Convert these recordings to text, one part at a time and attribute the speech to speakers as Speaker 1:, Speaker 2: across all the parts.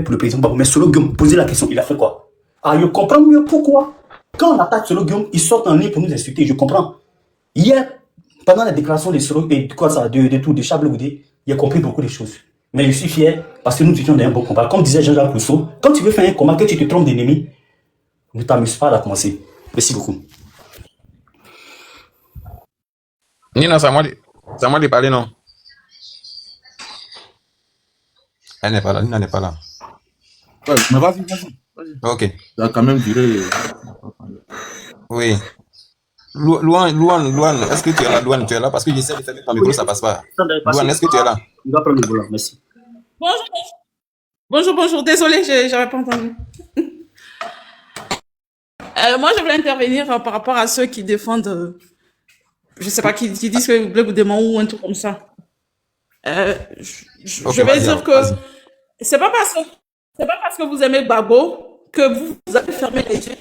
Speaker 1: pour le président Babou, mais Solo Guillaume, posez la question, il a fait quoi? Ah, je comprends mieux pourquoi. Quand on attaque Solo Guillaume, ils sortent en ligne pour nous insulter, je comprends. Hier, pendant la déclaration de Solo, et quoi ça, de Charles Goudé, il a compris beaucoup de choses. Mais je suis fier parce que nous étions dans un bon combat. Comme disait Jean-Jacques Rousseau, quand tu veux faire un combat, que tu te trompes d'ennemi, ne t'amuse pas à commencer. Merci beaucoup.
Speaker 2: Nina, c'est à moi de parler, non? Elle n'est pas là, Nina n'est pas là.
Speaker 3: Ouais, mais vas-y.
Speaker 2: Ok.
Speaker 3: Ça a quand même duré.
Speaker 2: Oui. Louane, est-ce que tu es là, Louane? Tu es là parce que j'essaie de faire ton micro, ça passe pas. Louane, est-ce que tu es là?
Speaker 1: Il va prendre le volant, merci.
Speaker 4: Bonjour. Désolée, j'avais pas entendu. Moi, je voulais intervenir par rapport à ceux qui défendent, je sais pas, qui disent que Bleu Goudéman ou un truc comme ça. Je vais dire que c'est pas parce que vous aimez Gbagbo que vous avez fermé les yeux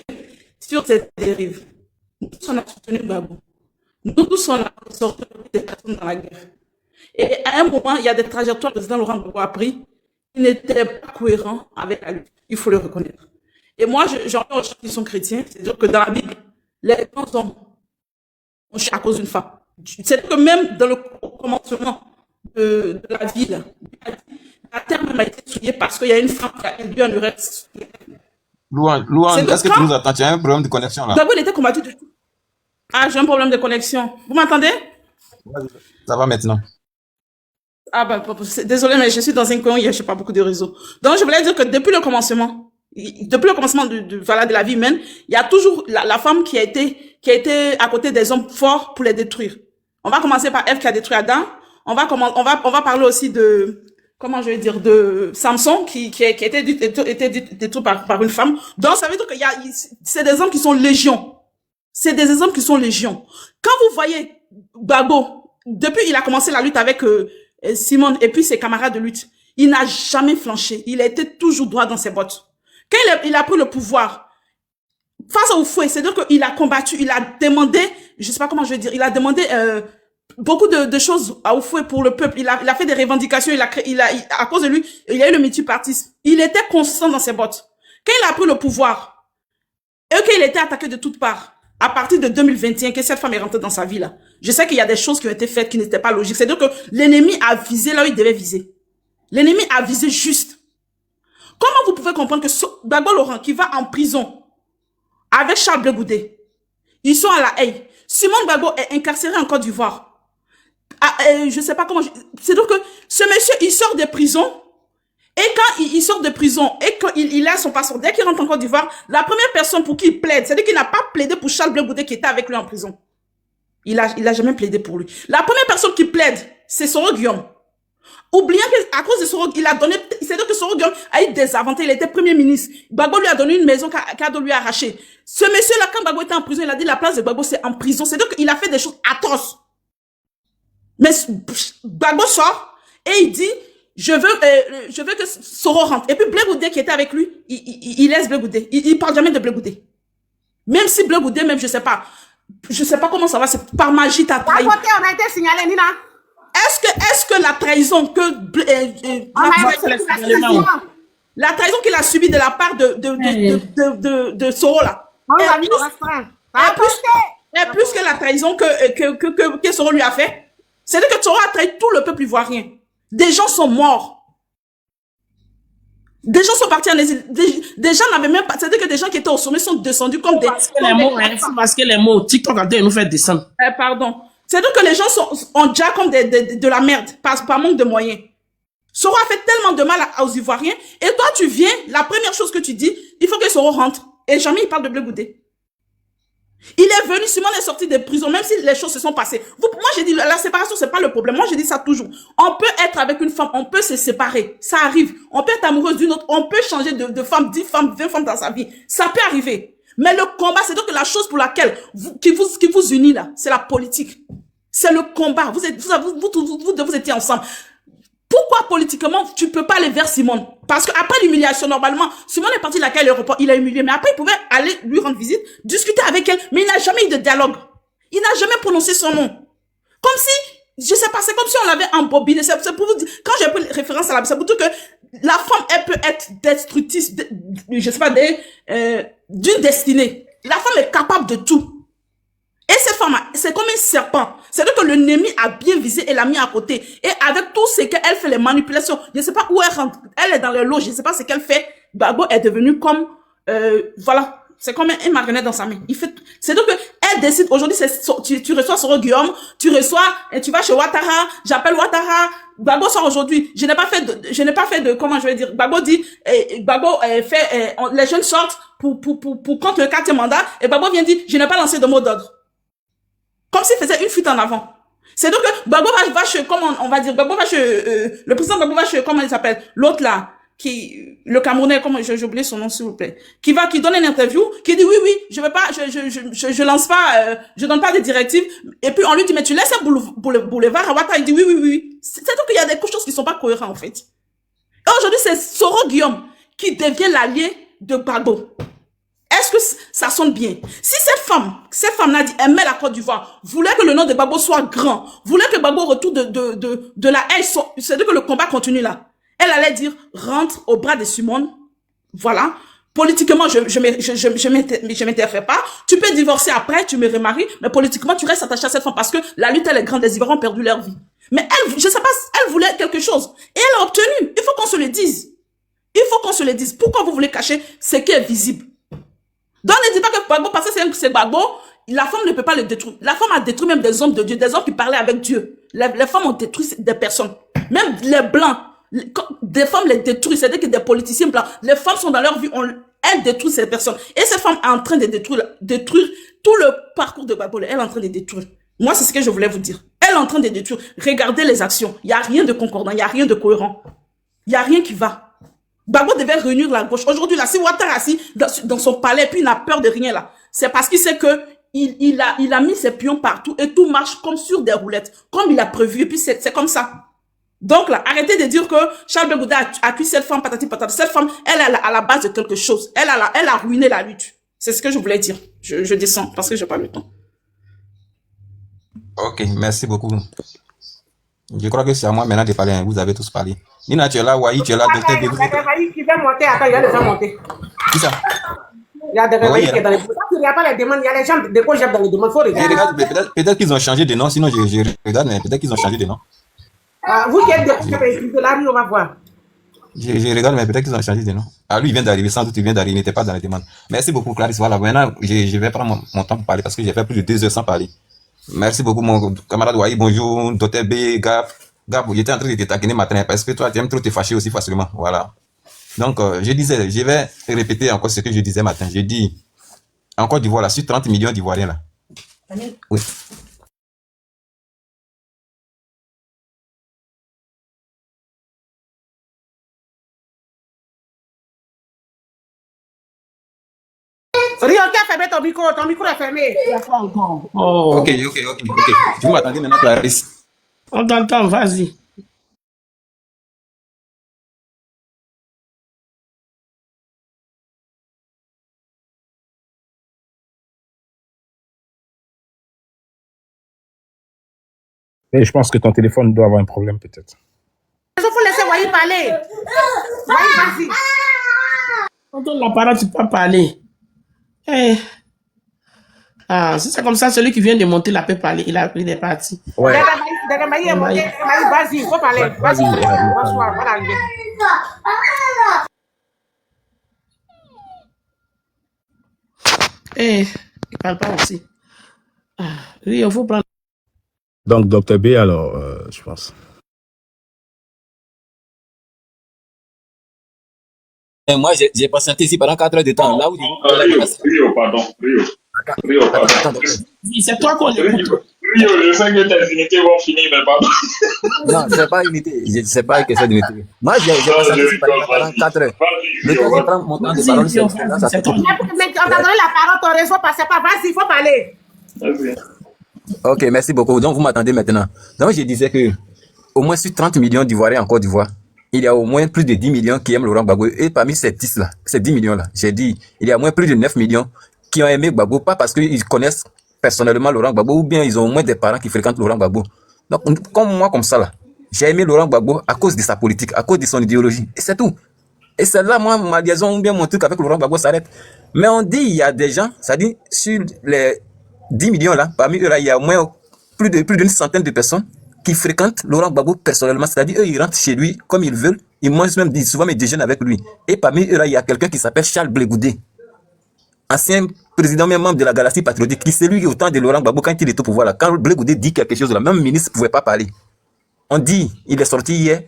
Speaker 4: sur cette dérive. Nous tous, on a soutenu Gbagbo. Nous tous, on a sorti des personnes dans la guerre. Et à un moment, il y a des trajectoires que le président Laurent Gbagbo a pris qui n'étaient pas cohérents avec la lutte. Il faut le reconnaître. Et moi, j'en ai aux gens qui sont chrétiens, c'est-à-dire que dans la Bible, les grands hommes ont chié à cause d'une femme. C'est-à-dire que même dans le commencement de la ville, la terre même a été souillée parce qu'il y a une femme qui a élevé un urètre.
Speaker 2: Louane, est-ce que tu nous attends? Tu as un problème de connexion là?
Speaker 4: D'abord, il était combattu de tout. Ah, j'ai un problème de connexion. Vous m'entendez?
Speaker 2: Ça va maintenant.
Speaker 4: Ah ben, désolé, mais je suis dans un coin où il n'y a pas beaucoup de réseaux. Donc, je voulais dire que depuis le commencement de la vie humaine, il y a toujours la femme qui a été à côté des hommes forts pour les détruire. On va commencer par Ève qui a détruit Adam. On va parler aussi de, comment je vais dire, de Samson qui a été détruit par une femme. Donc, ça veut dire c'est des hommes qui sont légions. C'est des exemples qui sont légions. Quand vous voyez Gbagbo, depuis il a commencé la lutte avec Simone et puis ses camarades de lutte, il n'a jamais flanché. Il a été toujours droit dans ses bottes. Quand il a pris le pouvoir, face au fouet, c'est-à-dire qu'il a combattu, il a demandé, je sais pas comment je vais dire, il a demandé beaucoup de choses à Oufoué pour le peuple. Il a fait des revendications, à cause de lui, il y a eu le multipartisme. Il était constant dans ses bottes. Quand il a pris le pouvoir, et qu'il était attaqué de toutes parts, à partir de 2021, que cette femme est rentrée dans sa vie là, je sais qu'il y a des choses qui ont été faites qui n'étaient pas logiques. C'est-à-dire que l'ennemi a visé là où il devait viser. L'ennemi a visé juste. Comment vous pouvez comprendre que Gbagbo Laurent, qui va en prison avec Charles Blé Goudé, ils sont à la haie. Simone Gbagbo est incarcéré en Côte d'Ivoire. Je sais pas comment... C'est-à-dire que ce monsieur, il sort de prison. Et quand il sort de prison, et quand il a son passeport, dès qu'il rentre en Côte d'Ivoire, la première personne pour qui il plaide, c'est-à-dire qu'il n'a pas plaidé pour Charles Blé Goudé qui était avec lui en prison. Il a jamais plaidé pour lui. La première personne qui plaide, c'est Soro Guillaume. Oubliant qu'à cause de Soro, il a donné, c'est-à-dire que Soro Guillaume a eu des avantages, il était premier ministre. Gbagbo lui a donné une maison qu'Ado lui a arrachée. Ce monsieur-là, quand Gbagbo était en prison, il a dit la place de Gbagbo c'est en prison. C'est-à-dire qu'il a fait des choses atroces. Mais Gbagbo sort et il dit, je veux que Soro rentre. Et puis Blé Goudé qui était avec lui, il laisse Blé Goudé. Il parle jamais de Blé Goudé. Même si Blé Goudé, même je sais pas comment ça va, c'est par magie t'as trahi.
Speaker 5: À côté, on a été signalé, Nina.
Speaker 4: Est-ce que la trahison que la trahison qu'il a subie de la part de Soro là est plus que la trahison que Soro lui a fait. C'est-à-dire que Soro a trahi tout le peuple ivoirien. Des gens sont morts. Des gens sont partis en exil. Des gens n'avaient même pas... C'est-à-dire que des gens qui étaient au sommet sont descendus comme des...
Speaker 6: Il faut masquer les mots. TikTok a dit nous faire descendre.
Speaker 4: Pardon. C'est-à-dire que les gens ont déjà comme de la merde par manque de moyens. Soro a fait tellement de mal aux Ivoiriens. Et toi, tu viens, la première chose que tu dis, il faut que Soro rentre. Et jamais il parle de Blé Goudé. Il est venu, Simone est sorti de prison, même si les choses se sont passées. Moi, j'ai dit, la séparation, c'est pas le problème. Moi, j'ai dit ça toujours. On peut être avec une femme, on peut se séparer. Ça arrive. On peut être amoureuse d'une autre, on peut changer de femme, 10 femmes, 20 femmes dans sa vie. Ça peut arriver. Mais le combat, c'est donc la chose pour laquelle, qui vous unit là, c'est la politique. C'est le combat. Vous étiez ensemble. Pourquoi politiquement, tu peux pas aller vers Simone? Parce que après l'humiliation, normalement, Simone est parti de laquelle l'aéroport, il a humilié. Mais après, il pouvait aller lui rendre visite, discuter avec elle. Mais il n'a jamais eu de dialogue. Il n'a jamais prononcé son nom. Comme si, je sais pas, c'est comme si on l'avait embobiné. C'est pour vous dire, quand j'ai pris référence à la, c'est pour dire que la femme, elle peut être destructrice, je sais pas, d'une destinée. La femme est capable de tout. Et cette femme, c'est comme un serpent. C'est-à-dire que l'ennemi a bien visé et l'a mis à côté. Et avec tout ce qu'elle fait, les manipulations, je ne sais pas où elle rentre. Elle est dans les lots, je ne sais pas ce qu'elle fait. Gbagbo est devenu comme, voilà, c'est comme un marionnette dans sa main. C'est-à-dire que elle décide, aujourd'hui, tu reçois Soro Guillaume, tu vas chez Ouattara, j'appelle Ouattara. Gbagbo sort aujourd'hui. Je n'ai pas fait de, comment je vais dire, Gbagbo dit, les jeunes sortent pour contre le 4e mandat, et Gbagbo vient dire, je n'ai pas lancé de mot d'ordre. Comme s'il faisait une fuite en avant. C'est donc que Gbagbo va chez, comment on va dire, Gbagbo va chez, le président Gbagbo va chez, comment il s'appelle, l'autre là, le Camerounais, comment, j'ai oublié son nom, s'il vous plaît, qui donne une interview, qui dit, oui, je veux pas, je lance pas, je donne pas des directives, et puis on lui dit, mais tu laisses un boulevard à Ouattara, il dit, oui. C'est donc qu'il y a des choses qui sont pas cohérentes, en fait. Et aujourd'hui, c'est Soro Guillaume qui devient l'allié de Gbagbo. Est-ce que ça sonne bien? Si cette femme-là dit, aimait la Côte d'Ivoire, voulait que le nom de Gbagbo soit grand, voulait que Gbagbo retourne de la haine, c'est-à-dire que le combat continue là. Elle allait dire, rentre au bras de Simone. Voilà. Politiquement, je m'interfère pas. Tu peux divorcer après, tu me remaries, mais politiquement, tu restes attaché à cette femme parce que la lutte, elle est grande. Les Ivoiriens ont perdu leur vie. Mais elle, je sais pas, elle voulait quelque chose. Et elle a obtenu. Il faut qu'on se le dise. Il faut qu'on se le dise. Pourquoi vous voulez cacher ce qui est visible? Donc, ne dis pas que Gbagbo, parce que c'est Gbagbo, la femme ne peut pas le détruire. La femme a détruit même des hommes de Dieu, des hommes qui parlaient avec Dieu. Les femmes ont détruit des personnes. Même les blancs. Des femmes les détruisent, c'est-à-dire que des politiciens blancs, les femmes sont dans leur vie, elles détruisent ces personnes. Et cette femme est en train de détruire tout le parcours de Gbagbo, elle est en train de détruire. Moi, c'est ce que je voulais vous dire. Elle est en train de détruire. Regardez les actions. Il n'y a rien de concordant, il n'y a rien de cohérent. Il n'y a rien qui va. Gbagbo devait réunir la gauche. Aujourd'hui, là, si Ouattara assis dans son palais, puis il n'a peur de rien là, c'est parce qu'il sait que il a mis ses pions partout et tout marche comme sur des roulettes, comme il a prévu, et puis c'est comme ça. Donc là, arrêtez de dire que Charles Begouda accuse cette femme, patati patata. Cette femme, elle est à la base de quelque chose. Elle a ruiné la lutte. C'est ce que je voulais dire. Je descends parce que j'ai pas le temps.
Speaker 2: Ok, merci beaucoup. Je crois que c'est à moi maintenant de parler. Hein. Vous avez tous parlé. Nina, tu es là, Wahi, tu es là, Docteur
Speaker 5: Il y a des réveils qui veulent monter. Attends, il y a déjà monté.
Speaker 2: Qui ça?
Speaker 5: Il y a des réveils qui sont dans les... Il n'y a pas les demandes. Il y a les gens de gauche dans les demandes. Faut regarder.
Speaker 2: Peut-être qu'ils ont changé de nom. Sinon, je regarde, mais peut-être qu'ils ont changé de nom.
Speaker 5: Vous qui êtes de la rue, on va voir.
Speaker 2: Je regarde, mais peut-être qu'ils ont changé de nom. Ah, lui, il vient d'arriver. Sans doute, il vient d'arriver. Il n'était pas dans les demandes. Merci beaucoup, Clarisse. Voilà, maintenant, je vais prendre mon temps pour parler parce que j'ai fait plus de 2 heures sans parler. Merci beaucoup, mon camarade Wahi. Bonjour, Docteur B, Gab, j'étais en train de te taquiner matin parce que toi, tu aimes trop te fâcher aussi facilement. Voilà. Donc, je disais, je vais répéter encore ce que je disais matin. J'ai dit, en Côte d'Ivoire, là, sur 30 millions d'Ivoiriens, là. Oui.
Speaker 5: Rio, tu as fermé ton micro est fermé.
Speaker 6: Oh.
Speaker 2: Ok. Je m'attendais maintenant, Clarisse.
Speaker 6: On t'entend, vas-y.
Speaker 3: Et je pense que ton téléphone doit avoir un problème peut-être.
Speaker 5: Il faut laisser Wahi parler. Wahi, vas-y.
Speaker 6: On donne la parole, tu peux pas parler. Eh. Ah, si c'est comme ça, celui qui vient de monter la peut parler. Il est parti.
Speaker 3: Ouais.
Speaker 5: Maï est monté. Maï, vas-y, il faut parler. Vas-y. Bonsoir, voilà arriver.
Speaker 6: Eh, il parle pas aussi. Ah, oui, il faut prendre.
Speaker 3: Donc, Docteur B, alors, je pense.
Speaker 7: Et moi, j'ai patienté ici pendant 4 heures de temps. Là où
Speaker 8: Rio, pardon.
Speaker 6: Oui, c'est toi qu'on écoute.
Speaker 8: Rio, je sais que tes unités vont finir, mais pardon.
Speaker 7: Non, c'est pas unité. C'est pas une question d'unité. Moi, j'ai patienté ici pendant 4 heures. Le temps de prendre mon temps de parole, c'est
Speaker 6: toi.
Speaker 5: Mais on t'a donné la parole, ton réseau passait pas. Vas-y, il faut parler.
Speaker 8: Vas-y.
Speaker 7: Ok, merci beaucoup. Donc, vous m'attendez maintenant. Donc, je disais que au moins sur 30 millions d'Ivoiriens en Côte d'Ivoire, il y a au moins plus de 10 millions qui aiment Laurent Gbagbo. Et parmi ces 10-là, ces 10 millions-là, j'ai dit, il y a au moins plus de 9 millions qui ont aimé Gbagbo, pas parce qu'ils connaissent personnellement Laurent Gbagbo, ou bien ils ont au moins des parents qui fréquentent Laurent Gbagbo. Donc, comme moi, comme ça, là, J'ai aimé Laurent Gbagbo à cause de sa politique, à cause de son idéologie. Et c'est tout. Et c'est là, moi, ma liaison ou bien mon truc avec Laurent Gbagbo s'arrête. Mais on dit, il y a des gens, ça dit, sur les 10 millions là, parmi eux là, il y a au moins plus d'une centaine de personnes qui fréquentent Laurent Gbagbo personnellement. C'est-à-dire, eux, ils rentrent chez lui comme ils veulent. Ils mangent même souvent, mais déjeunent avec lui. Et parmi eux là, il y a quelqu'un qui s'appelle Charles Blé Goudé, ancien président, même membre de la Galaxie Patriotique, qui c'est lui au temps de Laurent Gbagbo, quand il était au pouvoir là, quand Blé Goudé dit quelque chose là, même le ministre ne pouvait pas parler. On dit, il est sorti hier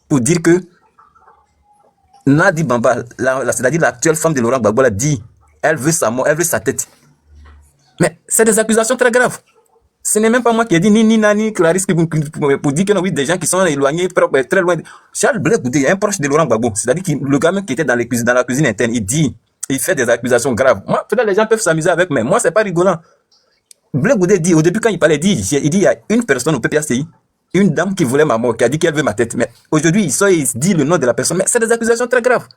Speaker 7: pour dire que Nadi Bamba, c'est-à-dire l'actuelle femme de Laurent Gbagbo, a dit, elle veut sa mort, elle veut sa tête. Mais c'est des accusations très graves. Ce n'est même pas moi qui ai dit, ni Nina, ni Clarisse, pour dire que non, oui, des gens qui sont éloignés, très loin. Charles Blé Goudé, un proche de Laurent Gbagbo, c'est-à-dire que le gamin qui était dans la cuisine interne, il fait des accusations graves. Moi, peut-être les gens peuvent s'amuser avec, mais moi, c'est pas rigolant. Blé Goudé dit, au début, quand il parlait, il dit, il y a une personne au PPACI, une dame qui voulait ma mort, qui a dit qu'elle veut ma tête. Mais aujourd'hui, il sort et il dit le nom de la personne. Mais c'est des accusations très graves.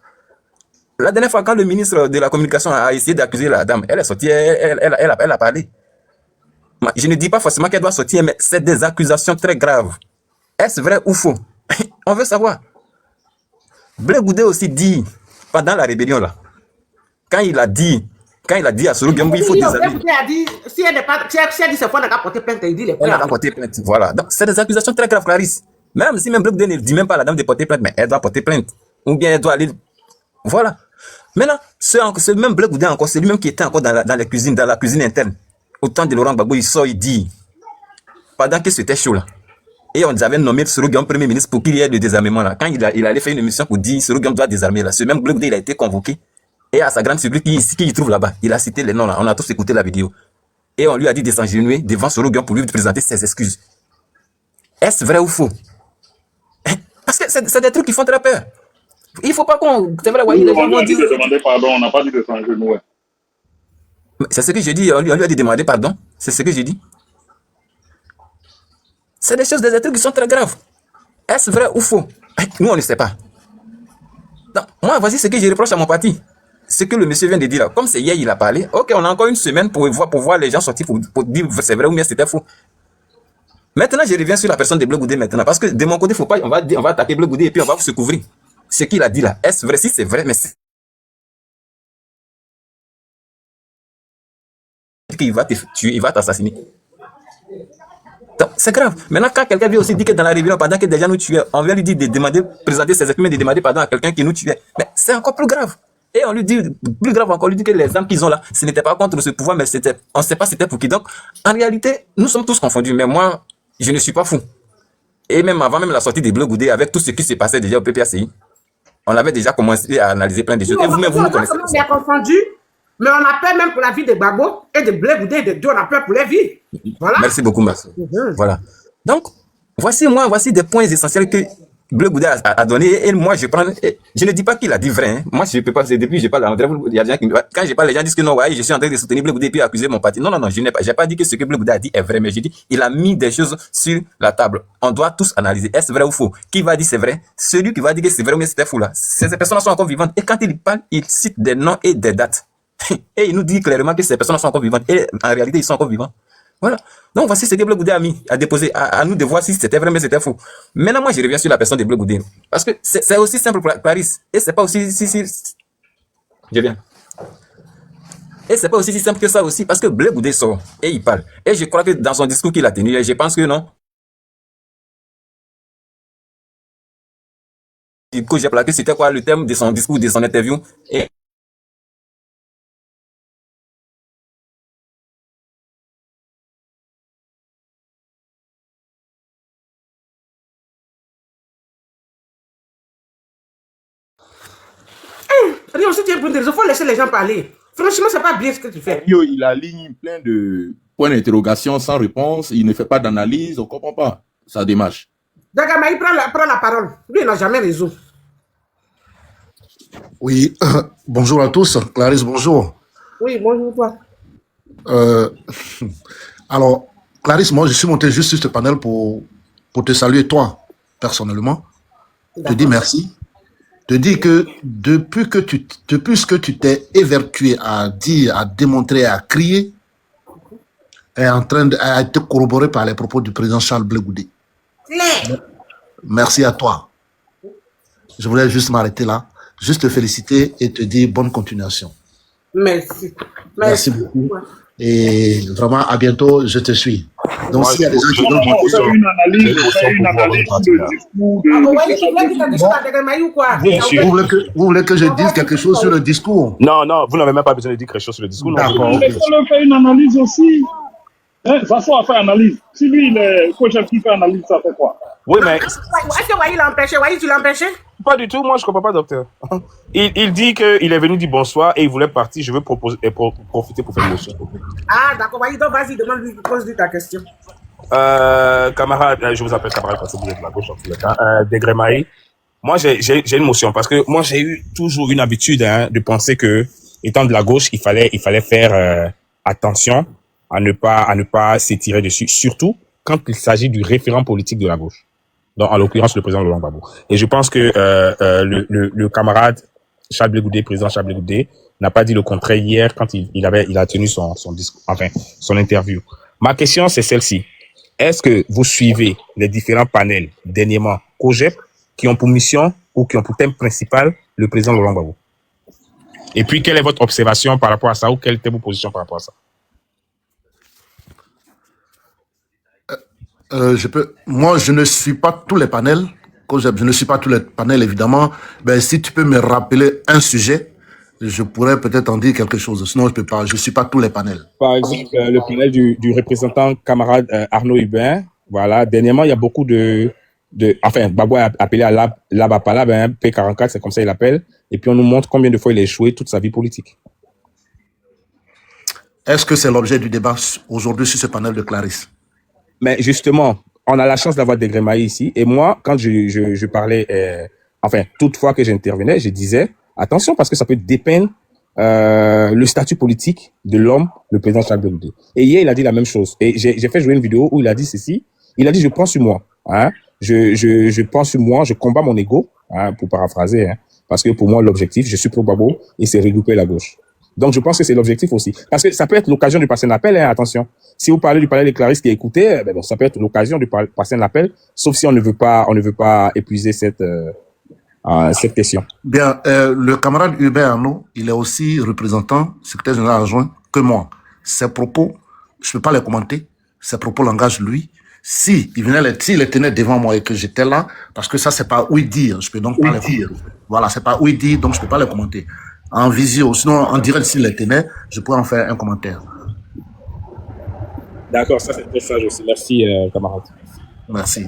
Speaker 7: La dernière fois, quand le ministre de la Communication a essayé d'accuser la dame, elle est sortie, elle a parlé. Je ne dis pas forcément qu'elle doit sortir, mais c'est des accusations très graves. Est-ce vrai ou faux? On veut savoir. Blé Goudé aussi dit, pendant la rébellion là, quand il a dit à Soro Giambo, il faut désarmer.
Speaker 5: Si elle dit c'est fois, elle n'a pas porté plainte, il dit les
Speaker 7: Elle n'a pas porté plainte. Voilà. Donc, c'est des accusations très graves, Clarisse. Même si Blé Goudé ne dit même pas à la dame de porter plainte, mais elle doit porter plainte. Ou bien elle doit aller. Voilà. Maintenant, c'est même Blé Goudé encore, c'est lui-même qui était encore dans la cuisine interne. Au temps de Laurent Gbagbo, il sort, il dit, pendant que c'était chaud là, et on avait nommé Soro Giambo premier ministre pour qu'il y ait le désarmement là. Quand il allait faire une émission pour dire Soro Giambo doit désarmer là, ce même Blé Goudé, il a été convoqué. Et à sa grande surprise, qui il trouve là-bas, il a cité les noms là, on a tous écouté la vidéo. Et on lui a dit de s'engenouiller devant Soro Giambo pour lui présenter ses excuses. Est-ce vrai ou faux? Parce que c'est des trucs qui font très peur. Il faut pas qu'on... C'est vrai, ouais,
Speaker 8: on a dit de demander pardon, on n'a pas dit de s'engenouiller.
Speaker 7: C'est ce que j'ai dit, on lui a dit de demander pardon. C'est ce que j'ai dit. C'est des choses, des trucs qui sont très graves. Est-ce vrai ou faux? Nous, on ne sait pas. Donc, moi, voici ce que je reproche à mon parti. Ce que le monsieur vient de dire là. Comme c'est hier, il a parlé. Ok, on a encore une semaine pour voir les gens sortir pour dire c'est vrai ou bien c'était faux. Maintenant, je reviens sur la personne de Blé Goudé maintenant. Parce que de mon côté, faut pas, on va attaquer Blé Goudé et puis on va se couvrir. Ce qu'il a dit là, est-ce vrai? Si c'est vrai, mais c'est... qu'il va te tuer, il va t'assassiner. Donc, c'est grave. Maintenant, quand quelqu'un vient aussi dire que dans la rébellion, pendant que des gens nous tuaient, on vient lui dire de demander, présenter ses exprimes, de demander pardon à quelqu'un qui nous tuait. Mais c'est encore plus grave. Et on lui dit, plus grave encore, on lui dit que les armes qu'ils ont là, ce n'était pas contre ce pouvoir, mais c'était, on ne sait pas c'était pour qui. Donc, en réalité, nous sommes tous confondus. Mais moi, je ne suis pas fou. Et même avant même la sortie des Blé Goudé, avec tout ce qui se passait déjà au PPACI, on avait déjà commencé à analyser plein de choses. Et vous-même, vous nous connaissez.
Speaker 5: On est confondu. Mais on a peur même pour la vie de Gbagbo et de Blé Goudé et de Dieu, on a peur pour les vies. Voilà.
Speaker 7: Merci beaucoup, merci. Voilà. Donc, voici des points essentiels que Blé Goudé a donné. Et moi, je ne dis pas qu'il a dit vrai. Hein. Moi, je ne peux pas, depuis, je parle à il y a des gens qui, quand je parle, les gens disent que non, ouais, je suis en train de soutenir Blé Goudé et puis accuser mon parti. Non, je n'ai pas dit que ce que Blé Goudé a dit est vrai, mais j'ai dit, il a mis des choses sur la table. On doit tous analyser. Est-ce vrai ou faux? Qui va dire c'est vrai? Celui qui va dire que c'est vrai ou bien c'était fou là. Ces personnes sont encore vivantes. Et quand il parle, il cite des noms et des dates. Et il nous dit clairement que ces personnes sont encore vivantes. Et en réalité, ils sont encore vivants. Voilà. Donc, voici ce que Blé Goudé a déposé. À nous de voir si c'était vrai, mais c'était faux. Maintenant, moi, je reviens sur la personne de Blé Goudé. Parce que c'est aussi simple pour Clarisse. Et c'est pas aussi... Je viens. Et c'est pas aussi si simple que ça aussi. Parce que Blé Goudé sort et il parle. Et je crois que dans son discours qu'il a tenu, je pense que non. Que j'ai plaqué, c'était quoi le thème de son discours, de son interview. Et
Speaker 5: Rio, aussi, tu es pour des raisons, il faut laisser les gens parler. Franchement, c'est pas bien ce que tu fais.
Speaker 9: Rio, il aligne plein de points d'interrogation sans réponse. Il ne fait pas d'analyse. On ne comprend pas sa démarche.
Speaker 5: Dagama, il prend la parole. Lui, il n'a jamais raison.
Speaker 10: Oui, bonjour à tous. Clarisse, bonjour.
Speaker 5: Oui, bonjour toi.
Speaker 10: Alors, Clarisse, moi, je suis monté juste sur ce panel pour te saluer, toi, personnellement. Te dire merci. Te dire que depuis que tu t'es évertué à dire, à démontrer, à crier, a été corroboré par les propos du président Charles Blé Goudé. merci à toi. Je voulais juste m'arrêter là, juste te féliciter et te dire bonne continuation.
Speaker 5: Merci.
Speaker 10: Merci beaucoup. Et vraiment, à bientôt, je te suis. Donc, s'il y a des gens qui veulent monter
Speaker 8: Fais
Speaker 10: sur...
Speaker 8: une analyse sur le discours de...
Speaker 5: Ah, bon, ouais, tu voulais dire quelque chose à Degemaï ou quoi?
Speaker 3: Bien sûr.
Speaker 10: Vous voulez que je dise quelque chose sur le discours?
Speaker 3: Non, non, vous n'avez même pas besoin de dire quelque chose sur le discours. Non,
Speaker 10: D'accord. ok.
Speaker 8: Laissez-le faire une analyse aussi. Hein, ça soit à faire analyse. Si lui, il est coach qui fait analyse, ça fait quoi?
Speaker 3: Oui, mais
Speaker 5: Est-ce que Wahi l'a empêché? Wahi, tu l'as empêché?
Speaker 3: pas du tout. Moi, je comprends pas, docteur. Il dit qu'il est venu dire bonsoir et il voulait partir. Je veux profiter pour faire une motion.
Speaker 5: Ah, d'accord, Wahi, donc vas-y, demande-lui, pose-lui ta question.
Speaker 3: Camarade, je vous appelle camarade parce que vous êtes de la gauche en tous les cas. Degremaï, moi, j'ai une motion parce que moi, j'ai eu toujours une habitude de penser que, étant de la gauche, il fallait faire attention à ne pas s'étirer dessus, surtout quand il s'agit du référent politique de la gauche. Donc, en l'occurrence, le président Laurent Gbagbo. Et je pense que le camarade Charles Blé Goudé, président Charles Blé Goudé, n'a pas dit le contraire hier quand il a tenu son discours, enfin, son interview. Ma question, c'est celle-ci. Est-ce que vous suivez les différents panels, dernièrement, COGEP, qui ont pour mission ou qui ont pour thème principal le président Laurent Gbagbo? Et puis, quelle est votre observation par rapport à ça ou quelle était vos positions par rapport à ça?
Speaker 10: Moi, je ne suis pas tous les panels. Je ne suis pas tous les panels, évidemment. Ben, si tu peux me rappeler un sujet, je pourrais peut-être en dire quelque chose. Sinon, je peux pas. Je suis pas tous les panels.
Speaker 3: Par exemple, le panel du représentant camarade Arnaud Hubert. Voilà. Dernièrement, il y a beaucoup enfin, Gbagbo a appelé à l'Abapalab, P44, c'est comme ça il l'appelle. Et puis, on nous montre combien de fois il a échoué toute sa vie politique.
Speaker 10: Est-ce que c'est l'objet du débat aujourd'hui sur ce panel de Clarisse?
Speaker 3: Mais justement, on a la chance d'avoir Degremaï ici. Et moi, quand je parlais, enfin, toute fois que j'intervenais, je disais, attention, parce que ça peut dépeindre le statut politique de l'homme, le président Charles Blé Goudé. Et hier, il a dit la même chose. Et j'ai fait jouer une vidéo où il a dit ceci. Il a dit, je prends sur moi. Hein, je prends sur moi, je combats mon ego, hein, pour paraphraser. Hein, parce que pour moi, l'objectif, je suis pro Gbagbo et c'est regrouper la gauche. Donc, je pense que c'est l'objectif aussi. Parce que ça peut être l'occasion de passer un appel, hein, attention. Si vous parlez du palais des Clarisse qui est écouté, ben bon, ça peut être l'occasion de passer un appel, sauf si on ne veut pas épuiser cette question.
Speaker 10: Bien, le camarade Hubert Arnaud, il est aussi représentant, secrétaire général adjoint que moi. Ses propos, je peux pas les commenter. Ses propos l'engagent lui. S'il les tenait devant moi et que j'étais là, parce que ça, c'est pas oui dire, je peux donc pas les dire. Voilà, c'est pas oui dire, donc je peux pas les commenter. En visio, sinon en direct, s'il les tenait, je pourrais en faire un commentaire.
Speaker 3: D'accord, ça c'est très sage aussi. Merci, camarade.
Speaker 10: Merci.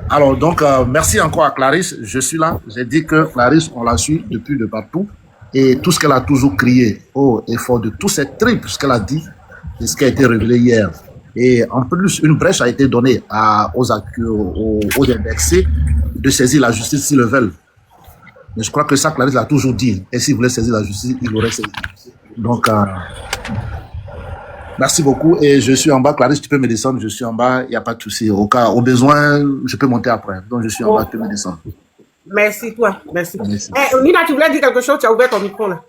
Speaker 10: Alors, donc, merci encore à Clarisse. Je suis là. J'ai dit que Clarisse, on la suit depuis de partout. Et tout ce qu'elle a toujours crié haut et fort de tous ces tripes, ce qu'elle a dit, et ce qui a été révélé hier. Et en plus, une brèche a été donnée aux indexés de saisir la justice s'ils le veulent. Mais je crois que ça, Clarisse l'a toujours dit. Et s'il voulait saisir la justice, il l'aurait saisi. Donc, merci beaucoup. Et je suis en bas. Clarisse, tu peux me descendre. Je suis en bas. Il n'y a pas de souci. Au besoin, je peux monter après. Donc, je suis en bas. Tu peux me descendre.
Speaker 5: Merci, toi. Merci.
Speaker 10: Merci.
Speaker 5: Nina, tu voulais dire quelque chose? Tu as ouvert ton micro, là.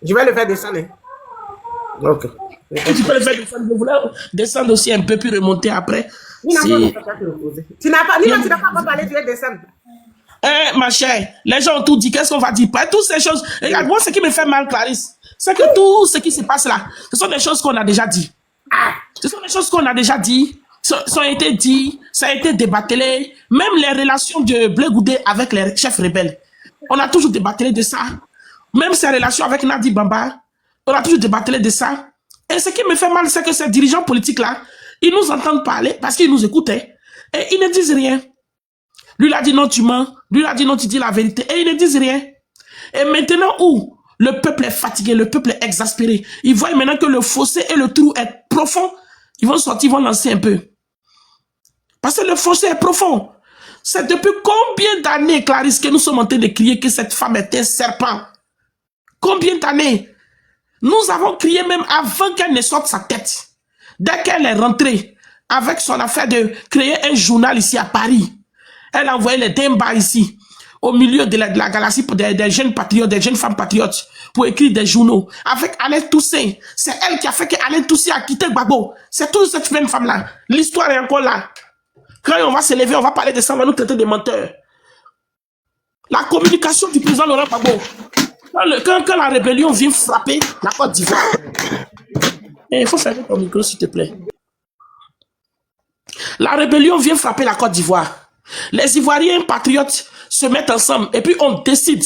Speaker 5: Je vais le faire descendre. Ok.
Speaker 6: Et tu peux le faire descendre. Je voulais descendre aussi un peu, puis remonter après.
Speaker 5: Nina, tu n'as pas parlé, tu es descendre.
Speaker 6: Ma chère, les gens ont tout dit. Qu'est-ce qu'on va dire? Pas toutes ces choses. Regarde, moi, ce qui me fait mal, Clarisse, c'est que tout ce qui se passe là, ce sont des choses qu'on a déjà dit. Ce sont des choses qu'on a déjà dit. Ça a été dit, ça a été débattelé. Même les relations de Blé Goudé avec les chefs rebelles. On a toujours débattelé de ça. Même ses relations avec Nadi Bamba, on a toujours débattelé de ça. Et ce qui me fait mal, c'est que ces dirigeants politiques-là, ils nous entendent parler parce qu'ils nous écoutaient. Et ils ne disent rien. Lui, il a dit non, tu mens. Lui, il a dit non, tu dis la vérité. Et ils ne disent rien. Et maintenant, où le peuple est fatigué, le peuple est exaspéré, ils voient maintenant que le fossé et le trou est profond. Ils vont sortir, ils vont lancer un peu. Parce que le fossé est profond. C'est depuis combien d'années, Clarisse, que nous sommes en train de crier que cette femme est un serpent? Combien d'années? Nous avons crié même avant qu'elle ne sorte sa tête. Dès qu'elle est rentrée avec son affaire de créer un journal ici à Paris, elle a envoyé les Demba ici, au milieu de la galaxie pour des jeunes patriotes, des jeunes femmes patriotes, pour écrire des journaux. Avec Alain Toussaint, c'est elle qui a fait que Alain Toussaint a quitté Gbagbo. C'est toute cette même femme-là. L'histoire est encore là. Quand on va se lever, on va parler de ça, on va nous traiter de menteurs. La communication du président Laurent Gbagbo. Quand la rébellion vient frapper la Côte d'Ivoire. Il faut fermer ton micro, s'il te plaît. La rébellion vient frapper la Côte d'Ivoire. Les Ivoiriens patriotes se mettent ensemble et puis on décide.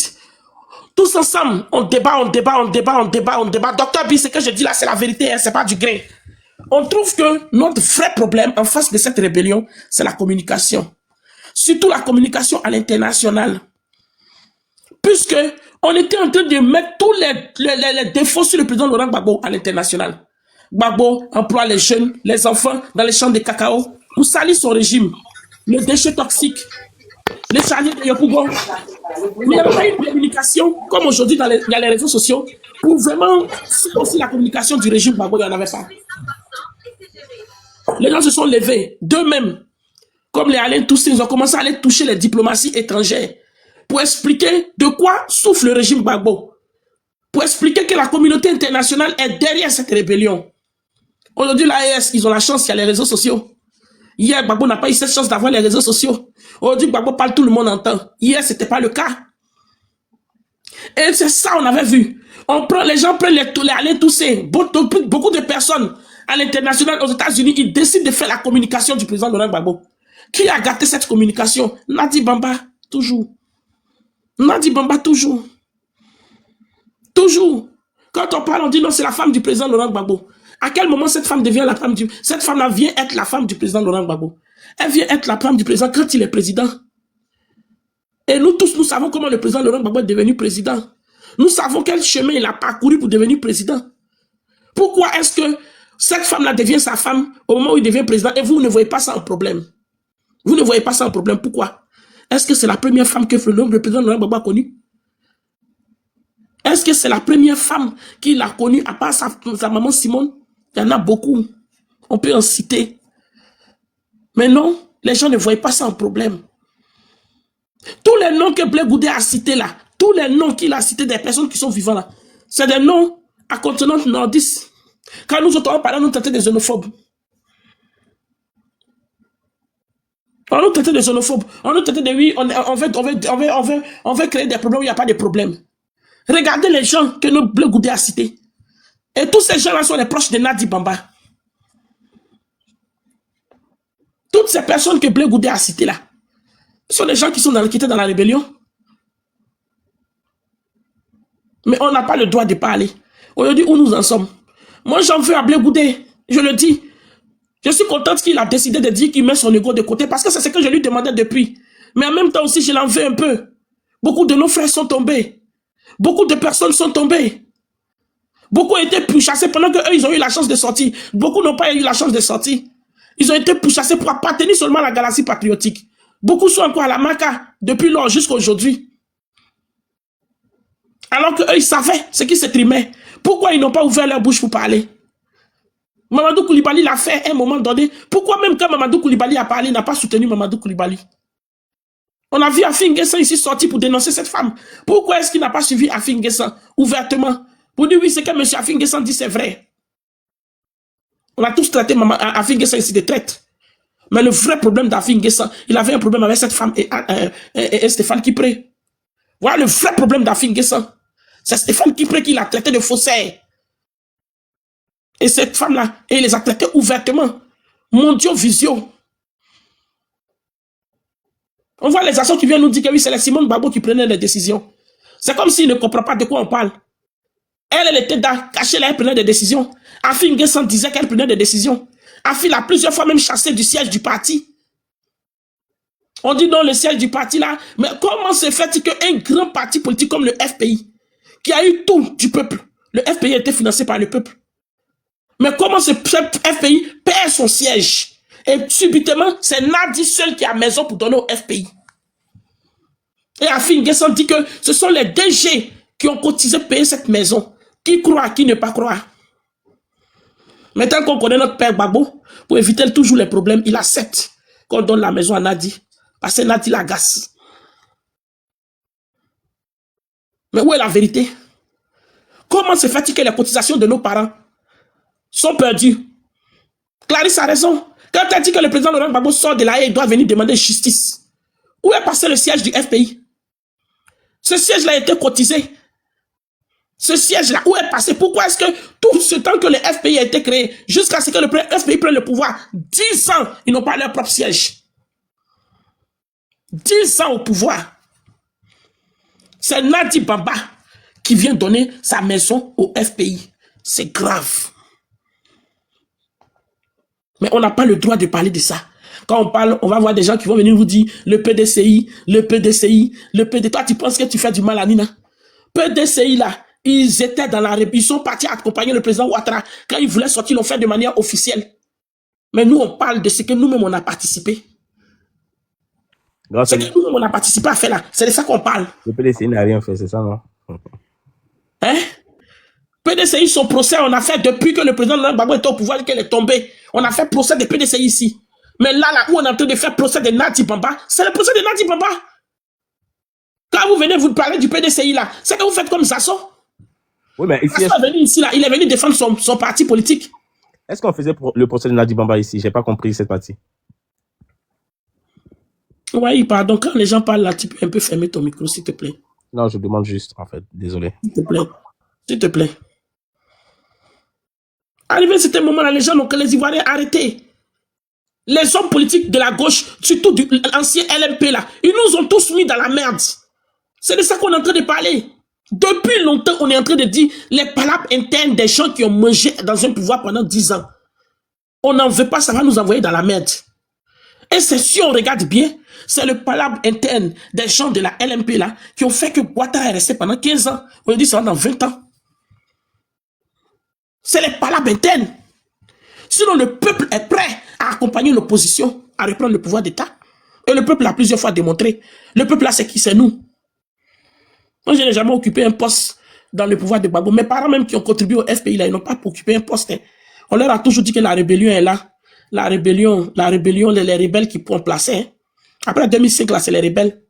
Speaker 6: Tous ensemble, on débat. Docteur B, ce que je dis là, c'est la vérité, hein, c'est pas du grain. On trouve que notre vrai problème en face de cette rébellion, c'est la communication. Surtout la communication à l'international. Puisque on était en train de mettre tous les défauts sur le président Laurent Gbagbo à l'international. Gbagbo emploie les jeunes, les enfants dans les champs de cacao pour salir son régime. Le déchet toxique, les charniers de Yopougon. Il n'y a pas une communication, comme aujourd'hui il y a les réseaux sociaux, pour vraiment faire aussi la communication du régime Gbagbo, il n'y en avait pas. Les gens se sont levés d'eux-mêmes, comme les Alain Toussaint, ils ont commencé à aller toucher les diplomaties étrangères pour expliquer de quoi souffre le régime Gbagbo, pour expliquer que la communauté internationale est derrière cette rébellion. Aujourd'hui, l'AES, ils ont la chance, il y a les réseaux sociaux. Hier, Gbagbo n'a pas eu cette chance d'avoir les réseaux sociaux. Aujourd'hui, Gbagbo parle, tout le monde entend. Hier, ce n'était pas le cas. Et c'est ça, on avait vu. Les gens prennent les Alain Toussaint, beaucoup de personnes à l'international, aux États-Unis, ils décident de faire la communication du président Laurent Gbagbo. Qui a gâté cette communication? Nadi Bamba, toujours. Nadi Bamba, toujours. Toujours. Quand on parle, on dit non, c'est la femme du président Laurent Gbagbo. À quel moment cette femme devient la femme du... Cette femme-là vient être la femme du président Laurent Gbagbo. Elle vient être la femme du président quand il est président. Et nous tous, nous savons comment le président Laurent Gbagbo est devenu président. Nous savons quel chemin il a parcouru pour devenir président. Pourquoi est-ce que cette femme-là devient sa femme au moment où il devient président et vous ne voyez pas ça en problème? Vous ne voyez pas ça en problème. Pourquoi? Est-ce que c'est la première femme que le président Laurent Gbagbo a connue? Est-ce que c'est la première femme qu'il a connue à part sa maman Simone? Il y en a beaucoup. On peut en citer. Mais non, les gens ne voyaient pas ça en problème. Tous les noms que Blé Goudé a cités là, tous les noms qu'il a cités des personnes qui sont vivantes là, c'est des noms à consonance nordiste. Quand nous autres, on parlait, nous traitait de xénophobes. On nous traitait de xénophobes. On nous traitait de oui, on veut créer des problèmes où il n'y a pas de problème. Regardez les gens que notre Blé Goudé a cités. Et tous ces gens-là sont les proches de Nadi Bamba. Toutes ces personnes que Blé Goudé a citées là, ce sont des gens qui étaient dans la rébellion. Mais on n'a pas le droit de parler. Aujourd'hui, où nous en sommes? Moi, j'en veux à Blé Goudé. Je le dis. Je suis contente qu'il a décidé de dire qu'il met son ego de côté parce que c'est ce que je lui demandais depuis. Mais en même temps aussi, je l'en veux un peu. Beaucoup de nos frères sont tombés. Beaucoup de personnes sont tombées. Beaucoup ont été pourchassés pendant qu'eux, ils ont eu la chance de sortir. Beaucoup n'ont pas eu la chance de sortir. Ils ont été pourchassés pour appartenir seulement à la galaxie patriotique. Beaucoup sont encore à la Maca depuis lors jusqu'à aujourd'hui. Alors qu'eux, ils savaient ce qui s'étrimait. Pourquoi ils n'ont pas ouvert leur bouche pour parler? Mamadou Koulibaly l'a fait à un moment donné. Pourquoi même quand Mamadou Koulibaly a parlé, il n'a pas soutenu Mamadou Koulibaly? On a vu Afin N'Guessan ici sortir pour dénoncer cette femme. Pourquoi est-ce qu'il n'a pas suivi Afin N'Guessan ouvertement? Pour dire oui, ce que M. Afin N'Guessan dit, c'est vrai. On a tous traité Afin N'Guessan ici de traite. Mais le vrai problème d'Afin N'Guessan, il avait un problème avec cette femme et Stéphane Kipré. Voilà le vrai problème d'Afin N'Guessan. C'est Stéphane Kipré qui l'a traité de faussaire. Et cette femme-là, il les a traités ouvertement. Mondio Visio. On voit les actions qui viennent nous dire que oui, c'est la Simone Gbagbo qui prenait les décisions. C'est comme s'il ne comprend pas de quoi on parle. Elle était cachée là, elle prenait des décisions. Afin N'Guessan disait qu'elle prenait des décisions. Afin a plusieurs fois même chassé du siège du parti. On dit non, le siège du parti là. Mais comment se fait-il qu'un grand parti politique comme le FPI, qui a eu tout du peuple, le FPI a été financé par le peuple. Mais comment ce FPI perd son siège? Et subitement, c'est Nadi seul qui a maison pour donner au FPI. Et Afin N'Guessan dit que ce sont les DG qui ont cotisé pour payer cette maison. Qui croit, qui ne pas croire. Maintenant qu'on connaît notre père Gbagbo, pour éviter toujours les problèmes, il accepte qu'on donne la maison à Nadi. Parce que Nadi l'agace. Mais où est la vérité? Comment se fait-il que les cotisations de nos parents sont perdues? Clarisse a raison. Quand tu as dit que le président Laurent Gbagbo sort de là et il doit venir demander justice, où est passé le siège du FPI? Ce siège-là a été cotisé. Ce siège-là, où est passé? Pourquoi est-ce que tout ce temps que le FPI a été créé, jusqu'à ce que le FPI prenne le pouvoir, 10 ans, ils n'ont pas leur propre siège. 10 ans au pouvoir. C'est Nadi Bamba qui vient donner sa maison au FPI. C'est grave. Mais on n'a pas le droit de parler de ça. Quand on parle, on va voir des gens qui vont venir vous dire le PDCI, le PDCI, le PDCI. Toi, tu penses que tu fais du mal à Nina? PDCI, là, ils étaient dans la rébellion. Ils sont partis accompagner le président Ouattara. Quand ils voulaient sortir, ils l'ont fait de manière officielle. Mais nous, on parle de ce que nous-mêmes, on a participé. Ce que nous-mêmes, on a participé à faire là. C'est de ça qu'on parle.
Speaker 3: Le PDCI n'a rien fait, c'est ça, non?
Speaker 6: Hein? PDCI, son procès, on a fait depuis que le président Laurent Gbagbo était au pouvoir et qu'elle est tombée. On a fait procès de PDCI ici. Mais là où on est en train de faire procès de Nadi Bamba, c'est le procès de Nadi Bamba. Quand vous venez vous parler du PDCI là, c'est que vous faites comme Zasso.
Speaker 3: Oui, mais ici,
Speaker 6: il est venu défendre son parti politique.
Speaker 3: Est-ce qu'on faisait le procès de Nadi Bamba ici? J'ai pas compris cette partie.
Speaker 6: Oui, pardon, quand les gens parlent là, tu peux un peu fermer ton micro, s'il te plaît.
Speaker 3: Non, je demande juste, en fait. Désolé.
Speaker 6: S'il te plaît. S'il te plaît. Arrivé à ce moment-là, les gens n'ont que les Ivoiriens arrêtés. Les hommes politiques de la gauche, surtout de l'ancien LMP là, ils nous ont tous mis dans la merde. C'est de ça qu'on est en train de parler. Depuis longtemps, on est en train de dire les palabres internes des gens qui ont mangé dans un pouvoir pendant 10 ans. On n'en veut pas, ça va nous envoyer dans la merde. Et c'est si on regarde bien, c'est le palabre interne des gens de la LMP là qui ont fait que Ouattara est resté pendant 15 ans. On dit ça dans 20 ans. C'est les palabres internes. Sinon, le peuple est prêt à accompagner l'opposition à reprendre le pouvoir d'État. Et le peuple a plusieurs fois démontré. Le peuple là, c'est qui? C'est nous. Moi, je n'ai jamais occupé un poste dans le pouvoir de Gbagbo. Mes parents même qui ont contribué au FPI là, ils n'ont pas occupé un poste. Hein. On leur a toujours dit que la rébellion est là. La rébellion, les rebelles qui ont placé. Hein. Après 2005, là, c'est les rebelles.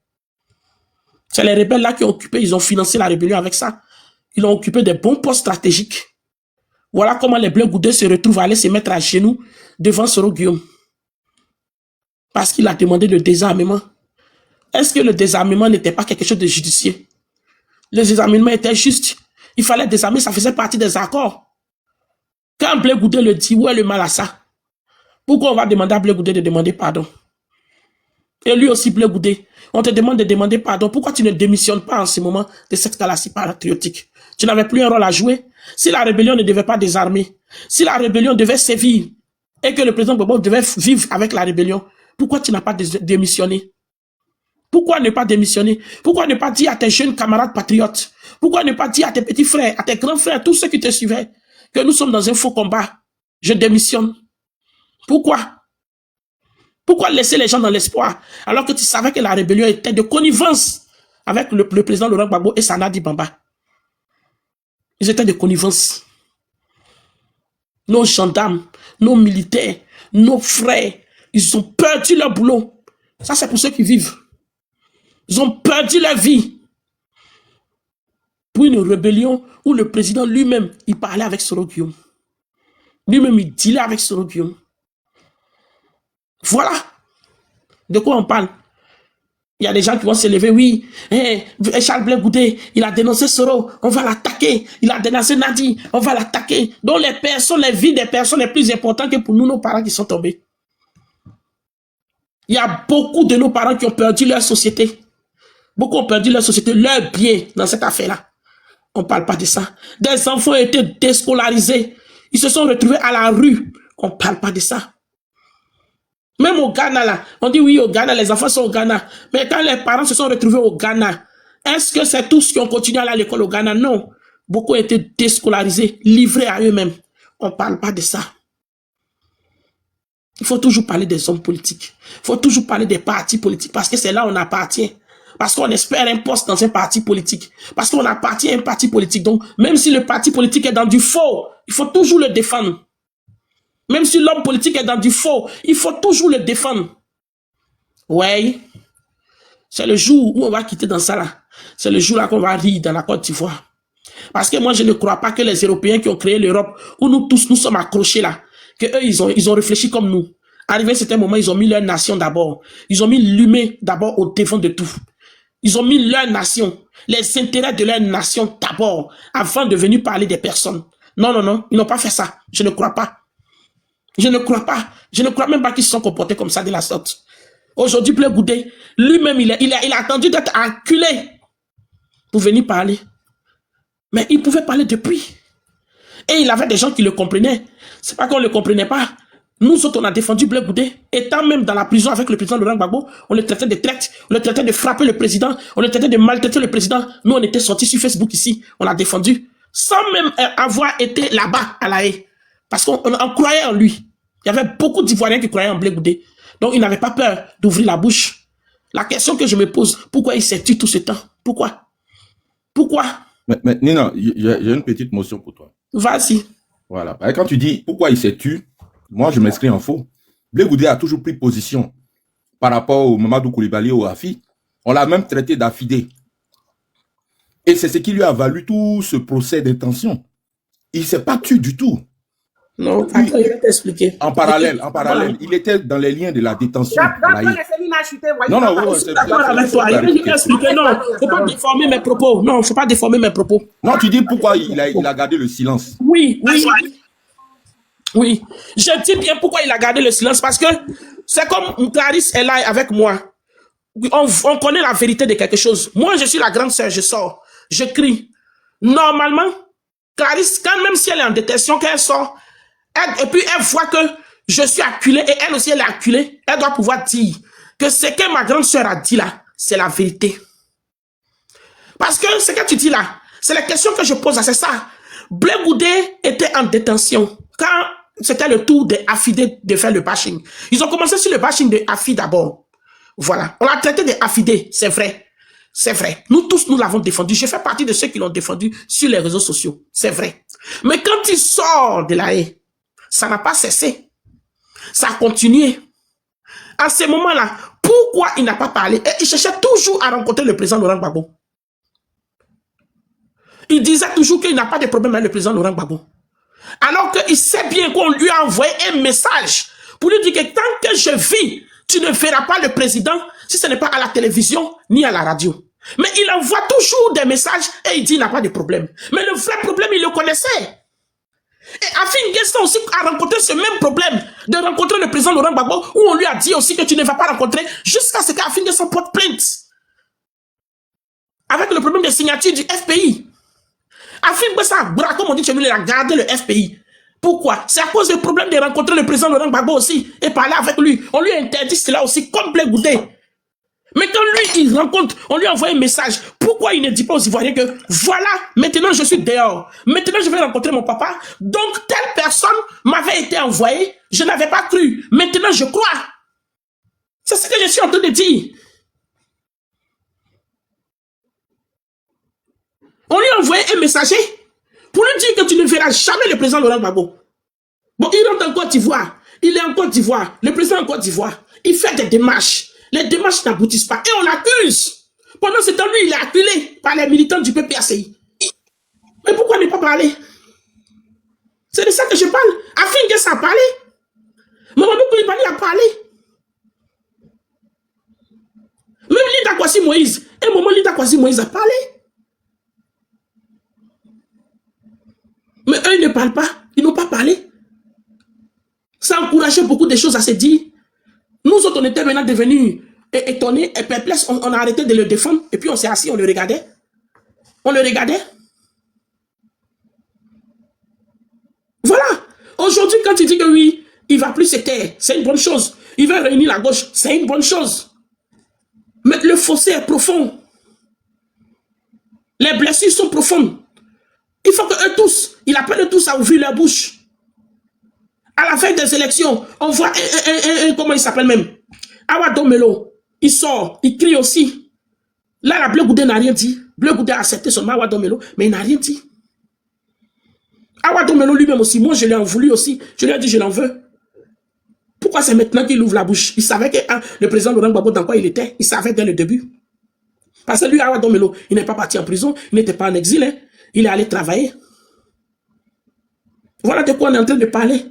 Speaker 6: C'est les rebelles là qui ont occupé, ils ont financé la rébellion avec ça. Ils ont occupé des bons postes stratégiques. Voilà comment les Bleus Goudé se retrouvent à aller se mettre à genoux devant Soro Guillaume. Parce qu'il a demandé le désarmement. Est-ce que le désarmement n'était pas quelque chose de judicieux? Le désarmement était juste. Il fallait désarmer, ça faisait partie des accords. Quand Blé Goudé le dit, où est le mal à ça? Pourquoi on va demander à Blé Goudé de demander pardon? Et lui aussi, Blé Goudé, on te demande de demander pardon. Pourquoi tu ne démissionnes pas en ce moment de cette galaxie patriotique? Tu n'avais plus un rôle à jouer. Si la rébellion ne devait pas désarmer, si la rébellion devait sévir et que le président Gbagbo devait vivre avec la rébellion, pourquoi tu n'as pas démissionné? Pourquoi ne pas démissionner? Pourquoi ne pas dire à tes jeunes camarades patriotes? Pourquoi ne pas dire à tes petits frères, à tes grands frères, tous ceux qui te suivaient, que nous sommes dans un faux combat? Je démissionne. Pourquoi? Pourquoi laisser les gens dans l'espoir alors que tu savais que la rébellion était de connivence avec le président Laurent Gbagbo et Nadi Bamba? Ils étaient de connivence. Nos gendarmes, nos militaires, nos frères, ils ont perdu leur boulot. Ça, c'est pour ceux qui vivent. Ils ont perdu leur vie. Pour une rébellion où le président lui-même, il parlait avec Soro Guillaume. Lui-même, il dealait avec Soro Guillaume. Voilà. De quoi on parle? Il y a des gens qui vont se lever, oui. Charles Blé Goudé, il a dénoncé Soro, on va l'attaquer. Il a dénoncé Nadi, on va l'attaquer. Donc les personnes, les vies des personnes les plus importantes que pour nous, nos parents qui sont tombés. Il y a beaucoup de nos parents qui ont perdu leur société. Beaucoup ont perdu leur société, leur bien dans cette affaire-là. On ne parle pas de ça. Des enfants ont été déscolarisés. Ils se sont retrouvés à la rue. On ne parle pas de ça. Même au Ghana, là, on dit oui, au Ghana, les enfants sont au Ghana. Mais quand les parents se sont retrouvés au Ghana, est-ce que c'est tous qui ont continué à aller à l'école au Ghana? Non. Beaucoup ont été déscolarisés, livrés à eux-mêmes. On ne parle pas de ça. Il faut toujours parler des hommes politiques. Il faut toujours parler des partis politiques parce que c'est là où on appartient. Parce qu'on espère un poste dans un parti politique. Parce qu'on appartient à un parti politique. Donc, même si le parti politique est dans du faux, il faut toujours le défendre. Même si l'homme politique est dans du faux, il faut toujours le défendre. Ouais. C'est le jour où on va quitter dans ça là. C'est le jour là qu'on va rire dans la Côte d'Ivoire. Parce que moi, je ne crois pas que les Européens qui ont créé l'Europe, où nous tous nous sommes accrochés là, que eux, ils ont réfléchi comme nous. Arrivé à un certain moment, ils ont mis leur nation d'abord. Ils ont mis l'humain d'abord au devant de tout. Ils ont mis leur nation, les intérêts de leur nation d'abord, avant de venir parler des personnes. Non, non, non, ils n'ont pas fait ça. Je ne crois pas. Je ne crois pas. Je ne crois même pas qu'ils se sont comportés comme ça de la sorte. Aujourd'hui, Blé Goudé, lui-même, il a attendu d'être acculé pour venir parler. Mais il pouvait parler depuis. Et il avait des gens qui le comprenaient. C'est pas qu'on ne le comprenait pas. Nous autres, on a défendu Blé Goudé. Étant même dans la prison avec le président Laurent Gbagbo, on le traitait de traite, on le traitait de frapper le président, on le traitait de maltraiter le président. Nous, on était sortis sur Facebook ici, on l'a défendu, sans même avoir été là-bas à La Haye. Parce qu'on croyait en lui. Il y avait beaucoup d'Ivoiriens qui croyaient en Blé Goudé. Donc, il n'avait pas peur d'ouvrir la bouche. La question que je me pose, pourquoi il s'est tué tout ce temps? Pourquoi? Pourquoi?
Speaker 9: Mais Nina, j'ai une petite motion pour toi.
Speaker 6: Vas-y.
Speaker 9: Voilà. Quand tu dis pourquoi il s'est tué, moi, je m'inscris en faux. Blé Goudé a toujours pris position par rapport au Mamadou Koulibaly au Afi. On l'a même traité d'affidé. Et c'est ce qui lui a valu tout ce procès d'intention. Il ne s'est pas tué du tout.
Speaker 6: Non, attends, je vais t'expliquer.
Speaker 9: En parallèle, il était dans les liens de la détention. Non,
Speaker 6: c'est d'accord avec toi. Je vais t'expliquer. Non, il ne faut pas déformer mes propos. Non, il ne faut pas déformer mes propos.
Speaker 9: Non, tu dis pourquoi il a gardé le silence.
Speaker 6: Oui. Je dis bien pourquoi il a gardé le silence, parce que c'est comme Clarisse est là avec moi. On connaît la vérité de quelque chose. Moi, je suis la grande sœur, je sors, je crie. Normalement, Clarisse, quand même si elle est en détention, qu'elle sort, et puis elle voit que je suis acculé, et elle aussi elle est acculée, elle doit pouvoir dire que ce que ma grande sœur a dit là, c'est la vérité. Parce que ce que tu dis là, c'est la question que je pose, c'est ça. Blé Goudé était en détention quand c'était le tour des affidés de faire le bashing. Ils ont commencé sur le bashing de Afi d'abord. Voilà. On l'a traité de affidés, c'est vrai. C'est vrai. Nous tous, nous l'avons défendu. Je fais partie de ceux qui l'ont défendu sur les réseaux sociaux. C'est vrai. Mais quand il sort de La Haye, ça n'a pas cessé. Ça a continué. À ce moment-là, pourquoi il n'a pas parlé? Et il cherchait toujours à rencontrer le président Laurent Gbagbo. Il disait toujours qu'il n'a pas de problème avec le président Laurent Gbagbo. Alors qu'il sait bien qu'on lui a envoyé un message pour lui dire que tant que je vis, tu ne verras pas le président si ce n'est pas à la télévision ni à la radio. Mais il envoie toujours des messages et il dit qu'il n'a pas de problème. Mais le vrai problème, il le connaissait. Et Afi N'Guessan aussi a rencontré ce même problème de rencontrer le président Laurent Gbagbo, où on lui a dit aussi que tu ne vas pas rencontrer jusqu'à ce qu'Afi N'Guessan porte plainte. Avec le problème des signatures du FPI. Afi N'Guessan, comme on dit chez nous, il a gardé le FPI. Pourquoi? C'est à cause du problème de rencontrer le président Laurent Gbagbo aussi et parler avec lui. On lui interdit cela aussi, comme Blé Goudé. Mais quand lui, il rencontre, on lui envoie un message. Pourquoi il ne dit pas aux Ivoiriens que voilà, maintenant je suis dehors. Maintenant je vais rencontrer mon papa. Donc telle personne m'avait été envoyée. Je n'avais pas cru. Maintenant je crois. C'est ce que je suis en train de dire. On lui a envoyé un messager pour lui dire que tu ne verras jamais le président Laurent Gbagbo. Bon, il rentre en Côte d'Ivoire. Il est en Côte d'Ivoire. Le président en Côte d'Ivoire. Il fait des démarches. Les démarches n'aboutissent pas. Et on l'accuse. Pendant ce temps, lui, il est acculé par les militants du PPACI. Mais pourquoi ne pas parler? C'est de ça que je parle. Afi N'Guessan a parlé. Mamadou Koulibaly a parlé. Même Linda Kwasi Moïse. Et maman Linda Kwasi Moïse a parlé. Mais eux, ils ne parlent pas. Ils n'ont pas parlé. Ça a encouragé beaucoup de choses à se dire. Nous autres, on était maintenant devenus étonnés et perplexes. On a arrêté de le défendre. Et puis on s'est assis, on le regardait. On le regardait. Voilà. Aujourd'hui, quand il dit que oui, il ne va plus se taire, c'est une bonne chose. Il va réunir la gauche, c'est une bonne chose. Mais le fossé est profond. Les blessures sont profondes. Il faut que eux tous, il appelle tous à ouvrir leur bouche. À la fin des élections, on voit comment il s'appelle même, Awa Domelo. Il sort, il crie aussi. Là, la Blé Goudé n'a rien dit. Blé Goudé a accepté son Awa Domelo, mais il n'a rien dit. Awa Domelo lui-même aussi, moi je l'ai en voulu aussi. Je lui ai dit, je l'en veux. Pourquoi c'est maintenant qu'il ouvre la bouche? Il savait que le président Laurent Gbagbo, dans quoi il était. Il savait dès le début. Parce que lui, Awa Domelo, il n'est pas parti en prison, il n'était pas en exil. Hein. Il est allé travailler. Voilà de quoi on est en train de parler.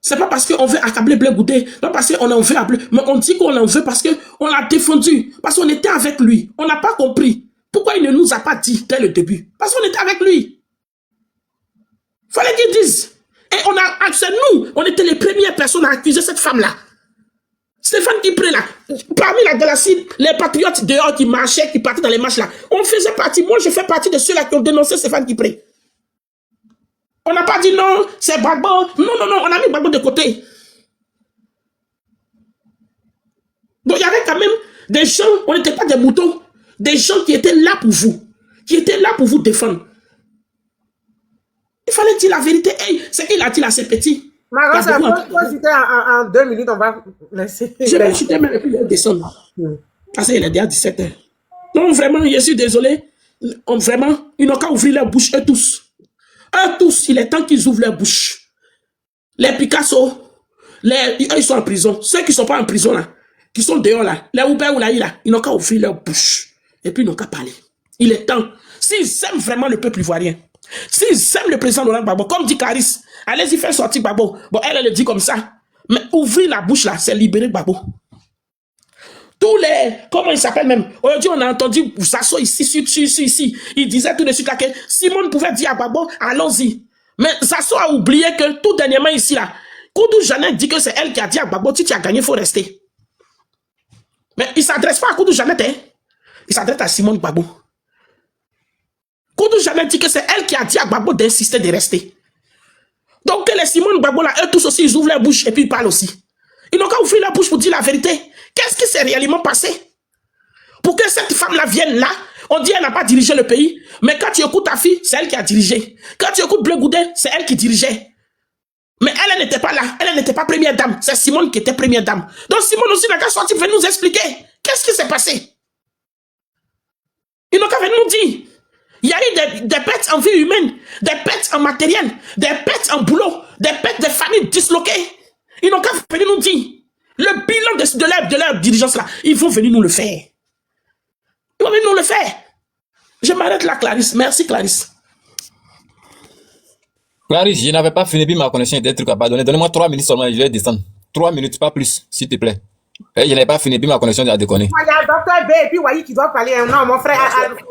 Speaker 6: C'est pas parce qu'on veut accabler Blé Goudé, pas parce qu'on en veut appeler, mais on dit qu'on en veut parce qu'on l'a défendu, parce qu'on était avec lui. On n'a pas compris. Pourquoi il ne nous a pas dit dès le début? Parce qu'on était avec lui. Fallait qu'il dise. Et c'est nous, on était les premières personnes à accuser cette femme-là. Stéphane Kipré là, parmi la galaxie, les patriotes dehors qui marchaient, qui partaient dans les marches là, on faisait partie, moi je fais partie de ceux-là qui ont dénoncé Stéphane Kipré. On n'a pas dit non, c'est Gbagbo. Non, on a mis Gbagbo de côté. Donc il y avait quand même des gens, on n'était pas des moutons, des gens qui étaient là pour vous, qui étaient là pour vous défendre. Il fallait dire la vérité. Hey, c'est qu'il a dit là, c'est petit.
Speaker 5: Margot, c'est bon, chuter en 2 minutes, on va laisser.
Speaker 6: Je vais chuter même et puis descendre. Parce qu'il est déjà 17h. Non, vraiment, je suis désolé. Vraiment, ils n'ont qu'à ouvrir leur bouche, eux tous. Eux tous, il est temps qu'ils ouvrent leur bouche. Les Picasso, eux, ils sont en prison. Ceux qui ne sont pas en prison là, qui sont dehors là, les Uber ou là, ils n'ont qu'à ouvrir leur bouche. Et puis ils n'ont qu'à parler. Il est temps. S'ils aiment vraiment le peuple ivoirien, s'ils aiment le président Laurent Gbagbo, comme dit Clarisse, allez-y faire sortir Gbagbo. Bon, elle le dit comme ça. Mais ouvrir la bouche là, c'est libérer Gbagbo. Tous les... Comment il s'appelle même? Aujourd'hui, on a entendu Sasso ici. Il disait tout de suite là que Simone pouvait dire à Gbagbo, allons-y. Mais Sasso a oublié que tout dernièrement ici là, Koudou Jeannette dit que c'est elle qui a dit à Gbagbo, si tu as gagné, il faut rester. Mais il ne s'adresse pas à Koudou Jeannette, hein? Il s'adresse à Simone Gbagbo. Koudou Jeannette dit que c'est elle qui a dit à Gbagbo d'insister de rester. Donc que les Simone Gbagbo là, eux tous aussi, ils ouvrent leur bouche et puis ils parlent aussi. Ils n'ont qu'à ouvrir la bouche pour dire la vérité. Qu'est-ce qui s'est réellement passé? Pour que cette femme-là vienne là, on dit qu'elle n'a pas dirigé le pays, mais quand tu écoutes ta fille, c'est elle qui a dirigé. Quand tu écoutes Blé Goudé, c'est elle qui dirigeait. Mais elle n'était pas là, elle n'était pas première dame, c'est Simone qui était première dame. Donc Simone aussi n'a qu'à sortir venir nous expliquer. Qu'est-ce qui s'est passé? Ils n'ont qu'à venir nous dire. Il y a eu des pertes en vie humaine, des pertes en matériel, des pertes en boulot, des pertes de familles disloquées. Ils n'ont qu'à venir nous dire. Le bilan de leur dirigeance là, ils vont venir nous le faire. Ils vont venir nous le faire. Je m'arrête là, Clarisse. Merci, Clarisse.
Speaker 7: Clarisse, je n'avais pas fini ma connexion des trucs à pardonner. Donnez-moi 3 minutes seulement et je vais descendre. 3 minutes, pas plus, s'il te plaît. Et je n'avais pas fini ma connexion à déconner.
Speaker 5: Il y a le docteur B et puis Wahi qui doit parler. Non, mon frère,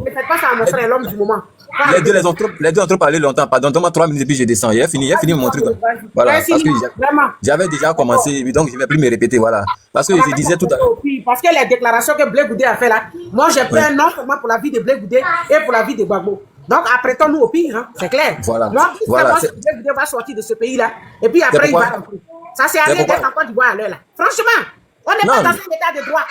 Speaker 5: ne faites pas ça à mon frère, l'homme du moment.
Speaker 7: Les deux ont trop parlé longtemps. Pardon, donne-moi 3 minutes et puis je descends. Il a fini mon truc. Voilà, parce que j'avais déjà commencé, donc je ne vais plus me répéter. Voilà. Parce que je disais tout à l'heure.
Speaker 5: Parce que les déclarations que Blé Goudé a fait là, moi j'ai peur non seulement pour la vie de Blé Goudé et pour la vie de Gbagbo. Donc apprêtons-nous au pire, hein, c'est clair.
Speaker 7: Voilà.
Speaker 5: Moi, Blé Goudé va sortir de ce pays-là et puis après il va. Ça c'est rien d'être en Côte d'Ivoire à l'heure là. Franchement, on n'est pas dans un état de droit.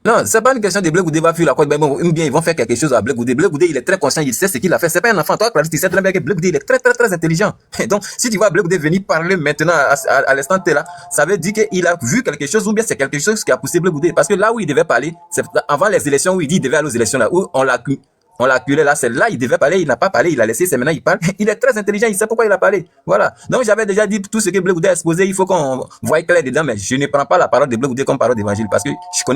Speaker 7: Non, c'est pas une question de Blé Goudé va fuir la Côte d'Ivoire, ou bien ils vont faire quelque chose à Blé Goudé. Blé Goudé, il est très conscient, il sait ce qu'il a fait. C'est pas un enfant. Toi, Clarisse, tu sais très bien que Blé Goudé, il est très intelligent. Et donc, si tu vois Blé Goudé venir parler maintenant à l'instant T là, ça veut dire qu'il a vu quelque chose, ou bien c'est quelque chose qui a poussé Blé Goudé. Parce que là où il devait parler, c'est avant les élections, où il dit qu'il devait aller aux élections là, où on l'a acculé là, c'est là, il devait parler, il n'a pas parlé, il a laissé, c'est maintenant il parle. Il est très intelligent, il sait pourquoi il a parlé. Voilà. Donc j'avais déjà dit tout ce que Blé Goudé a exposé, il faut qu'on voie clair dedans, mais je ne prends pas la parole de Blé Goudé comme parole d'évangile, parce que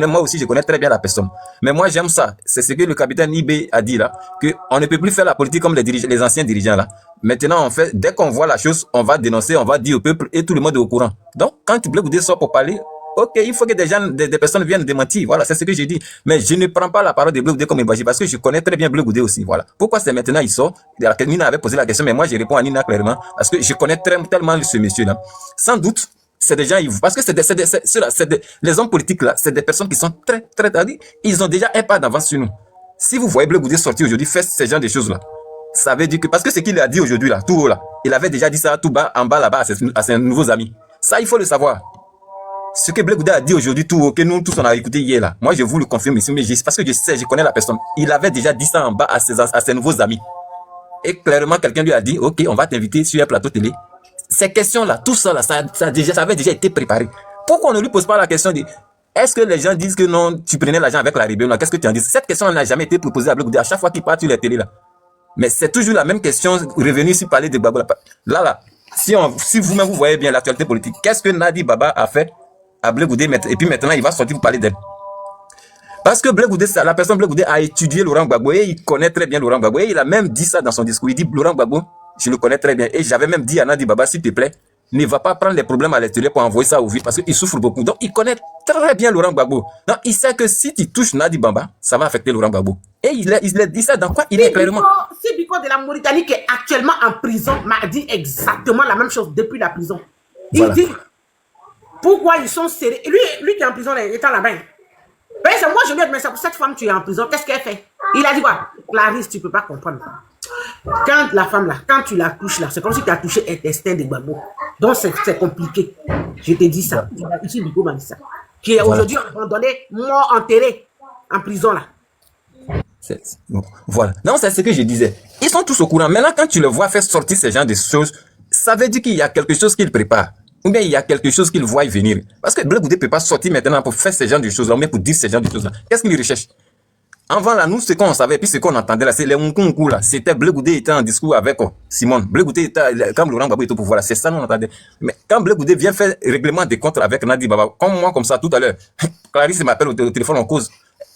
Speaker 7: moi aussi, je connais très bien la personne. Mais moi, j'aime ça. C'est ce que le capitaine Ibé a dit là, qu'on ne peut plus faire la politique comme les anciens dirigeants là. Maintenant, dès qu'on voit la chose, on va dénoncer, on va dire au peuple et tout le monde est au courant. Donc, quand Blé Goudé sort pour parler, ok, il faut que des personnes viennent démentir. Voilà, c'est ce que j'ai dit. Mais je ne prends pas la parole de Blé Goudé comme évangile parce que je connais très bien Blé Goudé aussi. Voilà. Pourquoi c'est maintenant il sort? Nina avait posé la question, mais moi je réponds à Nina clairement parce que je connais tellement ce monsieur-là. Sans doute, c'est des gens, parce que les hommes politiques là, c'est des personnes qui sont très, ils ont déjà un pas d'avance sur nous. Si vous voyez Blé Goudé sortir aujourd'hui, faire ce genre de choses là, ça veut dire que, parce que ce qu'il a dit aujourd'hui là, tout haut là, il avait déjà dit ça tout bas, en bas là-bas à ses nouveaux amis. Ça, il faut le savoir. Ce que Blé Goudé a dit aujourd'hui, tout haut, que nous tous on a écouté hier là, moi je vous le confirme ici, mais parce que je connais la personne. Il avait déjà dit ça en bas à ses nouveaux amis. Et clairement, quelqu'un lui a dit, ok, on va t'inviter sur un plateau télé. Ces questions-là, tout ça là, ça avait déjà été préparé. Pourquoi on ne lui pose pas la question de, est-ce que les gens disent que non, tu prenais l'argent avec la rébellion là, qu'est-ce que tu en dis? Cette question n'a jamais été proposée à Blé Goudé à chaque fois qu'il part sur la télé là. Mais c'est toujours la même question revenue sur parler de Gbagbo là. Là, si vous-même vous voyez bien l'actualité politique, qu'est-ce que Nadi Baba a fait à Blé Goudé, et puis maintenant il va sortir pour parler d'elle. Parce que Blé Goudé, la personne Blé Goudé a étudié Laurent Gbagbo et il connaît très bien Laurent Gbagbo et il a même dit ça dans son discours. Il dit Laurent Gbagbo, Je le connais très bien. Et j'avais même dit à Nadi Baba, s'il te plaît, ne va pas prendre les problèmes à l'extérieur pour envoyer ça au vide parce qu'il souffre beaucoup. Donc, il connaît très bien Laurent Gbagbo. Donc, il sait que si tu touches Nadi Baba, ça va affecter Laurent Gbagbo. Et il dit ça dans quoi il est clairement.
Speaker 5: Si Biko de la Mauritanie qui est actuellement en prison m'a dit exactement la même chose depuis la prison. Il dit pourquoi ils sont serrés. Lui qui est en prison, il est là-bas. Ben, c'est moi, je lui ai dit, mais c'est pour cette femme tu es en prison, qu'est-ce qu'elle fait? Il a dit quoi? Clarisse, tu ne peux pas comprendre. Quand la femme là, quand tu la touches là, c'est comme si tu as touché un destin de Gbagbo. Donc c'est compliqué. Je te dis ça. Ici, Biko m'a dit ça. Qui est aujourd'hui abandonné, mort, enterré, en prison là.
Speaker 7: Voilà. Non, c'est ce que je disais. Ils sont tous au courant. Maintenant, quand tu le vois faire sortir ce genre de choses, ça veut dire qu'il y a quelque chose qu'il prépare. Ou bien il y a quelque chose qu'il voit venir. Parce que Blé Goudé ne peut pas sortir maintenant pour faire ce genre de choses-là, ou bien pour dire ce genre de choses-là. Qu'est-ce qu'il recherche? Avant là, nous, ce qu'on savait, puis ce qu'on entendait là, c'est les Nkunku là. C'était Blé Goudé était en discours avec Simone. Blé Goudé était, quand Laurent Gbagbo était au pouvoir là, c'est ça nous entendait. Mais quand Blé Goudé vient faire règlement des comptes avec Nadi Baba, comme moi, comme ça, tout à l'heure, Clarisse m'appelle au téléphone, on cause.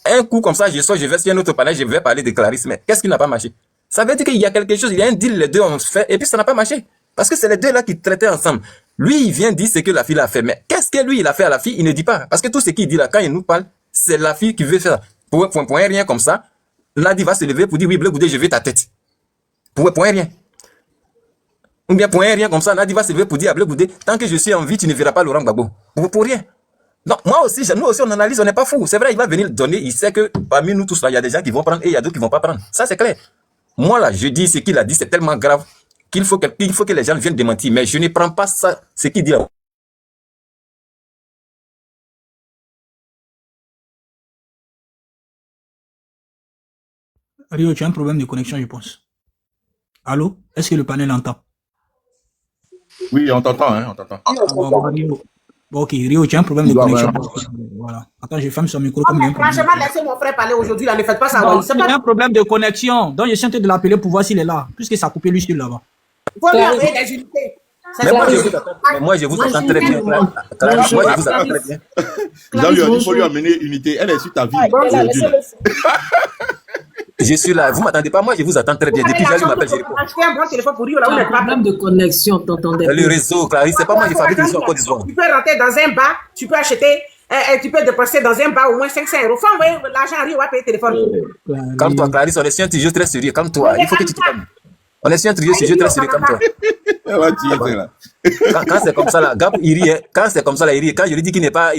Speaker 7: Un coup comme ça, je sors, je vais sur un autre panel, je vais parler de Clarisse, mais qu'est-ce qui n'a pas marché? Ça veut dire qu'il y a quelque chose, il y a un deal, les deux ont fait, et puis ça n'a pas marché. Parce que c'est les deux là qui traitaient ensemble. Lui, il vient dire ce que la fille a fait, mais qu'est-ce que lui, il a fait à la fille? Il ne dit pas. Parce que tout ce qu'il dit là, quand il nous parle, c'est la fille qui veut faire. Pour un rien comme ça, Nadi va se lever pour dire, oui, Blé Goudé, je veux ta tête. Pour un rien. Ou bien pour un rien comme ça, Nadi va se lever pour dire à Blé Goudé, tant que je suis en vie, tu ne verras pas Laurent Gbagbo. Pour rien. Donc, moi aussi, nous aussi, on analyse, on n'est pas fou. C'est vrai, il va venir donner, il sait que parmi nous tous là, il y a des gens qui vont prendre et il y a d'autres qui vont pas prendre. Ça, c'est clair. Moi, là, je dis ce qu'il a dit, c'est tellement grave qu'il faut que les gens viennent démentir. Mais je ne prends pas ça, ce qu'il dit là.
Speaker 11: Rio, tu as un problème de connexion, je pense. Allô? Est-ce que le panel entend?
Speaker 9: Oui, on t'entend, hein, on t'entend.
Speaker 11: Bon, ok, Rio, tu as un problème de connexion. Voilà. Attends, je ferme son micro comme il
Speaker 5: Franchement, laissez mon frère parler aujourd'hui, là, ne faites pas ça.
Speaker 11: Non, il y a un problème de connexion. Donc, je suis en train de l'appeler pour voir s'il est là, puisque ça a coupé lui sur là-bas.
Speaker 5: Il faut lui envoyer des unités.
Speaker 7: Mais moi, je vous attends très bien. Moi, je vous attends très bien.
Speaker 9: Il faut lui amener unité. Elle est sur ta vie.
Speaker 7: Je suis là. Vous m'attendez pas. Moi, je vous attends très bien. Depuis que je m'appelle, je réponds.
Speaker 5: Acheter un bon téléphone pour Rio, là où il n'y a pas
Speaker 12: problème de connexion, t'entendais.
Speaker 7: Le réseau, Clarisse, c'est pas moi qui fabrique le réseau en Côte d'Ivoire.
Speaker 5: Tu peux rentrer dans un bar, tu peux acheter, tu peux dépenser dans un bar au moins 500 €. Faut envoyer l'argent à Rio, on va payer le téléphone.
Speaker 7: Calme-toi, Clarisse, on est sur un sujet très sérieux. Calme-toi. Il faut que tu te calmes. On est sur un sujet très sérieux. Calme-toi. Quand c'est comme ça, là, Gap, il rit. Quand c'est comme ça, là, il rit. Quand je lui dis qu'il n'est pas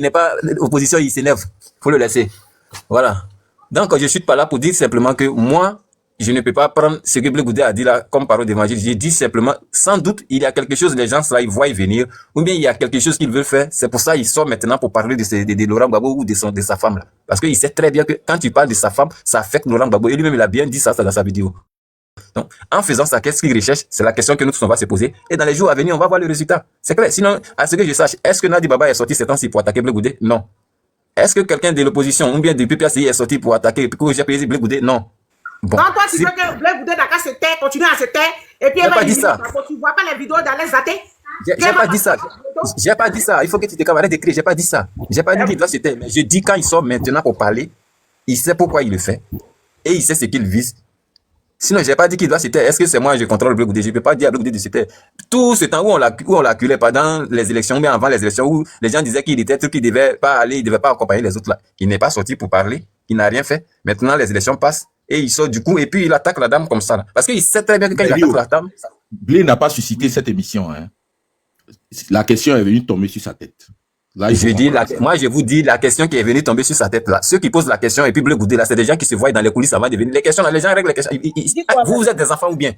Speaker 7: opposition, il s'énerve. Faut le laisser. Voilà. Donc, je suis pas là pour dire simplement que moi, je ne peux pas prendre ce que Blé Goudé a dit là comme parole d'évangile. J'ai dit simplement, sans doute, il y a quelque chose, les gens là, ils voient venir, ou bien il y a quelque chose qu'ils veulent faire. C'est pour ça qu'ils sortent maintenant pour parler de Laurent Gbagbo ou de sa femme là. Parce qu'il sait très bien que quand tu parles de sa femme, ça affecte Laurent Gbagbo. Et lui-même, il a bien dit ça dans sa vidéo. Donc, en faisant ça, qu'est-ce qu'il recherche? C'est la question que nous tous on va se poser. Et dans les jours à venir, on va voir le résultat. C'est clair. Sinon, à ce que je sache, est-ce que Nadi Baba est sorti ces temps-ci pour attaquer Blé Goudé? Non. Est-ce que quelqu'un de l'opposition ou bien du PPACI est sorti pour attaquer Blé Goudé? Non. Bon.
Speaker 5: Donc, toi, tu veux que Blé Goudé Dakar se tait, continue à se taire, et puis elle va dire ça. Tu vois pas les vidéos dans les zatés?
Speaker 7: J'ai pas dit ça. J'ai pas dit ça. Il faut que tu te calmes, arrête d'écrire. J'ai pas dit ça. J'ai pas dit qu'il doit se taire. Mais je dis quand il sort maintenant pour parler, il sait pourquoi il le fait. Et il sait ce qu'il vise. Sinon, j'ai pas dit qu'il doit se taire. Est-ce que c'est moi, je contrôle Blé Goudé? Je peux pas dire à Blé Goudé de se taire. Tout ce temps où on l'acculait pendant les élections, mais avant les élections, où les gens disaient qu'il était truc, qu'il devait pas aller, il devait pas accompagner les autres là. Il n'est pas sorti pour parler. Il n'a rien fait. Maintenant, les élections passent. Et il sort du coup, et puis il attaque la dame comme ça. Là. Parce qu'il sait très bien que quand il attaque la dame...
Speaker 9: Blé n'a pas suscité cette émission. Hein. La question est venue tomber sur sa tête. Là,
Speaker 7: moi, je vous dis, la question qui est venue tomber sur sa tête, là, ceux qui posent la question, et puis Blé Goudé, là, c'est des gens qui se voient dans les coulisses avant de venir. Les questions, là, les gens règlent les questions. Vous êtes des enfants ou bien?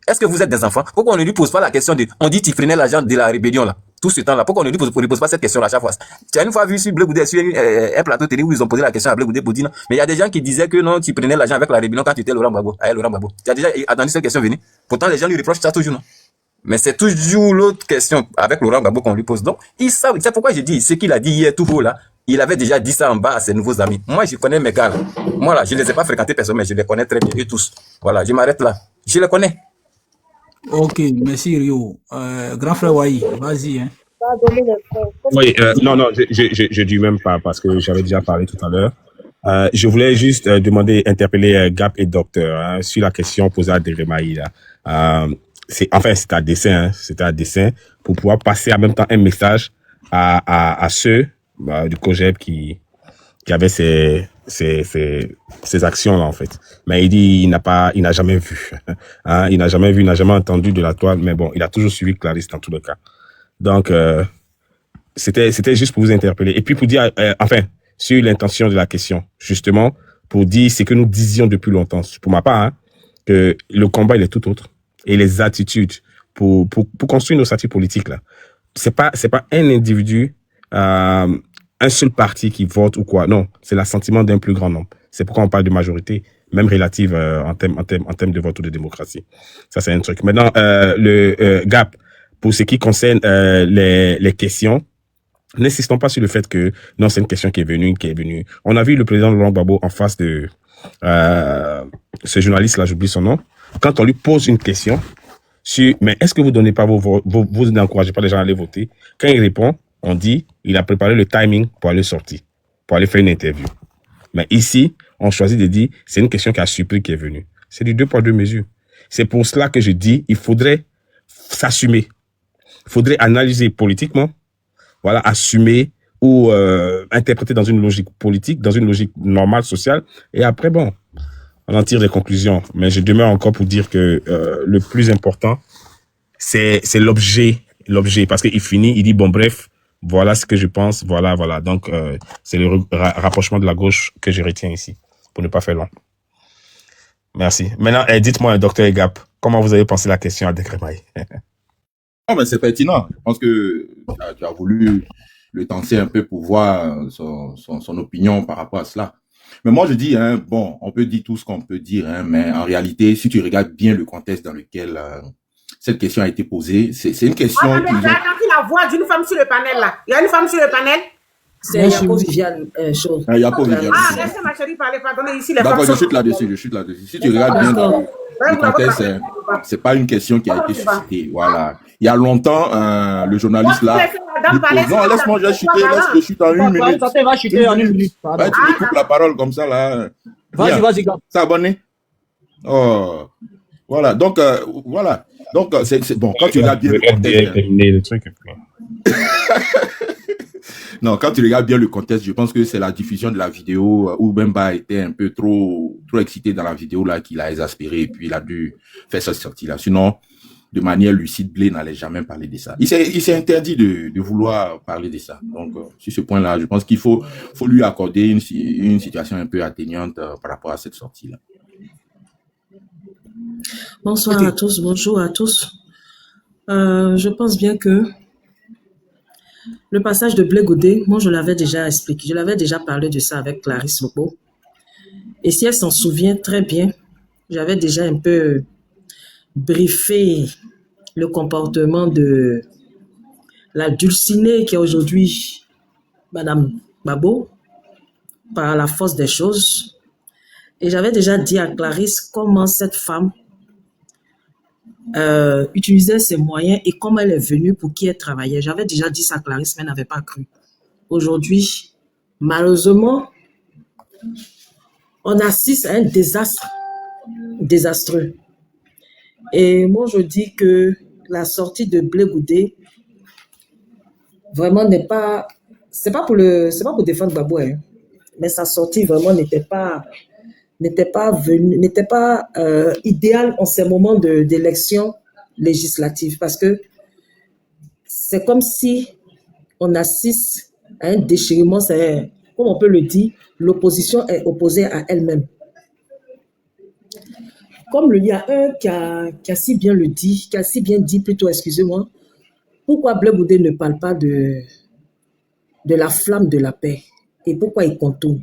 Speaker 7: Est-ce que vous êtes des enfants? Pourquoi on ne lui pose pas la question de... On dit tu prenais l'argent de la rébellion, là. Tout ce temps-là. Pourquoi on ne lui pose pas cette question à chaque fois? Tu as une fois vu sur Blé Goudé, sur un plateau télé où ils ont posé la question à Blé Goudé pour dire non. Mais il y a des gens qui disaient que non, tu prenais l'argent avec la rébellion quand tu étais Laurent Gbagbo. Tu as déjà attendu cette question venir. Pourtant, les gens lui reprochent ça toujours, non? Mais c'est toujours l'autre question avec Laurent Gbagbo qu'on lui pose. Donc, ils savent. C'est pourquoi j'ai dit, ce qu'il a dit hier tout haut là, il avait déjà dit ça en bas à ses nouveaux amis. Moi, je connais mes gars là. Moi là, je ne les ai pas fréquentés personnellement, mais je les connais très bien, eux tous. Voilà, je m'arrête là. Je les connais.
Speaker 11: Ok, merci Rio. Grand frère Wahi, vas-y. Hein.
Speaker 3: Oui, non, je dis même pas parce que j'avais déjà parlé tout à l'heure. Je voulais juste interpeller Gap et Docteur sur la question posée à Dégré Maï. c'était à dessein, hein, c'était à dessein pour pouvoir passer en même temps un message à ceux du COJEP qui avaient ces actions-là, en fait. Mais il dit, il n'a jamais vu, hein, il n'a jamais entendu de la toile, mais bon, il a toujours suivi Clarisse dans tous les cas. Donc, c'était juste pour vous interpeller. Et puis pour dire, sur l'intention de la question, justement, pour dire ce que nous disions depuis longtemps, pour ma part, hein, que le combat, il est tout autre. Et les attitudes pour construire nos statuts politiques, là, c'est pas un individu, un seul parti qui vote ou quoi. Non, c'est l'assentiment d'un plus grand nombre. C'est pourquoi on parle de majorité, même relative en termes de vote ou de démocratie. Ça, c'est un truc. Maintenant, le gap, pour ce qui concerne les questions, n'insistons pas sur le fait que non, c'est une question qui est venue. On a vu le président Laurent Gbagbo en face de ce journaliste-là, j'oublie son nom. Quand on lui pose une question sur, mais est-ce que vous donnez pas vous n'encouragez pas les gens à aller voter? Quand il répond, on dit, il a préparé le timing pour aller sortir, pour aller faire une interview. Mais ici, on choisit de dire, c'est une question qui a surpris qui est venue. C'est du 2 poids 2 mesures. C'est pour cela que je dis, il faudrait s'assumer. Il faudrait analyser politiquement, voilà, assumer ou interpréter dans une logique politique, dans une logique normale, sociale. Et après, bon, on en tire des conclusions. Mais je demeure encore pour dire que le plus important, c'est l'objet. Parce qu'il finit, il dit, bon, bref, voilà ce que je pense, voilà. Donc, c'est le rapprochement de la gauche que je retiens ici, pour ne pas faire long. Merci. Maintenant, dites-moi, docteur Egap, comment vous avez pensé la question à Dégremaï?
Speaker 9: Non, mais c'est pertinent. Je pense que tu as voulu le tenser un peu pour voir son opinion par rapport à cela. Mais moi, je dis, hein, bon, on peut dire tout ce qu'on peut dire, hein, mais en réalité, si tu regardes bien le contexte dans lequel cette question a été posée, c'est une question...
Speaker 5: Ah, mais j'ai entendu la voix d'une femme sur le panel, là. Il y a une femme sur le panel?
Speaker 12: C'est Yapo Viviane, chose.
Speaker 9: Yapo Viviane.
Speaker 5: Ah, laissez ma chérie parler, pardonnez ici les femmes.
Speaker 9: D'accord, je chute là-dessus. Si tu regardes bien le contexte, c'est pas une question qui a été suscitée, voilà. Il y a longtemps, le journaliste là... Non, laisse-moi juste chuter, laisse que je chute en 1 minute.
Speaker 11: Ça va chuter en 1 minute.
Speaker 9: Ouais, tu me coupes la parole comme ça, là.
Speaker 11: Vas-y, gars.
Speaker 9: Ça abonné? Oh. Voilà, donc, voilà. Donc, c'est bon, quand tu regardes bien le contexte... Non, quand tu regardes bien le contexte, je pense que c'est la diffusion de la vidéo où Bemba était un peu trop excité dans la vidéo là, qu'il a exaspéré et puis il a dû faire cette sortie-là. Sinon, de manière lucide, Blé n'allait jamais parler de ça. Il s'est interdit de vouloir parler de ça. Donc, sur ce point-là, je pense qu'il faut lui accorder une situation un peu atteignante par rapport à cette sortie-là.
Speaker 12: Bonsoir à tous, bonjour à tous. Je pense bien que le passage de Blé Goudé, moi je l'avais déjà expliqué, je l'avais déjà parlé de ça avec Clarisse Lobo. Et si elle s'en souvient très bien, j'avais déjà un peu briefé le comportement de la dulcinée qui est aujourd'hui Madame Babo par la force des choses. Et j'avais déjà dit à Clarisse comment cette femme utilisait ses moyens et comment elle est venue pour qui elle travaillait. J'avais déjà dit ça à Clarisse, mais elle n'avait pas cru. Aujourd'hui, malheureusement, on assiste à un désastre désastreux. Et moi, je dis que la sortie de Blé Goudé, vraiment n'est pas... C'est pas pour défendre Babou, hein, mais sa sortie vraiment n'était pas idéal en ces moments d'élection législative, parce que c'est comme si on assiste à un déchirement, c'est, comme on peut le dire, l'opposition est opposée à elle-même. Comme il y a un qui a si bien dit, excusez-moi, pourquoi Blé Goudé ne parle pas de la flamme de la paix et pourquoi il contourne?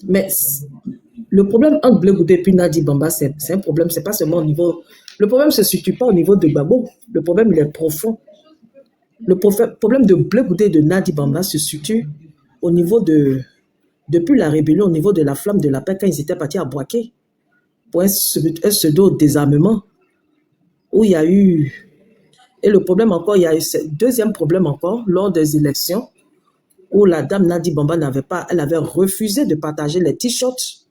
Speaker 12: Mais le problème entre Blé Goudé et puis Nadi Bamba, c'est un problème, c'est pas seulement au niveau... Le problème ne se situe pas au niveau de Gbagbo, le problème il est profond. Le problème de Blé Goudé et de Nadi Bamba se situe au niveau depuis la rébellion, au niveau de la flamme de la paix, quand ils étaient partis à Boaké, pour un pseudo-désarmement, où il y a eu... Et le problème encore, il y a eu ce deuxième problème encore, lors des élections, où la dame Nadi Bamba elle avait refusé de partager les t-shirts.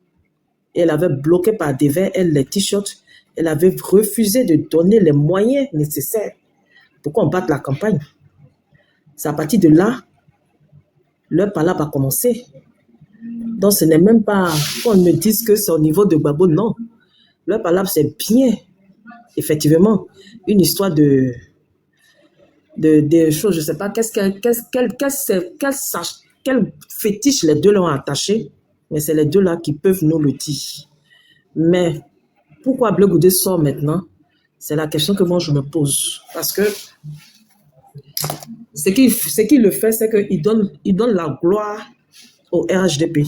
Speaker 12: Et elle avait bloqué par des verres, les t-shirts. elle avait refusé de donner les moyens nécessaires pour qu'on batte la campagne. C'est à partir de là, leur palabre a commencé. Donc, ce n'est même pas qu'on me dise que c'est au niveau de Gbagbo, non. Leur palabre, c'est bien, effectivement, une histoire de choses, je ne sais pas, quel fétiche les deux là ont attaché, mais c'est les deux là qui peuvent nous le dire. Mais pourquoi Bleu Goudé sort maintenant? C'est la question que moi je me pose. Parce que ce qu'il le fait, c'est qu'il donne la gloire au RHDP.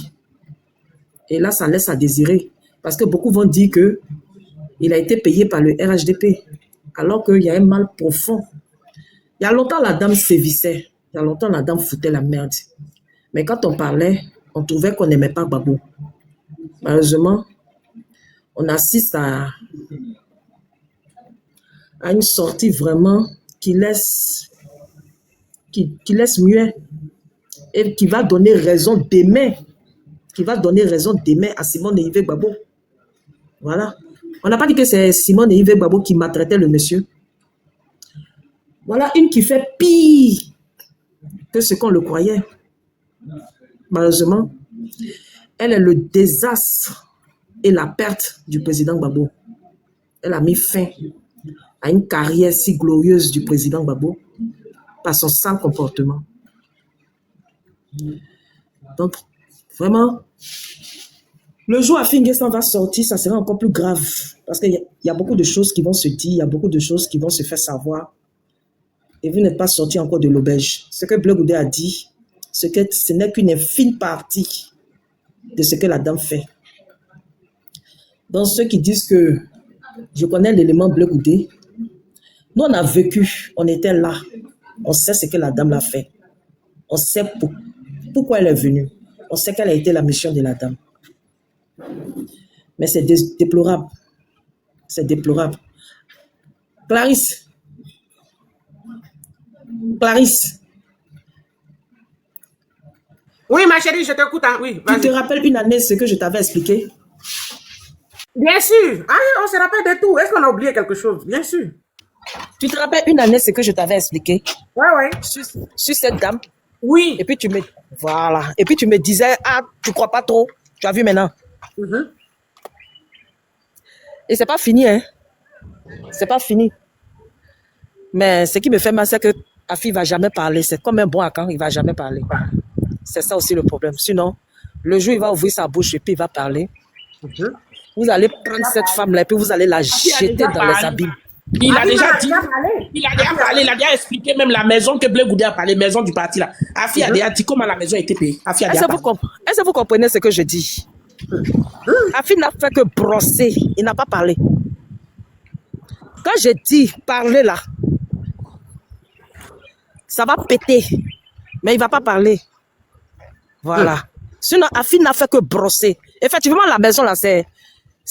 Speaker 12: Et là, ça laisse à désirer. Parce que beaucoup vont dire qu'il a été payé par le RHDP, alors qu'il y a un mal profond. Il y a longtemps, la dame sévissait. Il y a longtemps, la dame foutait la merde. Mais quand on parlait, on trouvait qu'on n'aimait pas Gbagbo. Malheureusement, on assiste à une sortie vraiment qui laisse muet et qui va donner raison d'aimer. Qui va donner raison d'aimer à Simone et Yves Gbagbo. Voilà. On n'a pas dit que c'est Simone et Yves Gbagbo qui maltraitaient le monsieur. Voilà une qui fait pire que ce qu'on le croyait. Malheureusement, elle est le désastre et la perte du président Gbagbo. Elle a mis fin à une carrière si glorieuse du président Gbagbo par son sale comportement. Donc, vraiment, le jour à Finguestan va sortir, ça sera encore plus grave. Parce qu'il y a beaucoup de choses qui vont se dire, il y a beaucoup de choses qui vont se faire savoir. Et vous n'êtes pas sorti encore de l'auberge. Ce que Bleu Goudé a dit, ce n'est qu'une infime partie de ce que la dame fait. Donc, ceux qui disent que je connais l'élément Bleu Goudé, nous, on a vécu, on était là. On sait ce que la dame l'a fait. On sait pourquoi elle est venue. On sait quelle a été la mission de la dame. Mais c'est déplorable. C'est déplorable. Clarisse.
Speaker 5: Oui, ma chérie, je t'écoute. Hein. Oui,
Speaker 12: tu te rappelles une année ce que je t'avais expliqué?
Speaker 5: Bien sûr. Ah, on se rappelle de tout. Est-ce qu'on a oublié quelque chose? Bien sûr.
Speaker 12: Tu te rappelles une année ce que je t'avais expliqué?
Speaker 5: Ouais.
Speaker 12: Sur cette dame?
Speaker 5: Oui.
Speaker 12: Et puis tu me disais, ah, tu crois pas trop? Tu as vu maintenant? Et c'est pas fini, hein? C'est pas fini. Mais ce qui me fait mal, c'est que Afi va jamais parler. C'est comme un bon Akan, il va jamais parler. C'est ça aussi le problème. Sinon, le jour où il va ouvrir sa bouche et puis il va parler, vous allez prendre cette femme-là et puis vous allez la jeter dans les abîmes.
Speaker 6: Il a déjà dit, il a déjà parlé, il a déjà expliqué même la maison que Bleu Goudé a parlé, maison du parti là. Afi a déjà dit comment la maison a été payée. Afi a déjà parlé.
Speaker 12: Est-ce que vous comprenez ce que je dis? Afi n'a fait que brosser, il n'a pas parlé. Quand je dis parler là, ça va péter, mais il ne va pas parler. Voilà. Sinon, Afi n'a fait que brosser. Effectivement, la maison là, c'est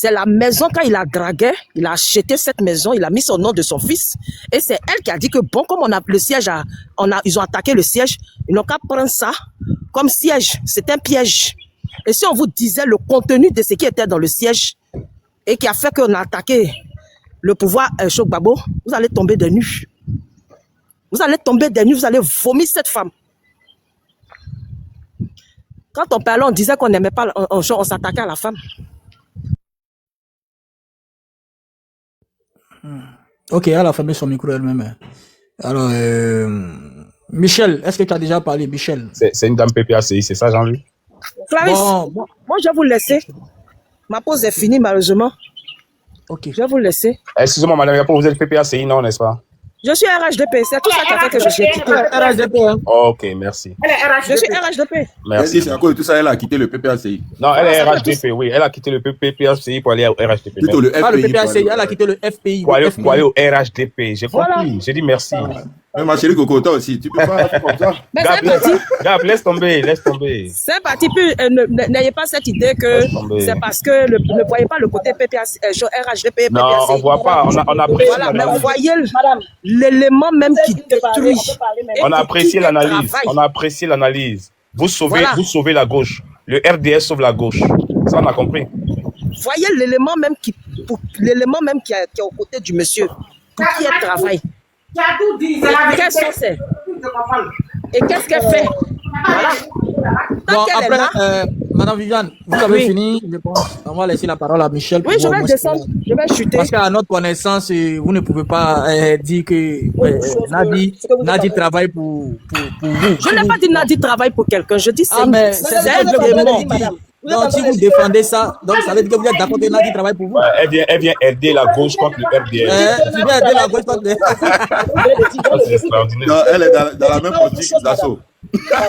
Speaker 12: la maison quand il a dragué, il a acheté cette maison, il a mis son nom de son fils. Et c'est elle qui a dit que bon, comme on a le siège, ils ont attaqué le siège, ils n'ont qu'à prendre ça comme siège. C'est un piège. Et si on vous disait le contenu de ce qui était dans le siège et qui a fait qu'on a attaqué le pouvoir Chok Gbagbo, vous allez tomber des nues. Vous allez tomber des nues, vous allez vomir cette femme. Quand on parlait, on disait qu'on n'aimait pas, on s'attaquait à la femme.
Speaker 11: Ok, elle a fermé son micro elle-même. Alors, Michel, est-ce que tu as déjà parlé, Michel?
Speaker 3: C'est une dame PPACI, c'est ça, Jean-Louis?
Speaker 12: Clarisse, moi je vais vous laisser. Ma pause est finie, malheureusement.
Speaker 11: Ok.
Speaker 12: Je vais vous laisser.
Speaker 3: Excusez-moi, madame, vous êtes PPACI, non, n'est-ce pas?
Speaker 12: Je suis RHDP, c'est tout ça qui a fait que je suis quitté.
Speaker 11: RHDP, hein?
Speaker 3: Ok, merci.
Speaker 12: Je suis RHDP.
Speaker 3: Merci.
Speaker 9: C'est à cause de tout ça, elle a quitté le PPACI.
Speaker 3: Non, elle est RHDP, oui. Elle a quitté le PPACI pour aller au RHDP.
Speaker 9: Plutôt le FPI.
Speaker 11: Ah, le PPACI, elle a quitté le FPI.
Speaker 3: Pour aller au RHDP. J'ai compris. J'ai dit merci.
Speaker 9: Mais ma chérie Coco, toi aussi, tu peux pas faire comme ça.
Speaker 12: Mais c'est parti.
Speaker 3: Gab, laisse tomber, laisse tomber.
Speaker 12: C'est parti. Puis n'ayez pas cette idée que c'est parce que ne voyez pas le côté PPACI, RHDP, PPACI.
Speaker 3: Non, on voit pas. On apprécie.
Speaker 12: Voilà, mais vous voyez l'élément même qui détruit.
Speaker 3: On a apprécié l'analyse. On a apprécié l'analyse. Vous sauvez la gauche. Le RDS sauve la gauche. Ça, on a compris.
Speaker 12: Voyez l'élément même qui
Speaker 13: pour l'élément même qui est aux côtés du monsieur, pour qui elle travaille.
Speaker 5: Tu as tout dit, c'est la vérité.
Speaker 13: Quelles sont ces...
Speaker 5: Je comprends.
Speaker 13: Et qu'est-ce qu'elle fait? Voilà. Tant
Speaker 11: Bon,
Speaker 13: qu'elle est là,
Speaker 11: après, Madame Viviane, vous avez
Speaker 13: oui.
Speaker 11: fini, je pense. On va laisser la parole à Michel.
Speaker 13: Oui, je vais descendre, je vais chuter.
Speaker 11: Parce qu'à notre connaissance, vous ne pouvez pas dire que Nadi travaille pour vous.
Speaker 13: Je n'ai pas dit Nadi travaille pour quelqu'un, je dis c'est
Speaker 11: mais
Speaker 13: c'est un élément.
Speaker 11: Donc, si vous défendez ça, donc ça veut dire que vous êtes d'accord que Nadi travaille pour vous.
Speaker 3: Elle vient aider la gauche contre le RDR.
Speaker 11: Tu viens aider la gauche contre le
Speaker 3: C'est extraordinaire.
Speaker 9: Non, elle est dans la même politique d'assaut.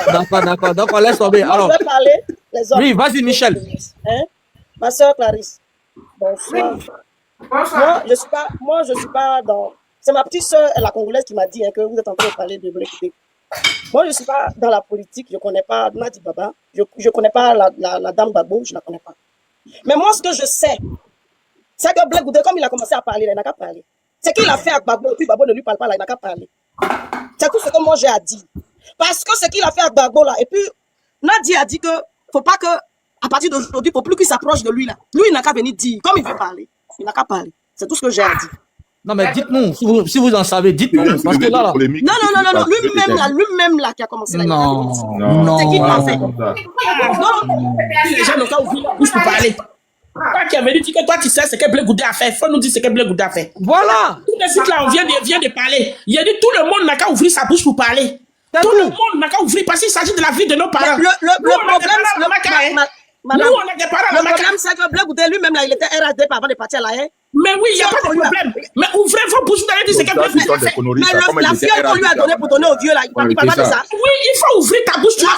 Speaker 11: D'accord. Donc, on laisse tomber. Alors,
Speaker 14: Je vais parler, les hommes.
Speaker 11: oui, vas-y, Michel.
Speaker 14: Hein? Ma soeur Clarisse. Bonsoir. Moi, je suis pas dans... C'est ma petite soeur, la Congolaise, qui m'a dit que vous êtes en train de parler de Blé. Moi, je ne suis pas dans la politique. Je ne connais pas Nadi Baba. Je ne connais pas la dame Gbagbo. Je ne la connais pas. Mais moi, ce que je sais, c'est que Blé Goudé, comme il a commencé à parler, il n'a qu'à parler. C'est qu'il a fait à Gbagbo, et puis Gbagbo ne lui parle pas, là, il n'a qu'à parler. C'est tout ce que moi j'ai à dire. Parce que ce qu'il a fait à Gbagbo, là, et puis Nadi a dit que faut pas que, à partir d'aujourd'hui, il ne faut plus qu'il s'approche de lui, là. Lui, il n'a qu'à venir dire, comme il veut parler, il n'a qu'à parler. C'est tout ce que j'ai à dire.
Speaker 11: Non, mais dites-nous, si vous en savez, dites-nous. Parce que là,
Speaker 14: Non, lui-même, là, qui a commencé là.
Speaker 11: Non.
Speaker 14: C'est qui l'a fait?
Speaker 6: Non. Les gens n'ont qu'à ouvrir la bouche pour parler. Toi qui es venu dire que toi tu sais ce que Blé Goudé a fait, il faut nous dire ce que Blé Goudé a fait.
Speaker 11: Voilà.
Speaker 6: Tout de suite là, on vient de parler. Il a dit tout le monde n'a qu'à ouvrir sa bouche pour parler. Tout le monde n'a qu'à ouvrir parce qu'il s'agit de la vie de nos parents.
Speaker 14: Le problème, c'est que Blé Goudé lui-même, là, il était RHD avant de partir à la haie.
Speaker 6: Mais oui, il n'y a pas de problème. Mais ouvrez vos bouches, vous allez dire ce que Blé Goudé a fait.
Speaker 14: Mais la fiole qu'on lui a donnée pour donner au vieux, là, il ne parle pas de ça.
Speaker 6: Oui, il faut ouvrir ta bouche.
Speaker 14: La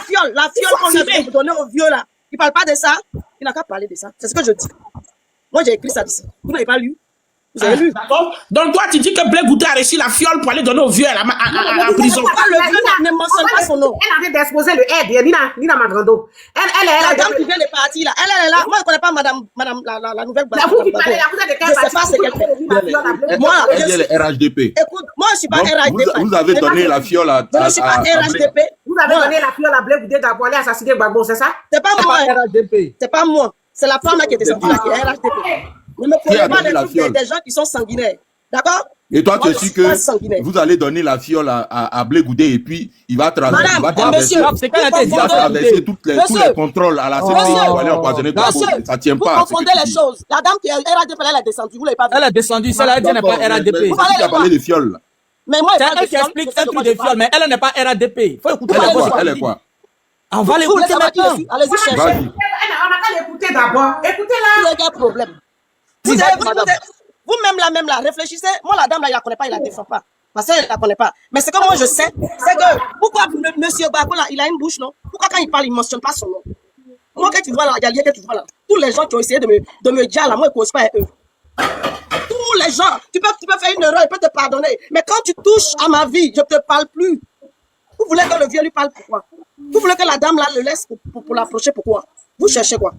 Speaker 14: fiole qu'on lui a donnée pour donner au vieux, là, il ne parle pas de ça. Il n'a qu'à parler de ça. C'est ce que je dis. Moi, j'ai écrit ça ici. Vous n'avez pas lu? Vous avez lu?
Speaker 6: D'accord. Donc, toi, tu dis que Blé Goudé a reçu la fiole pour aller donner au vieux en prison.
Speaker 14: Le vieux ne mentionne pas son nom.
Speaker 5: Elle avait d'exposer le aide, Nina Magrando.
Speaker 14: La dame qui vient de partir, là, elle est là. Moi, je ne connais pas madame la nouvelle
Speaker 5: Là, vous qui parlez, là, vous êtes de quel
Speaker 14: je ne sais pas ce qu'elle fait. Moi,
Speaker 9: Elle est le RHDP.
Speaker 14: écoute, moi, je ne suis pas
Speaker 9: Donc,
Speaker 14: RHDP.
Speaker 9: vous avez donné la fiole à...
Speaker 14: Je ne suis pas RHDP.
Speaker 5: Vous avez donné la fiole à Blé Goudé pour aller assassiner Gbagbo, c'est ça?
Speaker 14: C'est pas moi. C'est pas moi. C'est la femme là qui est descendue là, qui est RHDP. Ne me prenez pas les trucs des gens qui sont sanguinaires. D'accord?
Speaker 9: Et toi, tu
Speaker 14: Moi,
Speaker 9: es
Speaker 14: je
Speaker 9: sûr
Speaker 14: suis pas
Speaker 9: que
Speaker 14: sanguinaire.
Speaker 9: vous allez donner la fiole à Blé Goudé et puis il va
Speaker 14: Madame,
Speaker 9: traverser tous les contrôles à la CPI pour aller empoisonner Gbagbo. Ça ne tient
Speaker 14: Vous
Speaker 9: pas.
Speaker 14: confondez les choses. La dame qui est RHDP, elle est descendue. Vous ne l'avez pas vu.
Speaker 11: Elle est descendue, celle-là, elle n'est pas RADP.
Speaker 9: Qui a parlé de fiole?
Speaker 14: Mais moi,
Speaker 11: C'est elle qui explique un truc de fiole, mais elle n'est pas RADP. Faut écouter la voix.
Speaker 9: Elle est quoi?
Speaker 11: On va l'écouter maintenant.
Speaker 14: Allez-y, cherchez.
Speaker 5: On n'a qu'à l'écouter d'abord. Écoutez-la.
Speaker 14: Il y a un problème. Vous-même là, réfléchissez. Moi, la dame là, il la connaît pas, il la défend pas. Parce qu'elle ne la connaît pas. Mais c'est que moi, je sais, c'est que, pourquoi monsieur Gbagbo là, il a une bouche, non? Pourquoi quand il parle, il ne mentionne pas son nom? Moi, quand tu vois là, il y a lié que tu vois là. Tous les gens qui ont essayé de me dire là, moi, je ne cause pas avec eux. Tous les gens, tu peux faire une erreur, il peut te pardonner. Mais quand tu touches à ma vie, je ne te parle plus. Vous voulez que le vieux lui parle pourquoi? Vous voulez que la dame là le laisse pour l'approcher pourquoi? Vous cherchez quoi?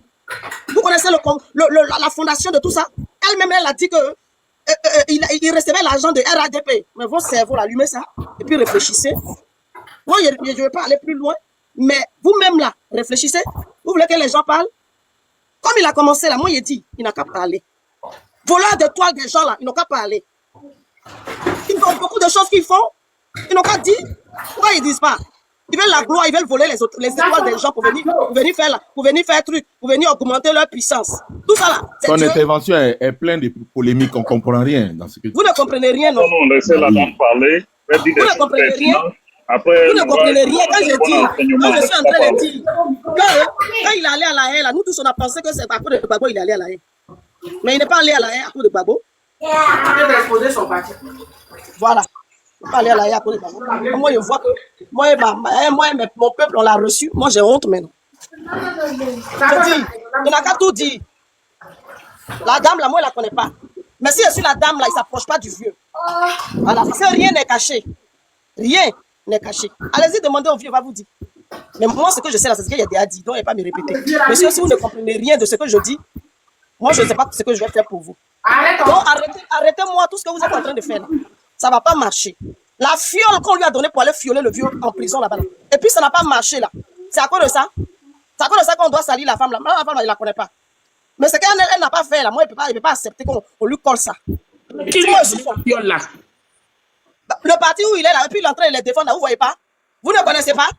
Speaker 14: Vous connaissez la fondation de tout ça? Elle-même, elle a dit que il recevait l'argent de RADP. Mais vos cerveaux, allumez ça. Et puis réfléchissez. Moi, je ne vais pas aller plus loin. Mais vous-même là, réfléchissez. Vous voulez que les gens parlent? Comme il a commencé là, moi, il dit, il n'a qu'à parler. Voleurs de toile des gens là, ils n'ont qu'à parler. Ils font beaucoup de choses qu'ils font. Ils n'ont qu'à dire. Pourquoi ils ne disent pas? Ils veulent la gloire, ils veulent voler les étoiles des gens pour venir faire truc, pour venir augmenter leur puissance. Tout ça là.
Speaker 9: Ton intervention est pleine de polémiques, on ne comprend rien dans ce que tu dis.
Speaker 14: Vous ne comprenez rien, non?
Speaker 8: Non, laissez la dame parler.
Speaker 14: Vous ne comprenez rien.
Speaker 8: Après,
Speaker 14: vous ne comprenez rien. Quand je suis en train de dire, quand il est allé à la haie, là, nous tous on a pensé que c'est à cause de Gbagbo il est allé à la haie. Mais il n'est pas allé à la haie à cause de Gbagbo.
Speaker 5: Il a exposé son parti.
Speaker 14: Voilà. Il n'est pas allé à la haie à cause de Gbagbo. Moi, je vois que mon peuple, on l'a reçu. Moi, j'ai honte maintenant. Je dis, il n'a qu'à tout dire. La dame, là, moi, je ne la connais pas. Mais si je suis la dame, là, il ne s'approche pas du vieux. Voilà, parce que rien n'est caché. Rien n'est caché. Allez-y, demandez au vieux, il va vous dire. Mais moi, ce que je sais là, c'est ce qu'il y a déjà dit. Donc, il ne va pas me répéter. Monsieur, si vous ne comprenez rien de ce que je dis, moi, je ne sais pas ce que je vais faire pour vous. Donc, arrêtez-moi tout ce que vous êtes en train de faire là. Ça ne va pas marcher. La fiole qu'on lui a donnée pour aller fioler le vieux en prison là-bas. Là. Et puis, ça n'a pas marché là. C'est à cause de ça. C'est à cause de ça qu'on doit salir la femme là. La femme là, il ne la connaît pas. Mais c'est qu'elle n'a pas pas faire là. Moi, il peut pas accepter qu'on lui colle ça.
Speaker 6: Qui lui a donné la fiole là?
Speaker 14: Le parti où il est là, et puis il est en train de les défendre là, vous voyez pas? Vous ne connaissez pas?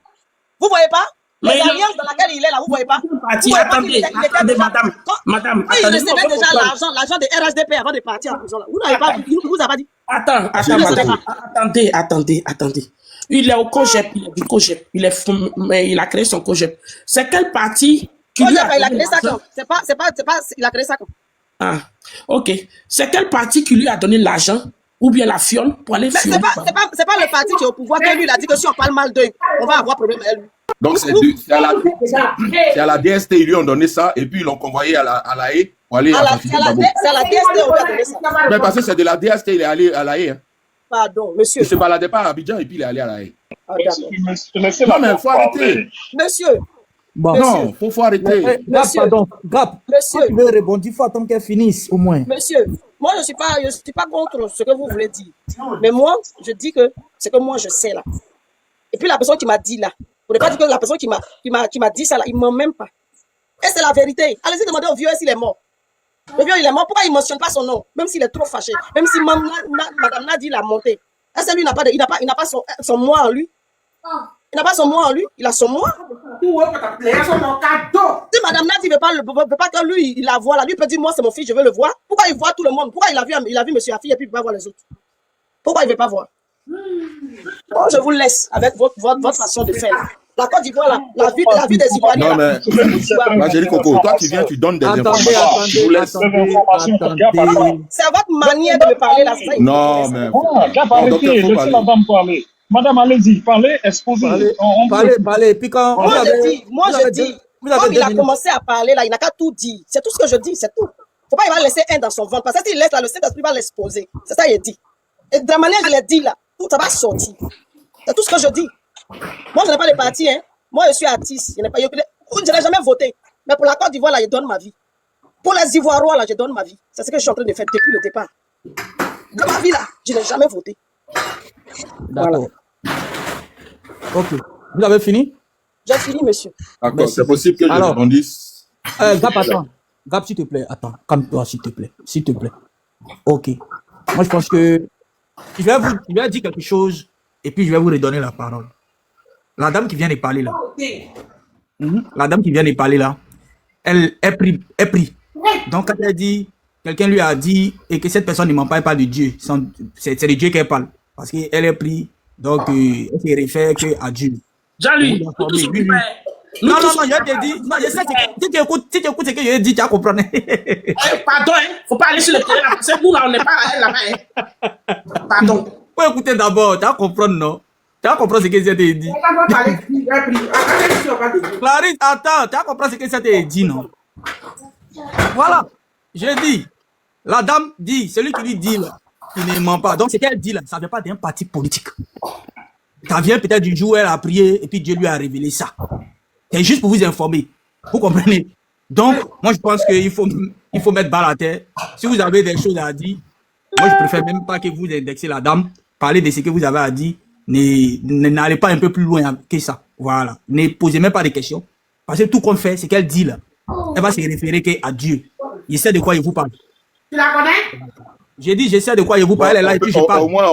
Speaker 14: Vous voyez pas? Les
Speaker 6: Mais
Speaker 14: alliances dans laquelle il est là, vous voyez pas?
Speaker 6: Parti,
Speaker 14: Vous voyez pas
Speaker 6: attendez,
Speaker 14: qu'il était
Speaker 6: attendez,
Speaker 14: déjà-
Speaker 6: madame,
Speaker 14: Quand il
Speaker 6: attendez.
Speaker 14: recevait déjà l'argent de RHDP avant de partir en prison là. Vous n'avez pas vu, il vous a pas dit.
Speaker 6: Attends, attendez. Il est au COGEP, il est du COGEP, mais il a créé son COGEP. C'est quel parti qui lui a
Speaker 14: Il a
Speaker 6: donné
Speaker 14: créé ça
Speaker 6: l'argent?
Speaker 14: quand? C'est pas, il a créé ça quand?
Speaker 6: Ah, ok. C'est quel parti qui lui a donné l'argent ou bien la fiole pour aller
Speaker 14: Mais
Speaker 6: fioler?
Speaker 14: c'est pas le parti qui est au pouvoir que lui, il a dit que si on parle mal d'eux, on va avoir problème avec lui.
Speaker 9: Donc, c'est à la DST, ils lui ont donné ça, et puis ils l'ont convoyé à la haie pour aller assassiner Gbagbo.
Speaker 14: C'est à la DST on lui a donné ça.
Speaker 9: Mais parce que c'est de la DST, il est allé à la haie. Hein.
Speaker 14: Pardon, monsieur.
Speaker 9: Il se baladait pas à Abidjan, et puis il est allé à la haie.
Speaker 14: Ah, d'accord.
Speaker 9: Non, mais il faut arrêter.
Speaker 14: Monsieur,
Speaker 11: Bon.
Speaker 9: Non, faut arrêter.
Speaker 11: Gap, pardon. Gap,
Speaker 14: Monsieur.
Speaker 11: quand tu veux rebondir, il faut attendre qu'elle finisse, au moins.
Speaker 14: monsieur, moi je suis pas contre ce que vous voulez dire. Mais moi, je dis que c'est que moi je sais là. Et puis la personne qui m'a dit là, vous ne pas dire que la personne qui m'a dit ça là, il ne ment même pas. Et c'est la vérité. Allez-y demander au vieux s'il est mort. Le vieux il est mort, pourquoi il ne mentionne pas son nom? Même s'il est trop fâché. Même si Madame Nadi l'a monté. Est-ce que lui il n'a pas son moi en lui? Il n'a pas son moi en lui, il a son moi. Si Madame Nadi ne veut pas que lui, il la voit là, lui peut dire, moi c'est mon fils, je veux le voir. Pourquoi il voit tout le monde? Pourquoi il a vu monsieur Afi et puis il ne peut pas voir les autres? Pourquoi il ne veut pas voir? Bon, je vous laisse avec votre façon de faire. La Côte d'Ivoire, là, la vie des Ivoiriens.
Speaker 9: Non,
Speaker 14: là,
Speaker 9: mais, Magérie Coco, toi tu viens, tu donnes des informations. Je vous laisse.
Speaker 14: c'est à votre manière de me parler là. C'est ça,
Speaker 9: Non, mais.
Speaker 8: Gap, arrêtez, laissez madame parler. Madame, allez-y, parlez, exposez.
Speaker 11: Parlez. Puis quand
Speaker 14: Moi, je dis,
Speaker 11: vous avez
Speaker 14: comme il a
Speaker 11: 2 minutes.
Speaker 14: commencé à parler là, il n'a qu'à tout dire. C'est tout ce que je dis, c'est tout. Faut pas il va laisser un dans son ventre. Parce que s'il laisse là, le Saint-Esprit va l'exposer. C'est ça qu'il dit. Et de la manière que je l'ai dit là, tout ça va sortir. C'est tout ce que je dis. Moi, je n'ai pas de parti, hein. Moi, je suis artiste. Je n'ai jamais voté. Mais pour la Côte d'Ivoire, là, je donne ma vie. Pour les Ivoiriens, là, je donne ma vie. C'est ce que je suis en train de faire depuis le départ. Dans ma vie, là, je n'ai jamais voté.
Speaker 11: D'accord. Ok. Vous avez fini?
Speaker 14: J'ai fini, monsieur.
Speaker 9: D'accord, c'est possible que je
Speaker 11: Alors,
Speaker 9: rebondisse.
Speaker 11: Gap, attends. Gap, s'il te plaît. Attends. Calme-toi, s'il te plaît. S'il te plaît. Ok. Moi, je pense que je vais dire quelque chose et puis je vais vous redonner la parole. La dame qui vient de parler là. La dame qui vient de parler là, elle est pris. Donc, quand elle dit, quelqu'un lui a dit, et que cette personne ne ment pas de Dieu, c'est de Dieu qu'elle parle. Parce qu'elle est pris, donc elle se réfère qu'à Dieu.
Speaker 6: Jean-Louis,
Speaker 11: Non, je te dis, non, je sais que si tu écoutes ce que je dis, tu vas comprendre.
Speaker 6: Pardon, faut pas aller sur le terrain là. C'est nous là, on n'est pas là-bas. Pardon.
Speaker 11: Faut écouter d'abord, tu vas comprendre, non? Tu vas comprendre ce que je t'ai dit. Clarisse, attends, tu vas comprendre ce que je t'ai dit, non? Voilà. Je dis, la dame dit, celui qui lui dit là, il ne ment pas. Donc, ce qu'elle dit là, ça ne vient pas d'un parti politique. Ça vient peut-être du jour où elle a prié et puis Dieu lui a révélé ça. C'est juste pour vous informer. Vous comprenez? Donc, moi, je pense qu'il faut mettre balle à terre. Si vous avez des choses à dire, moi, je préfère même pas que vous indexez la dame. Parlez de ce que vous avez à dire. N'allez pas un peu plus loin que ça. Voilà. Ne posez même pas de questions. Parce que tout qu'on fait, c'est qu'elle dit là. Elle va se référer qu'à Dieu. Je sais de quoi il vous parle.
Speaker 5: Tu la connais?
Speaker 11: J'ai dit, je sais de quoi il vous parle. Elle est là et puis je parle.
Speaker 9: Au moins,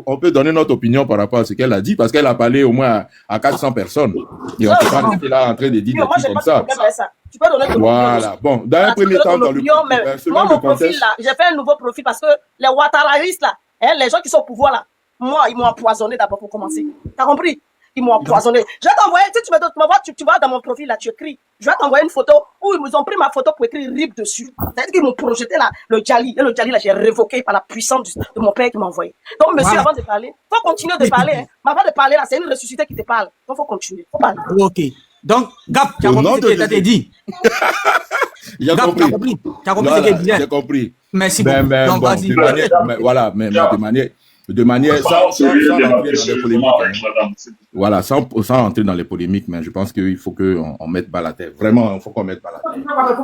Speaker 9: on peut donner notre opinion par rapport à ce qu'elle a dit, parce qu'elle a parlé au moins à 400 personnes. Et on ne peut pas rester là en train de dire des trucs comme ça.
Speaker 14: Tu peux donner ton
Speaker 9: Voilà. Bon, dans un premier temps, dans le
Speaker 14: moi, mon profil là, j'ai fait un nouveau profil parce que les Ouattararistes là, les gens qui sont au pouvoir là, moi, ils m'ont empoisonné d'abord pour commencer. T'as compris? Ils m'ont empoisonné. Je vais t'envoyer, tu vas dans mon profil là, tu écris. Je vais t'envoyer une photo où ils ont pris ma photo pour écrire RIP dessus. C'est-à-dire qu'ils m'ont projeté là, le Djali. Et le Djali là, j'ai révoqué par la puissance de mon père qui m'a envoyé. Donc, monsieur, avant de parler, faut continuer de parler. Hein. Mais avant de parler là, c'est une ressuscité qui te parle. Donc, faut continuer. Faut parler.
Speaker 11: Ok. Donc, Gap, tu as compris ce que t'as dit.
Speaker 9: J'ai compris.
Speaker 11: Tu as compris ce que disait.
Speaker 9: J'ai compris.
Speaker 11: Merci beaucoup. Donc,
Speaker 9: bon,
Speaker 11: vas-y.
Speaker 9: de manière, sans rentrer dans les polémiques. Hein. Voilà, sans rentrer dans les polémiques, mais je pense qu'il faut qu'on mette balle à terre. Vraiment, il faut qu'on mette balle à terre.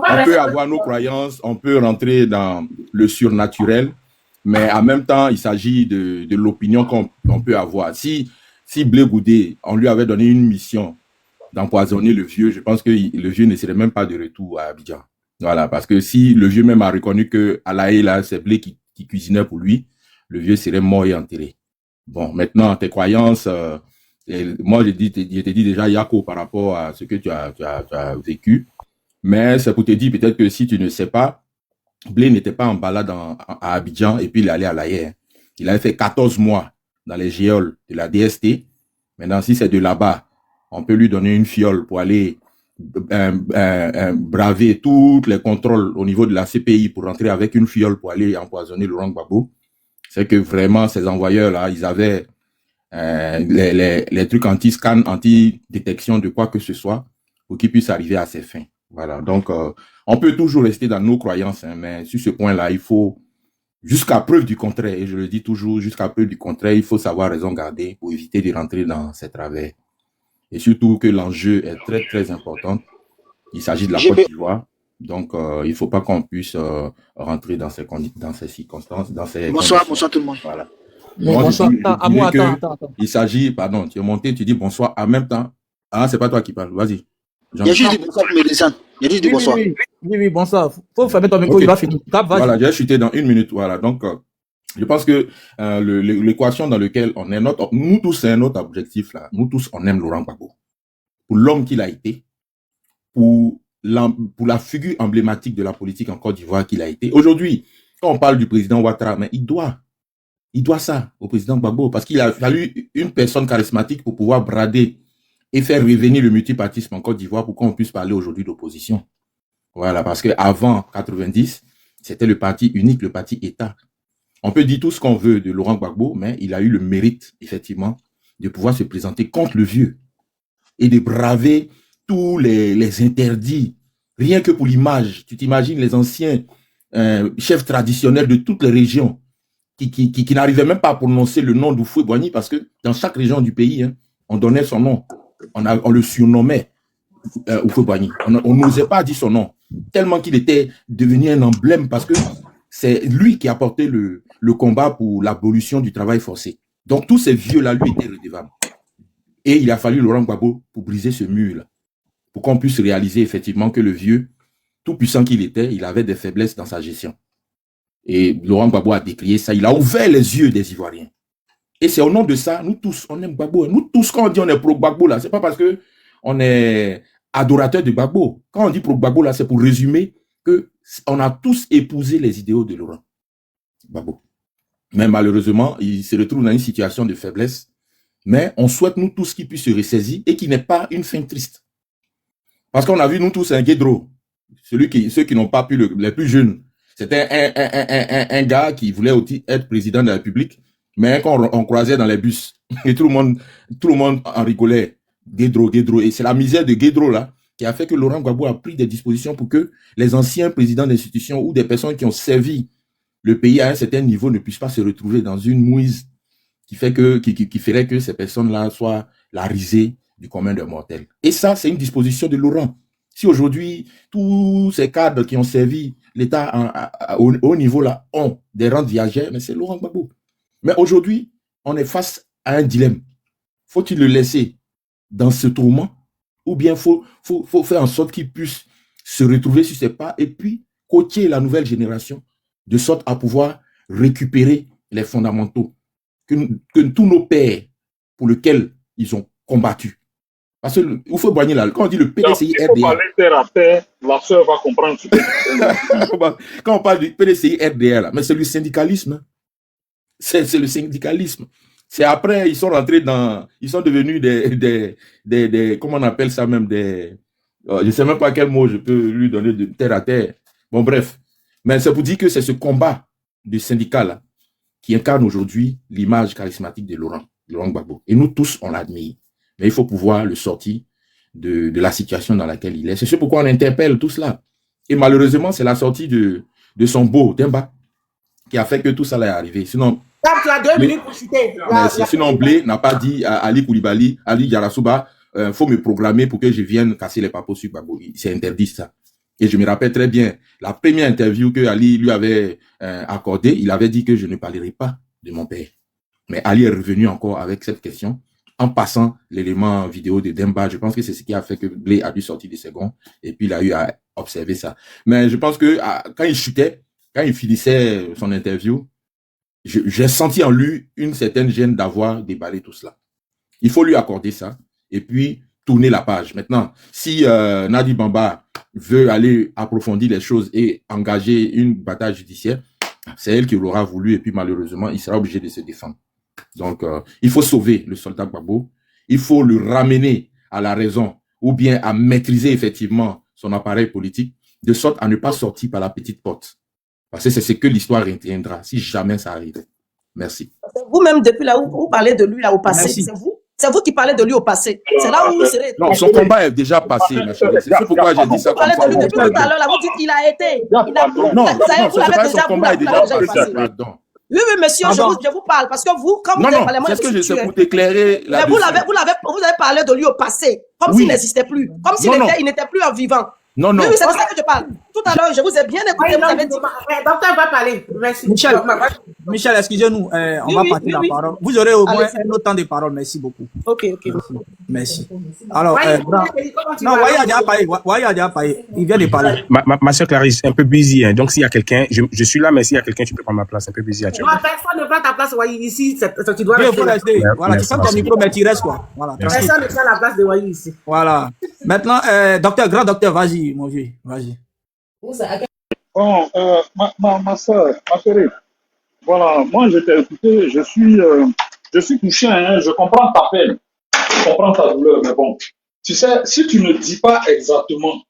Speaker 9: On peut avoir nos croyances, on peut rentrer dans le surnaturel, mais en même temps, il s'agit de l'opinion qu'on peut avoir. Si Blé Goudé, on lui avait donné une mission d'empoisonner le vieux, je pense que le vieux ne serait même pas de retour à Abidjan. Voilà, parce que si le vieux même a reconnu que Alaï, là, c'est Blé qui cuisinait pour lui, le vieux serait mort et enterré. Bon, maintenant, tes croyances, moi, je t'ai dit déjà, Yako, par rapport à ce que tu as vécu, mais c'est pour te dire peut-être que si tu ne sais pas, Blé n'était pas en balade à Abidjan et puis il est allé à l'Aïe. Il avait fait 14 mois dans les géoles de la DST. Maintenant, si c'est de là-bas, on peut lui donner une fiole pour aller braver tous les contrôles au niveau de la CPI pour rentrer avec une fiole pour aller empoisonner Laurent Gbagbo. C'est que vraiment, ces envoyeurs-là, ils avaient les trucs anti-scan, anti-détection de quoi que ce soit pour qu'ils puissent arriver à ses fins. Voilà, donc on peut toujours rester dans nos croyances, hein, mais sur ce point-là, il faut, jusqu'à preuve du contraire, et je le dis toujours, jusqu'à preuve du contraire, il faut savoir raison garder pour éviter de rentrer dans ces travers. Et surtout que l'enjeu est très, très important. Il s'agit de la Côte d'Ivoire. Donc, il ne faut pas qu'on puisse rentrer dans ces circonstances, dans ces
Speaker 10: Bonsoir,
Speaker 9: conditions.
Speaker 10: bonsoir tout le monde.
Speaker 9: Voilà.
Speaker 11: Non, bonsoir. Attends.
Speaker 9: Il s'agit, pardon, tu es monté, tu dis bonsoir en même temps. Ah, c'est pas toi qui parles. Vas-y.
Speaker 10: Il y a juste du bonsoir pour mes dessins. Il y a juste du bonsoir.
Speaker 11: Oui, bonsoir. Faut fermer ton micro,
Speaker 9: Ok.
Speaker 11: il va finir.
Speaker 9: Voilà, j'ai chuté dans 1 minute. Voilà, donc, je pense que l'équation dans laquelle on est, nous tous, c'est notre objectif là. Nous tous, on aime Laurent Gbagbo. Pour l'homme qu'il a été, pour la figure emblématique de la politique en Côte d'Ivoire qu'il a été. Aujourd'hui, quand on parle du président Ouattara, mais il doit ça au président Gbagbo parce qu'il a fallu une personne charismatique pour pouvoir brader et faire revenir le multipartisme en Côte d'Ivoire pour qu'on puisse parler aujourd'hui d'opposition. Voilà, parce que avant 90, c'était le parti unique, le parti État. On peut dire tout ce qu'on veut de Laurent Gbagbo, mais il a eu le mérite, effectivement, de pouvoir se présenter contre le vieux et de braver tous les interdits. Rien que pour l'image. Tu t'imagines les anciens chefs traditionnels de toutes les régions qui n'arrivaient même pas à prononcer le nom d'Houphouët-Boigny parce que dans chaque région du pays, hein, on donnait son nom. On le surnommait Houphouët-Boigny. On n'osait pas dire son nom. Tellement qu'il était devenu un emblème parce que c'est lui qui a porté le combat pour l'abolition du travail forcé. Donc tous ces vieux-là, lui, étaient redevables. Et il a fallu Laurent Gbagbo pour briser ce mur-là, pour qu'on puisse réaliser effectivement que le vieux, tout puissant qu'il était, il avait des faiblesses dans sa gestion. Et Laurent Gbagbo a décrié ça, il a ouvert les yeux des Ivoiriens. Et c'est au nom de ça, nous tous, on aime Gbagbo. Nous tous, quand on dit on est pro-Gbagbo, là, c'est pas parce que on est adorateur de Gbagbo. Quand on dit pro-Gbagbo, là, c'est pour résumer que on a tous épousé les idéaux de Laurent Gbagbo. Mais malheureusement, il se retrouve dans une situation de faiblesse. Mais on souhaite, nous tous, qu'il puisse se ressaisir et qu'il n'ait pas une fin triste. Parce qu'on a vu, nous tous, un Guédro. Ceux qui n'ont pas pu, les plus jeunes. C'était un gars qui voulait aussi être président de la République. Mais quand on croisait dans les bus, et tout le monde en rigolait. Guédro. Et c'est la misère de Guédro, là, qui a fait que Laurent Gbagbo a pris des dispositions pour que les anciens présidents d'institutions ou des personnes qui ont servi le pays à un certain niveau ne puissent pas se retrouver dans une mouise qui ferait que ces personnes-là soient la risée du commun des mortels. Et ça, c'est une disposition de Laurent. Si aujourd'hui, tous ces cadres qui ont servi l'État au haut niveau là ont des rentes viagères, mais c'est Laurent Gbagbo. Mais aujourd'hui, on est face à un dilemme. Faut-il le laisser dans ce tourment ou bien faut faire en sorte qu'il puisse se retrouver sur ses pas et puis coacher la nouvelle génération de sorte à pouvoir récupérer les fondamentaux que tous nos pères pour lesquels ils ont combattu. Parce que Houphouët-Boigny, là, quand on dit le PDCI RDA...
Speaker 8: Il faut parler terre à terre, la sœur va comprendre ce que c'est.
Speaker 9: Quand on parle du PDCI RDA, là, mais c'est le syndicalisme. C'est le syndicalisme. C'est après, ils sont rentrés ils sont devenus des comment on appelle ça même, je ne sais même pas quel mot je peux lui donner de terre à terre. Bon, bref. Mais c'est pour dire que c'est ce combat du syndicat, là, qui incarne aujourd'hui l'image charismatique de Laurent Gbagbo. Et nous tous, on l'admire. Mais il faut pouvoir le sortir de la situation dans laquelle il est. C'est pourquoi on interpelle tout cela. Et malheureusement, c'est la sortie de son beau Demba qui a fait que tout ça est arrivé. Sinon,
Speaker 5: tu as 2 minutes pour chuter.
Speaker 9: Sinon, Blé n'a pas dit à Ali Koulibaly, Ali Yarasuba, faut me programmer pour que je vienne casser les papos sur Gbagbo. C'est interdit ça. Et je me rappelle très bien, la première interview que Ali lui avait accordée, il avait dit que je ne parlerai pas de mon père. Mais Ali est revenu encore avec cette question, en passant l'élément vidéo de Demba. Je pense que c'est ce qui a fait que Blé a dû sortir de ses gonds et puis il a eu à observer ça. Mais je pense que quand il chutait, quand il finissait son interview, j'ai senti en lui une certaine gêne d'avoir déballé tout cela. Il faut lui accorder ça et puis tourner la page. Maintenant, si Nadi Bamba veut aller approfondir les choses et engager une bataille judiciaire, c'est elle qui l'aura voulu et puis malheureusement, il sera obligé de se défendre. Donc, il faut sauver le soldat Gbagbo, il faut le ramener à la raison ou bien à maîtriser effectivement son appareil politique de sorte à ne pas sortir par la petite porte. Parce que c'est ce que l'histoire retiendra si jamais ça arrive. Merci.
Speaker 14: Vous-même, depuis là où vous parlez de lui là au passé,
Speaker 11: Merci.
Speaker 14: c'est vous qui parlez de lui au passé. C'est là où vous serez.
Speaker 9: Non, son combat est déjà passé, ma chérie. C'est pourquoi j'ai dit ça
Speaker 14: Vous
Speaker 9: comme
Speaker 14: parlez
Speaker 9: ça.
Speaker 14: de lui depuis tout à l'heure, là, vous dites qu'il a été. Il a,
Speaker 9: Non,
Speaker 14: ça, vous
Speaker 9: c'est
Speaker 14: l'avez
Speaker 9: pas
Speaker 14: déjà,
Speaker 9: son combat est déjà passé. Pardon.
Speaker 14: Oui, monsieur,
Speaker 11: Pardon.
Speaker 14: je vous parle parce que vous, quand vous
Speaker 9: Non,
Speaker 14: avez
Speaker 9: non,
Speaker 14: parlé, moi,
Speaker 9: c'est ce que je sais
Speaker 14: suis
Speaker 9: pour t'éclairer
Speaker 14: mais
Speaker 9: là-dessus.
Speaker 14: vous avez parlé de lui au passé, comme
Speaker 9: Oui.
Speaker 14: s'il n'existait plus, comme s'il
Speaker 9: Non, non.
Speaker 14: il n'était plus en vivant.
Speaker 9: Non, non.
Speaker 14: Oui, c'est de ça que je parle. Tout à l'heure, je vous ai bien écouté, vous avez dit.
Speaker 5: Docteur va parler. Merci.
Speaker 11: Michel, excusez-nous, on
Speaker 14: Oui,
Speaker 11: va
Speaker 14: oui,
Speaker 11: passer
Speaker 14: oui,
Speaker 11: la
Speaker 14: oui.
Speaker 11: parole. Vous aurez au moins
Speaker 14: Allez-y.
Speaker 11: un autre temps de parole. Merci beaucoup.
Speaker 14: Ok.
Speaker 11: Merci. Alors,
Speaker 5: Comment tu
Speaker 11: non,
Speaker 5: vas?
Speaker 11: Waya a déjà parlé. Il vient de parler.
Speaker 3: Ma soeur Clarisse, un peu busy. Hein. Donc, s'il y a quelqu'un, je suis là, mais s'il y a quelqu'un, tu peux prendre ma place. Un peu busy
Speaker 5: Non,
Speaker 3: actuellement.
Speaker 5: personne ne prend ta place, Wayi. Ici, tu dois
Speaker 11: Il
Speaker 5: rester
Speaker 11: faut
Speaker 5: là.
Speaker 11: rester. Voilà, tu prends ton micro, mais tu restes quoi. Voilà, tranquille.
Speaker 5: Personne ne prend la place de Wayi ici.
Speaker 11: Voilà. Maintenant, grand docteur, vas-y, mon vieux. Vas-y.
Speaker 8: Bon, ma soeur, ma chérie, voilà, moi je t'ai écouté, je suis touché, hein, je comprends ta peine, je comprends ta douleur, mais bon, tu sais, si tu ne dis pas exactement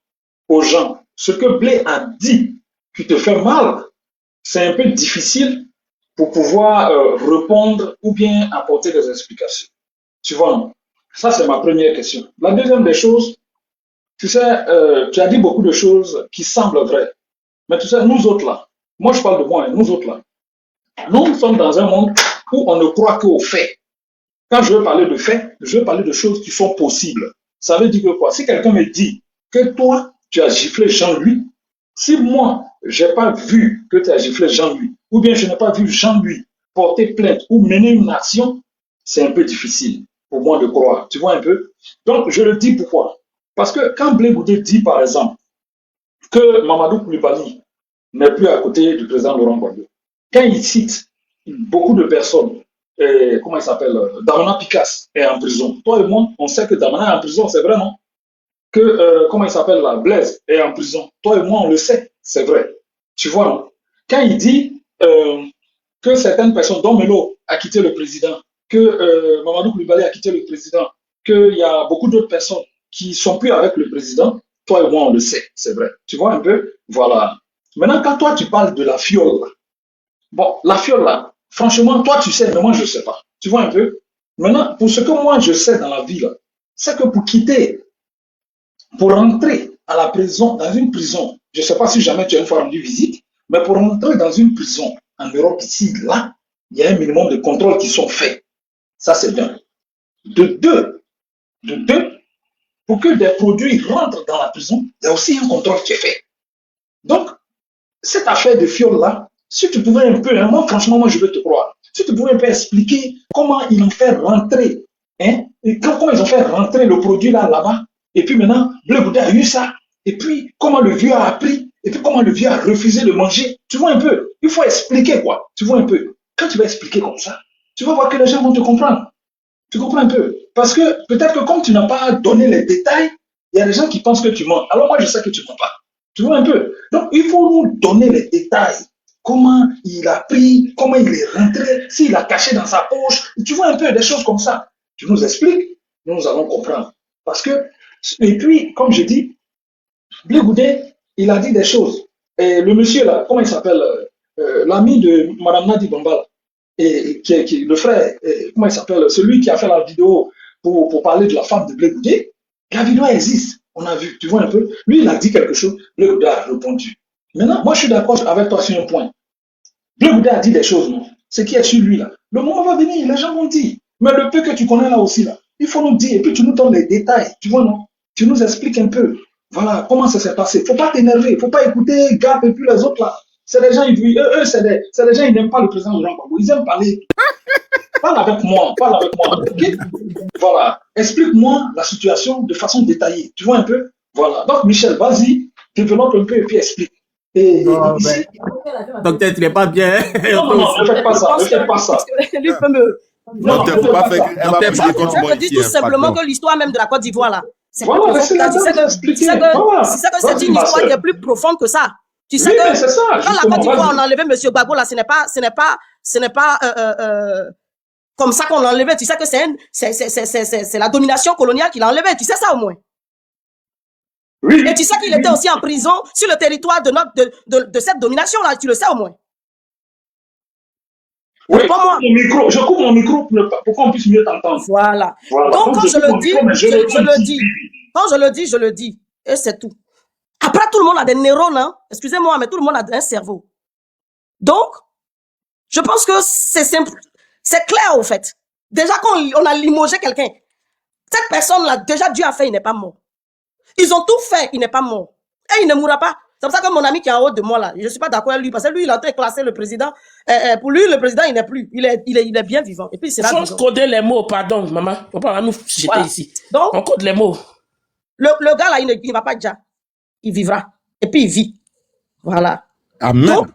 Speaker 8: aux gens ce que Blé a dit qui te fait mal, c'est un peu difficile pour pouvoir répondre ou bien apporter des explications. Tu vois, non? Ça c'est ma première question. La deuxième des choses, tu sais, tu as dit beaucoup de choses qui semblent vraies. Mais tu sais, nous autres là, moi je parle de moi, hein, nous autres là, nous sommes dans un monde où on ne croit qu'aux faits. Quand je veux parler de faits, je veux parler de choses qui sont possibles. Ça veut dire que quoi? Si quelqu'un me dit que toi, tu as giflé Jean-Louis, si moi, je n'ai pas vu que tu as giflé Jean-Louis, ou bien je n'ai pas vu Jean-Louis porter plainte ou mener une action, c'est un peu difficile pour moi de croire. Tu vois un peu? Donc, je le dis pourquoi? Parce que quand Blé Goudé dit, par exemple, que Mamadou Koulibaly n'est plus à côté du président Laurent Gbagbo, quand il cite beaucoup de personnes, comment il s'appelle, Damana Picasse est en prison. Toi et moi, on sait que Damana est en prison, c'est vrai, non? Que, comment il s'appelle là, Blaise est en prison. Toi et moi, on le sait, c'est vrai. Tu vois, non? Quand il dit que certaines personnes, dont Melo a quitté le président, que Mamadou Koulibaly a quitté le président, qu'il y a beaucoup d'autres personnes qui ne sont plus avec le président, toi et moi, on le sait, c'est vrai. Tu vois un peu? Voilà. Maintenant, quand toi, tu parles de la fiole, bon, la fiole là, franchement, toi, tu sais, mais moi, je ne sais pas. Tu vois un peu? Maintenant, pour ce que moi, je sais dans la vie, là, c'est que pour quitter, pour rentrer à la prison, dans une prison, je ne sais pas si jamais tu as une fois rendu visite, mais pour rentrer dans une prison en Europe, ici, là, il y a un minimum de contrôles qui sont faits. Ça, c'est bien. De deux, pour que des produits rentrent dans la prison, il y a aussi un contrôle qui est fait. Donc, cette affaire de fiole-là, si tu pouvais un peu, hein, moi, franchement, moi, je veux te croire, si tu pouvais un peu expliquer comment ils ont fait rentrer, hein, et comment ils ont fait rentrer le produit là-bas, et puis maintenant, Blé Goudé a eu ça, et puis comment le vieux a appris, et puis comment le vieux a refusé de manger. Tu vois un peu, il faut expliquer quoi, tu vois un peu. Quand tu vas expliquer comme ça, tu vas voir que les gens vont te comprendre. Tu comprends un peu? Parce que peut-être que comme tu n'as pas donné les détails, il y a des gens qui pensent que tu mens. Alors moi, je sais que tu ne mens pas. Tu vois un peu? Donc, il faut nous donner les détails. Comment il a pris, comment il est rentré, s'il a caché dans sa poche. Tu vois un peu des choses comme ça. Tu nous expliques, nous allons comprendre. Parce que, et puis, comme je dis, Blé Goudé, il a dit des choses. Et le monsieur là, comment il s'appelle? L'ami de Mme Nadi Bamba, et qui le frère, comment il s'appelle, celui qui a fait la vidéo pour parler de la femme de Blé Goudé, la vidéo existe, on a vu, tu vois un peu. Lui, il a dit quelque chose, Blé Goudé a répondu. Maintenant, moi, je suis d'accord avec toi sur un point. Blé Goudé a dit des choses, non? Ce qui est sur lui, là. Le moment va venir, les gens vont dire. Mais le peu que tu connais là aussi, là, il faut nous dire, et puis tu nous donnes les détails, tu vois, non? Tu nous expliques un peu, voilà, comment ça s'est passé. Faut pas t'énerver, faut pas écouter Gap et puis les autres, là. C'est des gens, eux, c'est des gens, ils n'aiment pas le président Laurent Gbagbo. Ils aiment parler. Parle avec moi, ok? Voilà. Explique-moi la situation de façon détaillée. Tu vois un peu? Voilà. Donc, Michel, vas-y, développe un peu et puis explique. Et
Speaker 11: Non,
Speaker 8: ici,
Speaker 11: docteur, tu n'es pas bien.
Speaker 8: non, ne faites pas ça, ne faites pas ça.
Speaker 14: Lui peut me...
Speaker 8: Non,
Speaker 9: Docteur,
Speaker 8: ne
Speaker 9: faut pas
Speaker 8: faites
Speaker 9: faire
Speaker 8: pas
Speaker 9: que
Speaker 8: ça.
Speaker 9: elle va
Speaker 11: Docteur,
Speaker 9: prier contre
Speaker 14: Je
Speaker 9: moi
Speaker 14: te dis
Speaker 9: ici,
Speaker 14: tout
Speaker 9: hein,
Speaker 14: simplement
Speaker 9: pardon.
Speaker 14: que l'histoire même de la Côte d'Ivoire, là, c'est plus
Speaker 8: Voilà,
Speaker 14: profond
Speaker 8: laissez
Speaker 14: que ça.
Speaker 8: la dame expliquer.
Speaker 14: Tu
Speaker 8: Voilà.
Speaker 14: sais que c'est
Speaker 8: Vas-y,
Speaker 14: une
Speaker 8: ma
Speaker 14: histoire qui
Speaker 8: soeur.
Speaker 14: est plus profonde que ça. Tu sais
Speaker 8: Oui,
Speaker 14: que
Speaker 8: mais c'est ça,
Speaker 14: quand la
Speaker 8: justement,
Speaker 14: Côte d'Ivoire, on
Speaker 8: vas-y.
Speaker 14: a enlevé M. Gbagbo, là, ce n'est pas comme ça qu'on l'a enlevé. Tu sais que c'est la domination coloniale qui l'a enlevé. Tu sais ça au moins.
Speaker 8: Oui.
Speaker 14: Et tu sais qu'il était aussi en prison sur le territoire de cette domination-là. Tu le sais au moins.
Speaker 8: Oui,
Speaker 14: Pas moi.
Speaker 8: je coupe mon micro pour qu'on puisse mieux t'entendre.
Speaker 14: Voilà.
Speaker 8: Voilà.
Speaker 14: Donc, quand je
Speaker 8: coupe mon
Speaker 14: le dis,
Speaker 8: micro, mais je
Speaker 14: je
Speaker 8: réponds
Speaker 14: le
Speaker 8: ici.
Speaker 14: dis. Quand je le dis. Et c'est tout. Après, tout le monde a des neurones, hein. Excusez-moi, mais tout le monde a un cerveau. Donc, je pense que c'est simple. C'est clair, au fait. Déjà, quand on a limogé quelqu'un, cette personne-là, déjà, Dieu a fait, il n'est pas mort. Ils ont tout fait, il n'est pas mort. Et il ne mourra pas. C'est pour ça que mon ami qui est en haut de moi, là, je ne suis pas d'accord avec lui, parce que lui, il a été classé le président. Pour lui, le président, il n'est plus. Il est bien vivant. Et puis, il sera
Speaker 6: Faut
Speaker 14: vivant.
Speaker 6: coder les mots, pardon, maman. Faut pas nous jeter
Speaker 14: Voilà.
Speaker 6: ici.
Speaker 14: Donc,
Speaker 6: on code les mots.
Speaker 14: Le gars, là, il ne va pas déjà. Il vivra. Et puis, il vit. Voilà.
Speaker 9: Amen.
Speaker 14: Donc,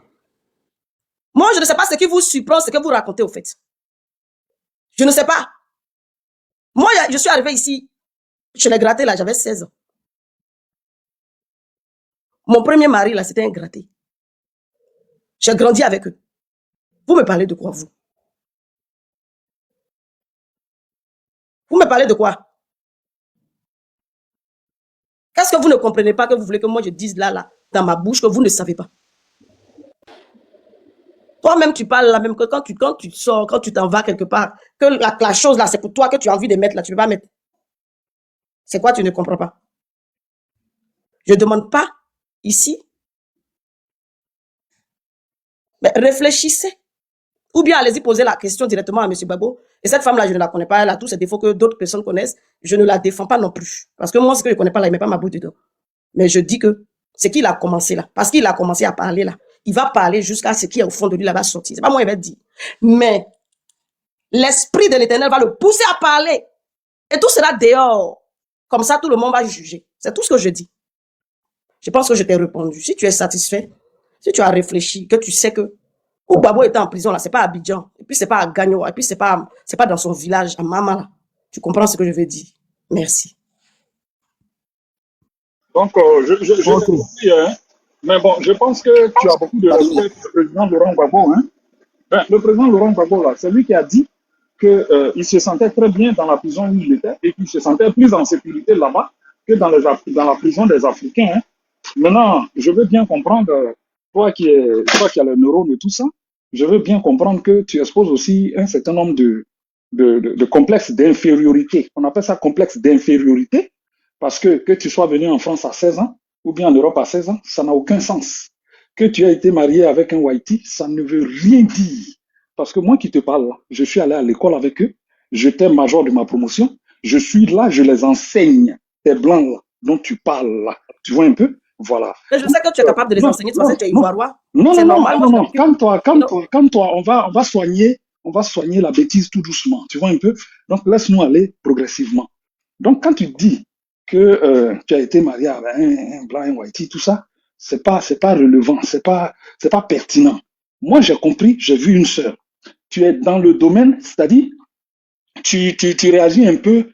Speaker 14: moi, je ne sais pas ce qui vous surprend, ce que vous racontez, au fait. Je ne sais pas. Moi, je suis arrivé ici, je l'ai gratté, là, j'avais 16 ans. Mon premier mari, là, c'était un gratté. J'ai grandi avec eux. Vous me parlez de quoi, vous? Vous me parlez de quoi? Qu'est-ce que vous ne comprenez pas que vous voulez que moi je dise là, dans ma bouche, que vous ne savez pas? Toi-même, tu parles là, même que quand tu sors, quand tu t'en vas quelque part, que la chose là, c'est pour toi que tu as envie de mettre là, tu ne peux pas mettre. C'est quoi, tu ne comprends pas? Je ne demande pas ici. Mais réfléchissez. Ou bien allez-y poser la question directement à M. Gbagbo. Et cette femme-là, je ne la connais pas. Elle a tous ces défauts que d'autres personnes connaissent. Je ne la défends pas non plus. Parce que moi, ce que je ne connais pas là, il ne met pas ma boue dedans. Mais je dis que c'est qu'il a commencé là. Parce qu'il a commencé à parler là. Il va parler jusqu'à ce qui est au fond de lui là va sortir. C'est pas moi, il va dire. Mais l'esprit de l'Éternel va le pousser à parler. Et tout sera dehors. Comme ça, tout le monde va juger. C'est tout ce que je dis. Je pense que je t'ai répondu. Si tu es satisfait, si tu as réfléchi, que tu sais que où Gbagbo était en prison là, c'est pas à Abidjan, et puis c'est pas à Gagno, et puis c'est pas dans son village à Mama là. Tu comprends ce que je veux dire? Merci.
Speaker 8: Donc, je compris, hein. Mais bon, je pense que tu as beaucoup de respect pour le président Laurent Gbagbo, hein. Ben, le président Laurent Gbagbo, là, c'est lui qui a dit qu'il se sentait très bien dans la prison où il était et qu'il se sentait plus en sécurité là-bas que dans la prison des Africains, hein. Maintenant, je veux bien comprendre, toi qui as le neurone et tout ça, je veux bien comprendre que tu exposes aussi un certain nombre de complexes d'infériorité. On appelle ça complexe d'infériorité parce que tu sois venu en France à 16 ans ou bien en Europe à 16 ans, ça n'a aucun sens. Que tu aies été marié avec un Whitey, ça ne veut rien dire. Parce que moi qui te parle là, je suis allé à l'école avec eux, j'étais major de ma promotion, je suis là, je les enseigne. Ces blancs là dont tu parles là, tu vois un peu? Voilà.
Speaker 14: Mais je sais que tu es capable de les enseigner, parce que tu es ivoiriois.
Speaker 8: Non,
Speaker 14: c'est
Speaker 8: non,
Speaker 14: normal.
Speaker 8: non, non, calme-toi, on va soigner la bêtise tout doucement, tu vois un peu? Donc, laisse-nous aller progressivement. Donc, quand tu dis que tu as été marié avec un blanc, un whitey, tout ça, c'est pas relevant, c'est pas pertinent. Moi, j'ai compris, j'ai vu une sœur. Tu es dans le domaine, c'est-à-dire, tu réagis un peu,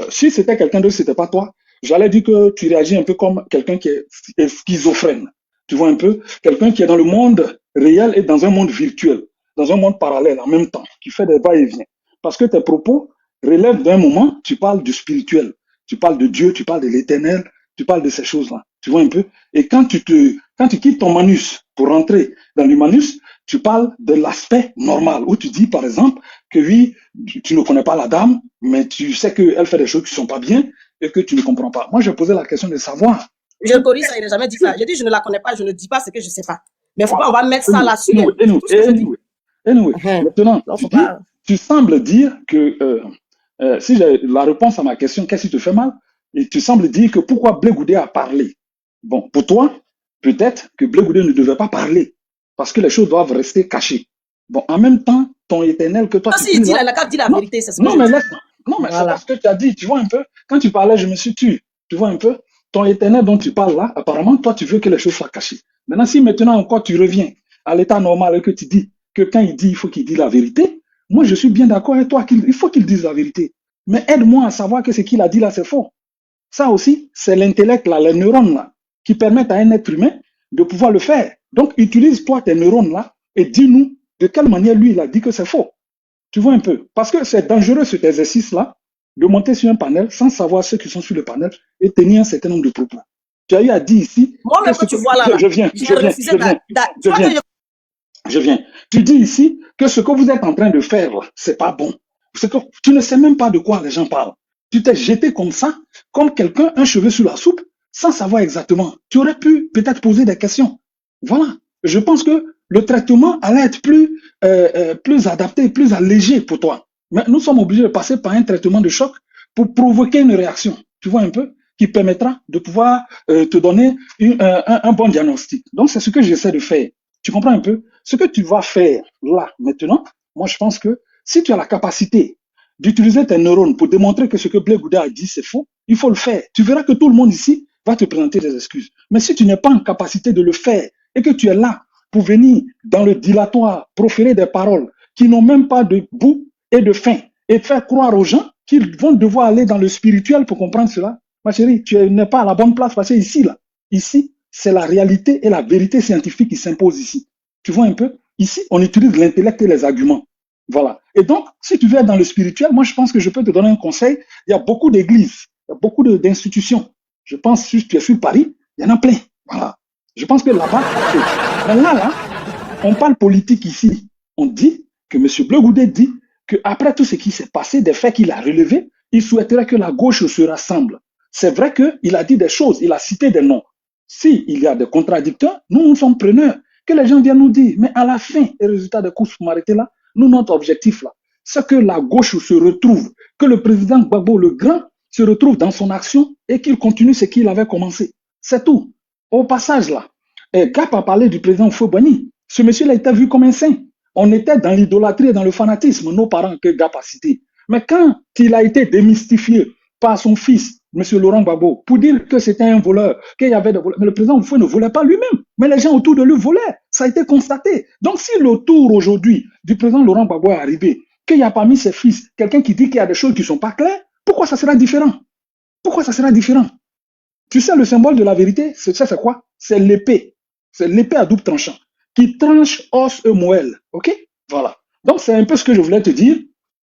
Speaker 8: si c'était quelqu'un d'autre, c'était pas toi, j'allais dire que tu réagis un peu comme quelqu'un qui est schizophrène. Tu vois un peu? Quelqu'un qui est dans le monde réel et dans un monde virtuel, dans un monde parallèle en même temps, qui fait des va-et-vient. Parce que tes propos relèvent d'un moment, tu parles du spirituel, tu parles de Dieu, tu parles de l'éternel, tu parles de ces choses-là. Tu vois un peu? Et quand tu quittes ton manus pour rentrer dans l'humanus, tu parles de l'aspect normal, où tu dis, par exemple, que oui, tu ne connais pas la dame, mais tu sais qu'elle fait des choses qui ne sont pas bien et que tu ne comprends pas. Moi, j'ai posé la question de savoir.
Speaker 14: Je le corrige, ça, il n'a jamais dit ça. J'ai dit, je ne la connais pas, je ne dis pas ce que je ne sais pas. Mais il faut pas, on va mettre ça là-dessus.
Speaker 8: Anyway, maintenant, tu sembles dire que, si j'ai la réponse à ma question, qu'est-ce qui te fait mal? Et tu sembles dire que pourquoi Blé Goudé a parlé? Bon, pour toi, peut-être que Blé Goudé ne devait pas parler, parce que les choses doivent rester cachées. Bon, en même temps, ton éternel que toi
Speaker 14: Ah,
Speaker 8: tu
Speaker 14: si, il
Speaker 8: pries
Speaker 14: dit
Speaker 8: là.
Speaker 14: la carte dit la
Speaker 8: Non,
Speaker 14: vérité, c'est ce que
Speaker 8: non,
Speaker 14: je
Speaker 8: mais
Speaker 14: dis.
Speaker 8: laisse. Non, mais c'est
Speaker 14: Voilà.
Speaker 8: parce que tu as dit, tu vois un peu, quand tu parlais, je me suis tué. Tu vois un peu, ton éternel dont tu parles là, apparemment, toi, tu veux que les choses soient cachées. Maintenant, si maintenant encore tu reviens à l'état normal et que tu dis que quand il dit, il faut qu'il dise la vérité, moi, je suis bien d'accord avec toi qu'il faut qu'il dise la vérité. Mais aide-moi à savoir que ce qu'il a dit là, c'est faux. Ça aussi, c'est l'intellect là, les neurones là, qui permettent à un être humain de pouvoir le faire. Donc, utilise-toi tes neurones là et dis-nous de quelle manière lui, il a dit que c'est faux. Tu vois un peu? Parce que c'est dangereux cet exercice-là, de monter sur un panel sans savoir ceux qui sont sur le panel et tenir un certain nombre de propos. Tu as eu à dire ici
Speaker 14: Moi-même
Speaker 8: que
Speaker 14: que
Speaker 8: ce
Speaker 14: tu
Speaker 8: que...
Speaker 14: vois là,
Speaker 8: Je viens.
Speaker 14: tu vois que
Speaker 8: Je viens. Tu dis ici que ce que vous êtes en train de faire, là, c'est pas bon. Que tu ne sais même pas de quoi les gens parlent. Tu t'es jeté comme ça, comme quelqu'un, un cheveu sous la soupe, sans savoir exactement. Tu aurais pu peut-être poser des questions. Voilà. Je pense que le traitement allait être plus adapté, plus allégé pour toi. Mais nous sommes obligés de passer par un traitement de choc pour provoquer une réaction. Tu vois un peu? Qui permettra de pouvoir te donner un bon diagnostic. Donc, c'est ce que j'essaie de faire. Tu comprends un peu? Ce que tu vas faire là, maintenant, moi, je pense que si tu as la capacité d'utiliser tes neurones pour démontrer que ce que Blé Gouda a dit, c'est faux, il faut le faire. Tu verras que tout le monde ici va te présenter des excuses. Mais si tu n'es pas en capacité de le faire et que tu es là pour venir dans le dilatoire, proférer des paroles qui n'ont même pas de bout et de fin et faire croire aux gens qu'ils vont devoir aller dans le spirituel pour comprendre cela, ma chérie, tu n'es pas à la bonne place parce que ici, c'est la réalité et la vérité scientifique qui s'imposent ici. Tu vois un peu? Ici, on utilise l'intellect et les arguments. Voilà. Et donc, si tu veux être dans le spirituel, moi, je pense que je peux te donner un conseil. Il y a beaucoup d'églises, il y a beaucoup d'institutions. Je pense, si tu es sur Paris, il y en a plein. Voilà. Je pense que là-bas, là, on parle politique ici. On dit que M. Blé Goudet dit qu'après tout ce qui s'est passé, des faits qu'il a relevés, il souhaiterait que la gauche se rassemble. C'est vrai qu'il a dit des choses, il a cité des noms. S'il y a des contradicteurs, nous sommes preneurs. Que les gens viennent nous dire, mais à la fin, les résultats de course pour m'arrêter là, nous, notre objectif là, c'est que la gauche se retrouve, que le président Gbagbo le Grand se retrouve dans son action et qu'il continue ce qu'il avait commencé. C'est tout. Au passage là, Gap a parlé du président Fobani. Ce monsieur-là était vu comme un saint. On était dans l'idolâtrie et dans le fanatisme, nos parents que Gap a cité. Mais quand il a été démystifié par son fils, M. Laurent Gbagbo, pour dire que c'était un voleur, qu'il y avait des voleurs. Mais le président Oufoué ne volait pas lui-même, mais les gens autour de lui volaient. Ça a été constaté. Donc si le tour aujourd'hui du président Laurent Gbagbo est arrivé, qu'il y a parmi ses fils quelqu'un qui dit qu'il y a des choses qui ne sont pas claires, pourquoi ça sera différent? Pourquoi ça sera différent? Tu sais, le symbole de la vérité, c'est quoi? C'est l'épée. C'est l'épée à double tranchant qui tranche os et moelle. OK? Voilà. Donc c'est un peu ce que je voulais te dire.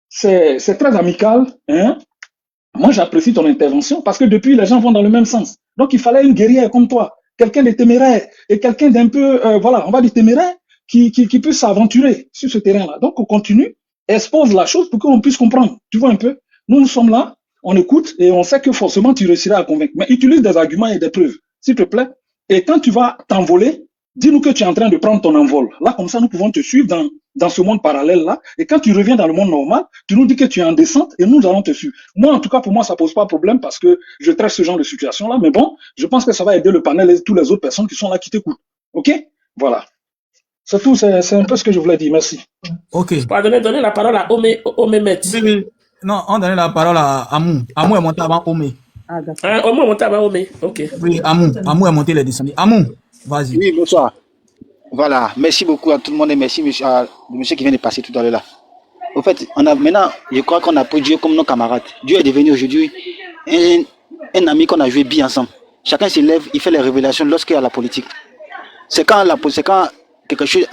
Speaker 8: C'est très amical, hein? Moi, j'apprécie ton intervention parce que depuis, les gens vont dans le même sens. Donc, il fallait une guerrière comme toi, quelqu'un de téméraire et quelqu'un d'un peu, voilà, on va dire téméraire, qui peut s'aventurer sur ce terrain-là. Donc, on continue, expose la chose pour qu'on puisse comprendre. Tu vois un peu? Nous sommes là, on écoute et on sait que forcément, tu réussiras à convaincre. Mais utilise des arguments et des preuves, s'il te plaît. Et quand tu vas t'envoler, dis-nous que tu es en train de prendre ton envol. Là, comme ça, nous pouvons te suivre dans ce monde parallèle-là. Et quand tu reviens dans le monde normal, tu nous dis que tu es en descente et nous allons te suivre. Moi, en tout cas, pour moi, ça pose pas de problème parce que je traite ce genre de situation-là. Mais bon, je pense que ça va aider le panel et toutes les autres personnes qui sont là, qui t'écoutent. OK? Voilà. C'est tout. C'est un peu ce que je voulais dire. Merci.
Speaker 11: Ok.
Speaker 6: On va donner la parole à Omémet.
Speaker 11: Non, on donnait la parole à Amou. Amou est monté avant Omé.
Speaker 6: Ah, d'accord. Omé est monté avant Omé. Ok.
Speaker 11: Oui, Amou est monté les descendus. Amou, vas-y.
Speaker 15: Oui, bonsoir. Voilà, merci beaucoup à tout le monde et merci à monsieur qui vient de passer tout à l'heure là. Au fait, maintenant, je crois qu'on a pris Dieu comme nos camarades. Dieu est devenu aujourd'hui un ami qu'on a joué bien ensemble. Chacun se lève, il fait les révélations lorsqu'il y a la politique. C'est quand quelque chose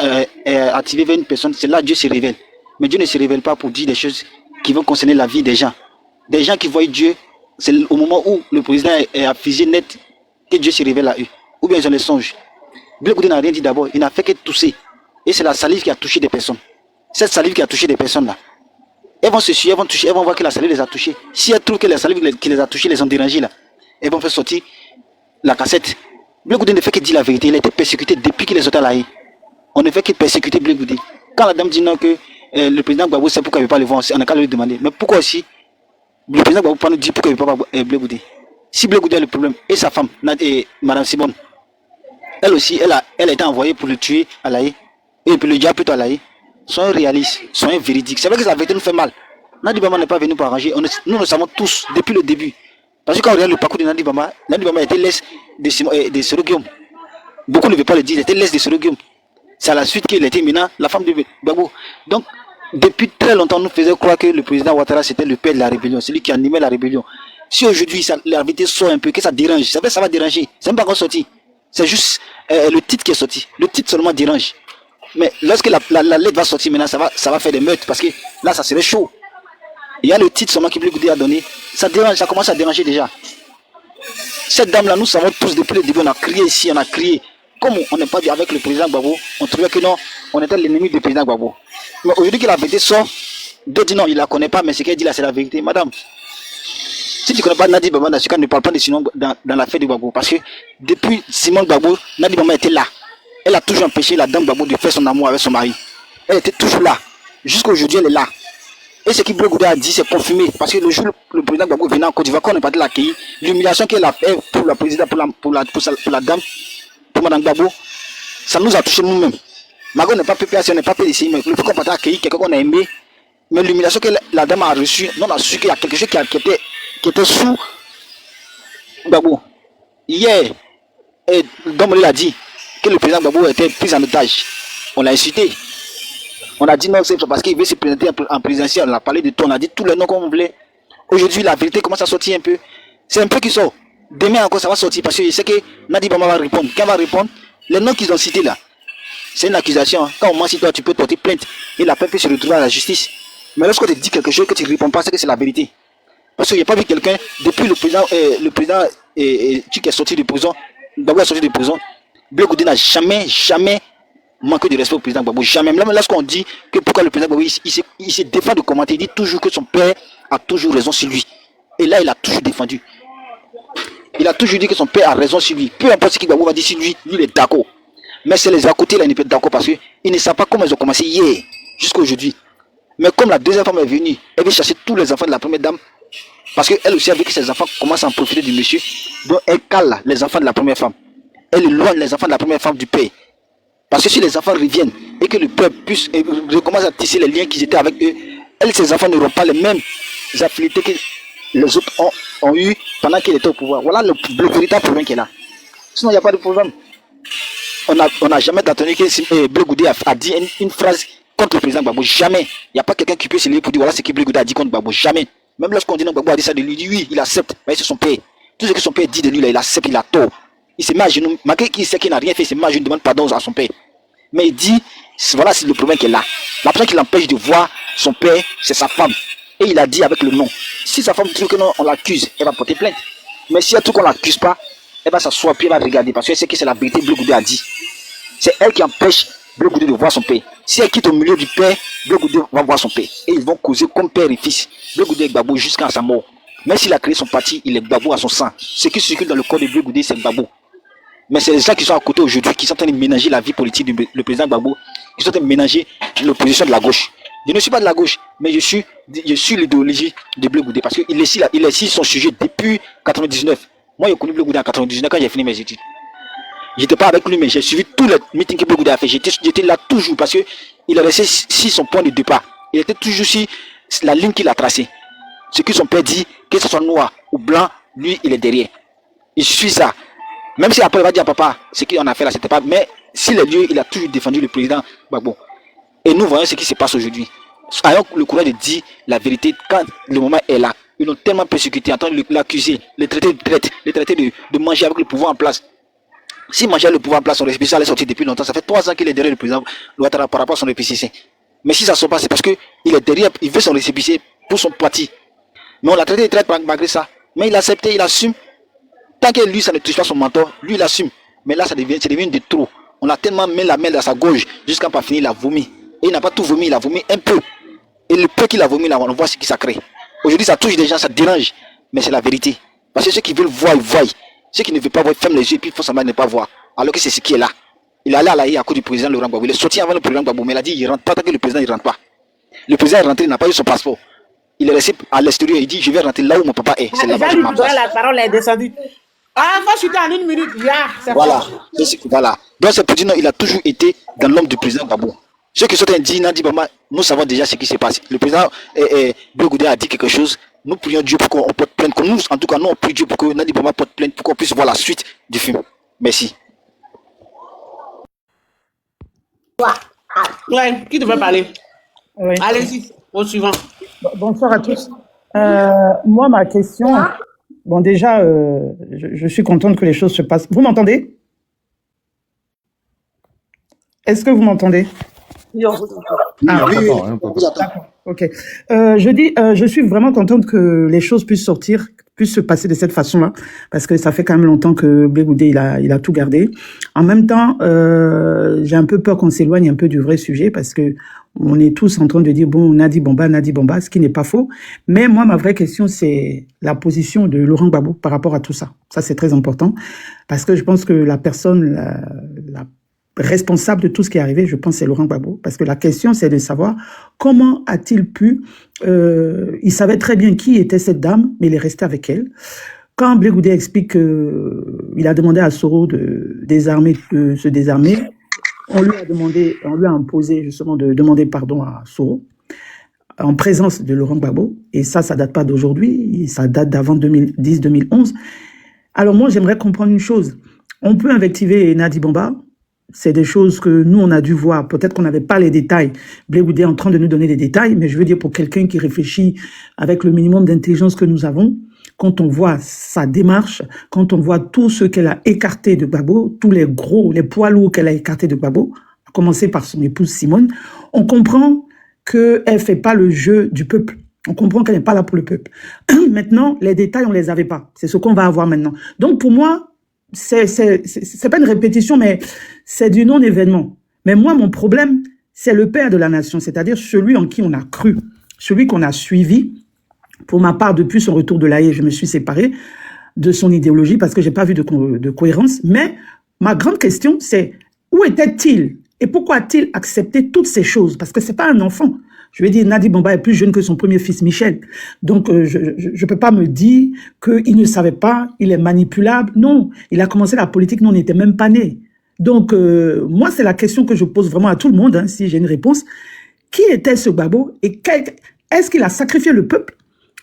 Speaker 15: est activé vers une personne, c'est là que Dieu se révèle. Mais Dieu ne se révèle pas pour dire des choses qui vont concerner la vie des gens. Des gens qui voient Dieu, c'est au moment où le président est affligé net que Dieu se révèle à eux. Ou bien ils ont les songes. Blé Goudet n'a rien dit d'abord, il n'a fait que tousser. Et c'est la salive qui a touché des personnes. Cette salive qui a touché des personnes là. Elles vont se suivre, elles vont voir que la salive les a touchées. Si elles trouvent que la salive qui les a touchées les ont dérangées là, elles vont faire sortir la cassette. Blé Goudet ne fait que dire la vérité, il a été persécuté depuis qu'il est sorti à la haie. On ne fait que persécuter Blé Goudet. Quand la dame dit non que le président Gbagbo sait pourquoi il ne veut pas le voir, on a qu'à lui demander. Mais pourquoi aussi le président Gbagbo peut nous dire pourquoi il ne veut pas Blé Goudet? Si Blé Goudet a le problème, et sa femme, Madame Simone, elle aussi, elle a été envoyée pour le tuer à la haie. Et puis le diable plutôt à la haie. Soyons réalistes, soyons véridiques. C'est vrai que la vérité nous fait mal. Nadi Bama n'est pas venu pour arranger. Nous le savons tous depuis le début. Parce que quand on regarde le parcours de Nadi Bama était l'aise de Soro Guillaume. Beaucoup ne veulent pas le dire, il était l'aise de Soro Guillaume. C'est à la suite qu'il était maintenant la femme de Gbagbo. Donc, depuis très longtemps, nous faisions croire que le président Ouattara c'était le père de la rébellion, celui qui animait la rébellion. Si aujourd'hui la vérité sort un peu, que ça dérange, ça va déranger. C'est même pas encore sorti. C'est juste le titre qui est sorti. Le titre seulement dérange. Mais lorsque la lettre va sortir maintenant, ça va faire des meurtres parce que là, ça serait chaud. Il y a le titre seulement qui Blé Goudé a donné. Ça dérange, ça commence à déranger déjà. Cette dame-là, nous savons tous depuis le début, on a crié ici, on a crié. Comme on n'est pas bien avec le président Gbagbo, on trouvait que non, on était l'ennemi du président Gbagbo. Mais aujourd'hui que la vérité sort, d'autres disent non, il ne la connaît pas, mais ce qu'elle dit là, c'est la vérité. Madame, si tu ne connais pas Nadi Bama, ne parle pas de Simon dans l'affaire de Gbagbo. Parce que depuis Simon Gbagbo, Nadi Bama était là. Elle a toujours empêché la dame Gbagbo de faire son amour avec son mari. Elle était toujours là. Jusqu'à aujourd'hui, elle est là. Et ce que Blé Goudé a dit, c'est confirmé. Parce que le jour où le président Gbagbo venait en Côte d'Ivoire, quand on n'est pas de l'accueillir, l'humiliation qu'elle a fait pour la présidente, pour la dame, pour Mme Gbagbo, ça nous a touché nous-mêmes. Mago n'est pas PPAC, on n'est pas PDC, mais le fait qu'on peut accueillir quelqu'un qu'on a aimé, mais l'humiliation que la dame a reçue, nous on a su qu'il y a quelque chose qui était sous Gbagbo. Hier, Domoli l'a dit, que le président Gbagbo était pris en otage. On l'a insulté. On a dit non, c'est parce qu'il veut se présenter en présidentiel. On a parlé de tout, on a dit tous les noms qu'on voulait. Aujourd'hui, la vérité commence à sortir un peu. C'est un peu qui sort. Demain encore, ça va sortir parce que je sais que Nadi Bama va répondre. Quand va répondre, les noms qu'ils ont cités là, c'est une accusation. Quand on mentionne toi, tu peux porter plainte. Et la peine peut se retrouver à la justice. Mais lorsqu'on te dit quelque chose que tu ne réponds pas, c'est que c'est la vérité. Parce qu'il n'y a pas vu quelqu'un, depuis le président qui est sorti de prison, Gbagbo est sorti de prison, Blé Goudé n'a jamais manqué de respect au président Gbagbo. Jamais. Même lorsqu'on dit que pourquoi le président Gbagbo, il se défend de commenter, il dit toujours que son père a toujours raison sur lui. Et là, il a toujours défendu. Il a toujours dit que son père a raison sur lui. Peu importe ce que Gbagbo va dire sur lui, lui il est d'accord. Mais c'est les à côté là, il n'est pas d'accord parce qu'ils ne savent pas comment ils ont commencé hier, jusqu'à aujourd'hui. Mais comme la deuxième femme est venue, elle veut chercher tous les enfants de la première dame. Parce qu'elle aussi a vu que ses enfants commencent à en profiter du monsieur. Donc elle cale les enfants de la première femme. Elle éloigne les enfants de la première femme du père. Parce que si les enfants reviennent et que le peuple puisse recommence à tisser les liens qu'ils étaient avec eux, elle et ses enfants n'auront pas les mêmes affinités que les autres ont eu pendant qu'elle était au pouvoir. Voilà le véritable problème qu'elle a. Sinon, il n'y a pas de problème. On n'a jamais entendu que Blé Goudé a dit une phrase contre le président Gbagbo. Jamais. Il n'y a pas quelqu'un qui peut se lever pour dire voilà ce que Blé Goudé a dit contre Gbagbo. Jamais. Même lorsqu'on dit non, Gbagbo a dit ça de lui, il dit oui, il accepte. Mais c'est son père. Tout ce que son père dit de lui, là, il accepte, il a tort. Il se met à genoux. Malgré qu'il sait qu'il n'a rien fait, il se met à genoux, il demande pardon à son père. Mais il dit voilà, c'est le problème qu'elle a. La personne qui l'empêche de voir son père, c'est sa femme. Et il a dit avec le nom. Si sa femme trouve que non, on l'accuse, elle va porter plainte. Mais si elle trouve qu'on ne l'accuse pas, elle va s'asseoir puis elle va regarder parce qu'elle sait que c'est la vérité que Blé Goudé a dit. C'est elle qui empêche Blé Goudé de voir son père. Si elle quitte au milieu du père, Blé Goudé va voir son père. Et ils vont causer comme père et fils. Blé Goudé est Gbagbo jusqu'à sa mort. Même s'il a créé son parti, il est Gbagbo à son sang. Ce qui circule dans le corps de Blé Goudé, c'est Gbagbo. Mais c'est les gens qui sont à côté aujourd'hui, qui sont en train de ménager la vie politique du président Gbagbo, qui sont en train de ménager l'opposition de la gauche. Je ne suis pas de la gauche, mais je suis l'idéologie de Blé Goudé parce qu'il est ici son sujet depuis 99. Moi, j'ai connu Blé Goudé en 99 quand j'ai fini mes études. J'étais pas avec lui, mais j'ai suivi tous les meetings que Blé Goudé a fait. J'étais là toujours parce qu'il a resté sur son point de départ. Il était toujours sur la ligne qu'il a tracée. Ce que son père dit, que ce soit noir ou blanc, lui, il est derrière. Il suit ça. Même si après il va dire à papa, ce qu'on a fait là, c'était pas. Mais s'il est lieu, il a toujours défendu le président Gbagbo. Et nous voyons ce qui se passe aujourd'hui. Ayons le courage de dire la vérité quand le moment est là. Ils l'ont tellement persécuté, entendre l'accuser, les traiter de traite, les traiter de manger avec le pouvoir en place. Si manger avec le pouvoir en place, son récépissé allait sortir depuis longtemps. Ça fait 3 ans qu'il est derrière le président Ouattara par rapport à son récépissé. Mais si ça ne sort pas, c'est parce qu'il est derrière, il veut son récépissé pour son parti. Mais on l'a traité de traite malgré ça. Mais il a accepté, il assume. Tant que lui, ça ne touche pas son mentor, lui, il assume. Mais là, c'est devenu de trop. On a tellement mis la main dans sa gorge jusqu'à pas finir, il a vomi. Et il n'a pas tout vomi, il a vomi un peu. Et le peu qu'il a vomi, là, on voit ce qui ça crée. Aujourd'hui, ça touche des gens, ça dérange. Mais c'est la vérité. Parce que ceux qui veulent voir, ils voient. Ceux qui ne veulent pas voir, ils ferment les yeux et puis ils font semblant de ne pas voir. Alors que c'est ce qui est là. Il est allé à la haie à cause du président Laurent Gbagbo. Il est sorti avant le président Gbagbo, mais il a dit il rentre pas tant que le président ne rentre pas. Le président est rentré, il n'a pas eu son passeport. Il est resté à l'extérieur, il dit je vais rentrer là où mon papa est. C'est là-bas que je m'en passe.
Speaker 5: La parole est descendue. Ah, faut chuter en 1 minute. Yeah,
Speaker 15: voilà. Voilà. Donc c'est pour dire non, il a toujours été dans l'homme du président Gbagbo. Ceux qui sont dit Nadi Bamba, nous savons déjà ce qui se passe. Le président Blegoudé a dit quelque chose. Nous prions Dieu pour qu'on porte plainte. Nous, en tout cas, nous, on prie Dieu pour que Nadi Bamba porte plainte pour qu'on puisse voir la suite du film. Merci.
Speaker 14: Ouais, qui devait parler?
Speaker 16: Oui.
Speaker 14: Allez-y, au suivant.
Speaker 16: Bonsoir à tous. Moi, ma question, bon déjà, je suis contente que les choses se passent. Vous m'entendez? Est-ce que vous m'entendez? Ah, oui, d'accord. Ok. Je dis, je suis vraiment contente que les choses puissent sortir, puissent se passer de cette façon-là, parce que ça fait quand même longtemps que Blegoudé, il a tout gardé. En même temps, j'ai un peu peur qu'on s'éloigne un peu du vrai sujet, parce que on est tous en train de dire, bon, Nadi Bamba, ce qui n'est pas faux. Mais moi, ma vraie question, c'est la position de Laurent Gbagbo par rapport à tout ça. Ça, c'est très important, parce que je pense que la personne, la responsable de tout ce qui est arrivé, je pense, c'est Laurent Gbagbo. Parce que la question, c'est de savoir comment a-t-il pu... il savait très bien qui était cette dame, mais il est resté avec elle. Quand Blegoudé explique qu'il a demandé à Soro de se désarmer, on lui a imposé justement de demander pardon à Soro en présence de Laurent Gbagbo. Et ça date pas d'aujourd'hui, ça date d'avant 2010-2011. Alors moi, j'aimerais comprendre une chose. On peut invectiver Nadi Bamba. C'est des choses que nous, on a dû voir. Peut-être qu'on n'avait pas les détails. Blegoudé est en train de nous donner les détails, mais je veux dire, pour quelqu'un qui réfléchit avec le minimum d'intelligence que nous avons, quand on voit sa démarche, quand on voit tout ce qu'elle a écarté de Gbagbo, tous les poids lourds qu'elle a écartés de Gbagbo, à commencer par son épouse Simone, on comprend qu'elle ne fait pas le jeu du peuple. On comprend qu'elle n'est pas là pour le peuple. Maintenant, les détails, on ne les avait pas. C'est ce qu'on va avoir maintenant. Donc, pour moi, c'est pas une répétition, mais c'est du non-événement. Mais moi, mon problème, c'est le père de la nation, c'est-à-dire celui en qui on a cru, celui qu'on a suivi. Pour ma part, depuis son retour de l'AE, je me suis séparée de son idéologie parce que j'ai pas vu de cohérence. Mais ma grande question, c'est où était-il et pourquoi a-t-il accepté toutes ces choses? Parce que c'est pas un enfant. Je veux dire, Nadi Bamba est plus jeune que son premier fils Michel. Donc, je peux pas me dire qu'il ne savait pas, il est manipulable. Non, il a commencé la politique, nous, on n'était même pas nés. Donc, moi, c'est la question que je pose vraiment à tout le monde, hein, si j'ai une réponse. Qui était ce Gbagbo et est-ce qu'il a sacrifié le peuple?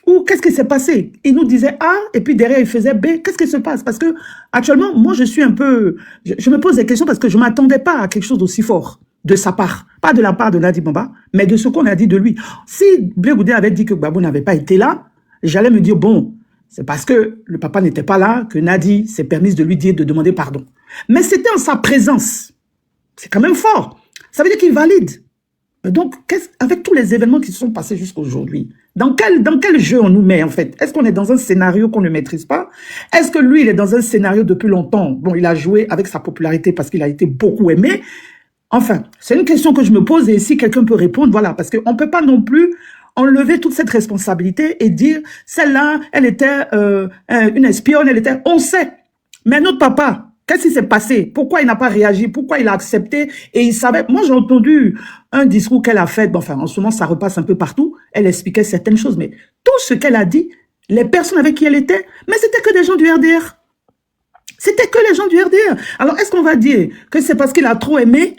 Speaker 16: Ou qu'est-ce qui s'est passé? Il nous disait A, et puis derrière, il faisait B. Qu'est-ce qui se passe? Parce que, actuellement, moi, je suis un peu... Je me pose des questions parce que je ne m'attendais pas à quelque chose d'aussi fort de sa part. Pas de la part de Nadi Bamba, mais de ce qu'on a dit de lui. Si Blegoudé avait dit que Gbagbo n'avait pas été là, j'allais me dire, bon, c'est parce que le papa n'était pas là que Nadi s'est permise de lui dire de demander pardon. Mais c'était en sa présence. C'est quand même fort. Ça veut dire qu'il valide. Donc, avec tous les événements qui se sont passés jusqu'à aujourd'hui, dans quel jeu on nous met, en fait? Est-ce qu'on est dans un scénario qu'on ne maîtrise pas? Est-ce que lui, il est dans un scénario depuis longtemps? Bon, il a joué avec sa popularité parce qu'il a été beaucoup aimé. Enfin, c'est une question que je me pose et si quelqu'un peut répondre, voilà, parce qu'on ne peut pas non plus enlever toute cette responsabilité et dire, celle-là, elle était une espionne, on sait. Mais notre papa, qu'est-ce qui s'est passé? Pourquoi il n'a pas réagi? Pourquoi il a accepté? Et il savait... Moi, j'ai entendu un discours qu'elle a fait. Bon, enfin, en ce moment, ça repasse un peu partout. Elle expliquait certaines choses. Mais tout ce qu'elle a dit, les personnes avec qui elle était, mais c'était que des gens du RDR. C'était que les gens du RDR. Alors, est-ce qu'on va dire que c'est parce qu'il a trop aimé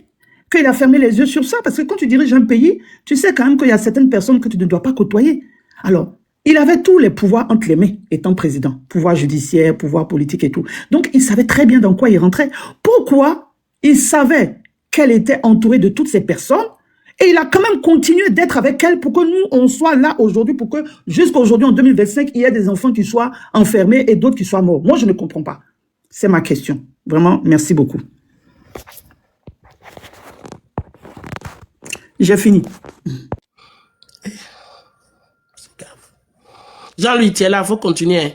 Speaker 16: qu'il a fermé les yeux sur ça? Parce que quand tu diriges un pays, tu sais quand même qu'il y a certaines personnes que tu ne dois pas côtoyer. Alors, il avait tous les pouvoirs entre les mains, étant président. Pouvoir judiciaire, pouvoir politique et tout. Donc, il savait très bien dans quoi il rentrait. Pourquoi il savait qu'elle était entourée de toutes ces personnes et il a quand même continué d'être avec elle pour que nous, on soit là aujourd'hui, pour que jusqu'à aujourd'hui, en 2025, il y ait des enfants qui soient enfermés et d'autres qui soient morts. Moi, je ne comprends pas. C'est ma question. Vraiment, merci beaucoup. J'ai fini.
Speaker 6: Jean-Louis, tu es là, il faut continuer.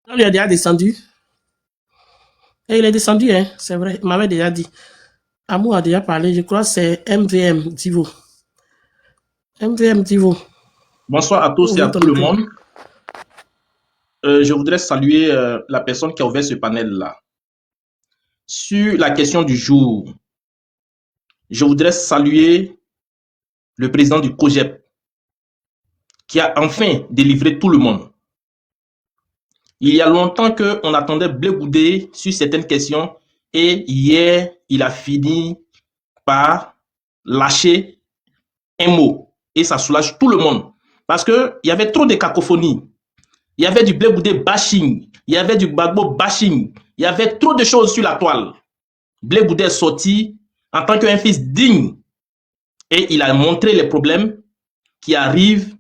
Speaker 6: Jean-Louis a déjà descendu. Et il est descendu, hein, c'est vrai, il m'avait déjà dit. Amour a déjà parlé, je crois que c'est MVM Divo. MVM Divo.
Speaker 17: Bonsoir à tous et à tout le monde. Je voudrais saluer la personne qui a ouvert ce panel-là. Sur la question du jour, je voudrais saluer le président du COJEP qui a enfin délivré tout le monde. Il y a longtemps qu'on attendait Blegoudé sur certaines questions et hier, il a fini par lâcher un mot et ça soulage tout le monde. Parce qu'il y avait trop de cacophonie. Il y avait du Blé Goudé bashing. Il y avait du Gbagbo bashing. Il y avait trop de choses sur la toile. Blé Goudé est sorti en tant qu'un fils digne. Et il a montré les problèmes qui arrivent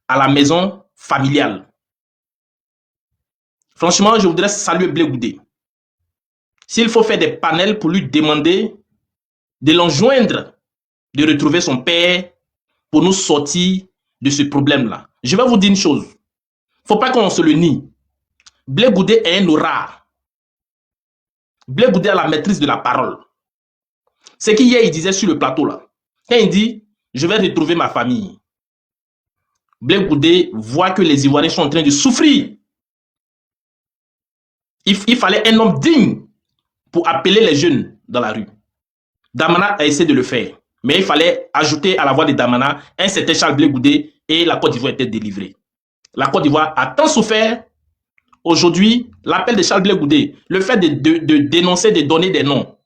Speaker 17: à la maison familiale. Franchement, je voudrais saluer Blé Goudé. S'il faut faire des panels pour lui demander de l'enjoindre de retrouver son père pour nous sortir de ce problème-là. Je vais vous dire une chose. Il ne faut pas qu'on se le nie. Blé Goudé est un aura. Blé Goudé a la maîtrise de la parole. C'est qu'hier, il disait sur le plateau, là. Quand il dit, je vais retrouver ma famille. Blé Goudé voit que les Ivoiriens sont en train de souffrir. Il fallait un homme digne pour appeler les jeunes dans la rue. Damana a essayé de le faire. Mais il fallait ajouter à la voix de Damana un certain Charles Blé Goudé et la Côte d'Ivoire était délivrée. La Côte d'Ivoire a tant souffert. Aujourd'hui, l'appel de Charles Blé Goudé, le fait de dénoncer, de donner des noms,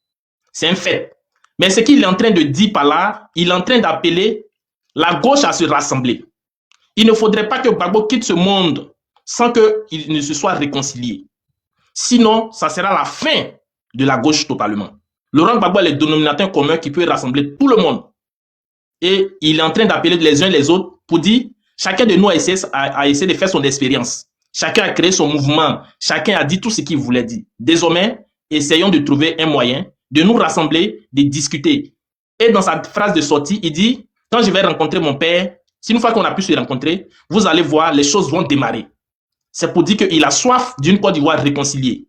Speaker 17: c'est un fait. Mais ce qu'il est en train de dire par là, il est en train d'appeler la gauche à se rassembler. Il ne faudrait pas que Gbagbo quitte ce monde sans qu'il ne se soit réconcilié. Sinon, ça sera la fin de la gauche totalement. Laurent Gbagbo est le dénominateur commun qui peut rassembler tout le monde. Et il est en train d'appeler les uns les autres pour dire, chacun de nous a essayé de faire son expérience. Chacun a créé son mouvement. Chacun a dit tout ce qu'il voulait dire. Désormais, essayons de trouver un moyen de nous rassembler, de discuter. Et dans sa phrase de sortie, il dit, quand je vais rencontrer mon père, si une fois qu'on a pu se rencontrer, vous allez voir, les choses vont démarrer. C'est pour dire qu'il a soif d'une Côte d'Ivoire réconciliée.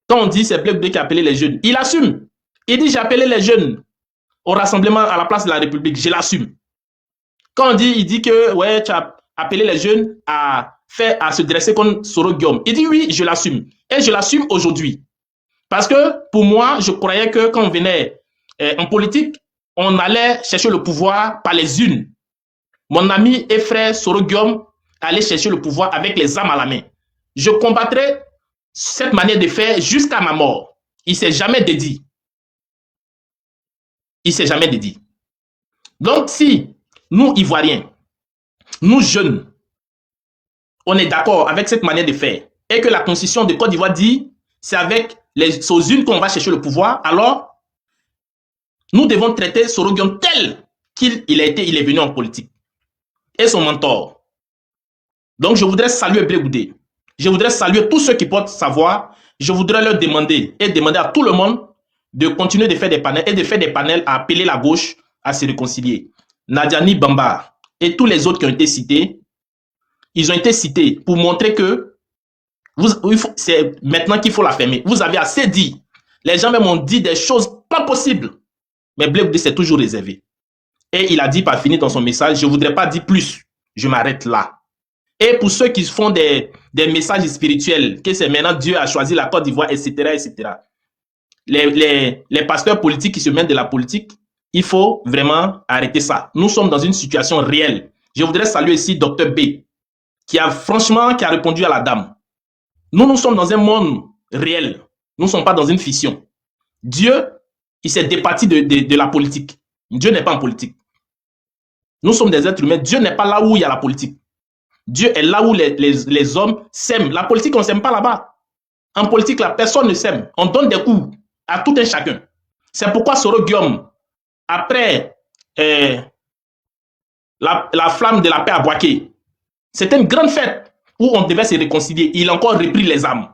Speaker 17: Quand on dit c'est Blé Goudé qui a appelé les jeunes, il assume. Il dit j'ai appelé les jeunes au rassemblement à la place de la République, je l'assume. Quand on dit, il dit que ouais, tu as appelé les jeunes à se dresser contre Soro Guillaume. Il dit oui, je l'assume. Et je l'assume aujourd'hui. Parce que pour moi, je croyais que quand on venait en politique, on allait chercher le pouvoir par les unes. Mon ami et frère Soro Guillaume allait chercher le pouvoir avec les armes à la main. Je combattrai cette manière de faire jusqu'à ma mort. Il ne s'est jamais dédié. Il ne s'est jamais dédié. Donc si nous, Ivoiriens, nous jeunes, on est d'accord avec cette manière de faire et que la constitution de Côte d'Ivoire dit c'est avec les unes qu'on va chercher le pouvoir, alors nous devons traiter Soro Guillaume tel qu'il est venu en politique et son mentor. Donc je voudrais saluer Blé Goudé. Je voudrais saluer tous ceux qui portent sa voix. Je voudrais leur demander à tout le monde de continuer de faire des panels et de faire des panels à appeler la gauche à se réconcilier. Nadiani Bamba et tous les autres qui ont été cités, ils ont été cités pour montrer que c'est maintenant qu'il faut la fermer. Vous avez assez dit. Les gens même ont dit des choses pas possibles. Mais Blé Goudé s'est toujours réservé. Et il a dit par finir dans son message, je ne voudrais pas dire plus. Je m'arrête là. Et pour ceux qui font des messages spirituels, que c'est maintenant Dieu a choisi la Côte d'Ivoire, etc., etc. Les pasteurs politiques qui se mettent de la politique, il faut vraiment arrêter ça. Nous sommes dans une situation réelle. Je voudrais saluer ici Dr B, qui a répondu à la dame. Nous sommes dans un monde réel. Nous ne sommes pas dans une fiction. Dieu, il s'est départi de la politique. Dieu n'est pas en politique. Nous sommes des êtres humains. Dieu n'est pas là où il y a la politique. Dieu est là où les hommes s'aiment. La politique, on ne s'aime pas là-bas. En politique, la personne ne s'aime. On donne des coups à tout un chacun. C'est pourquoi Soro Guillaume, après la flamme de la paix à Boaké, c'était une grande fête où on devait se réconcilier. Il a encore repris les armes.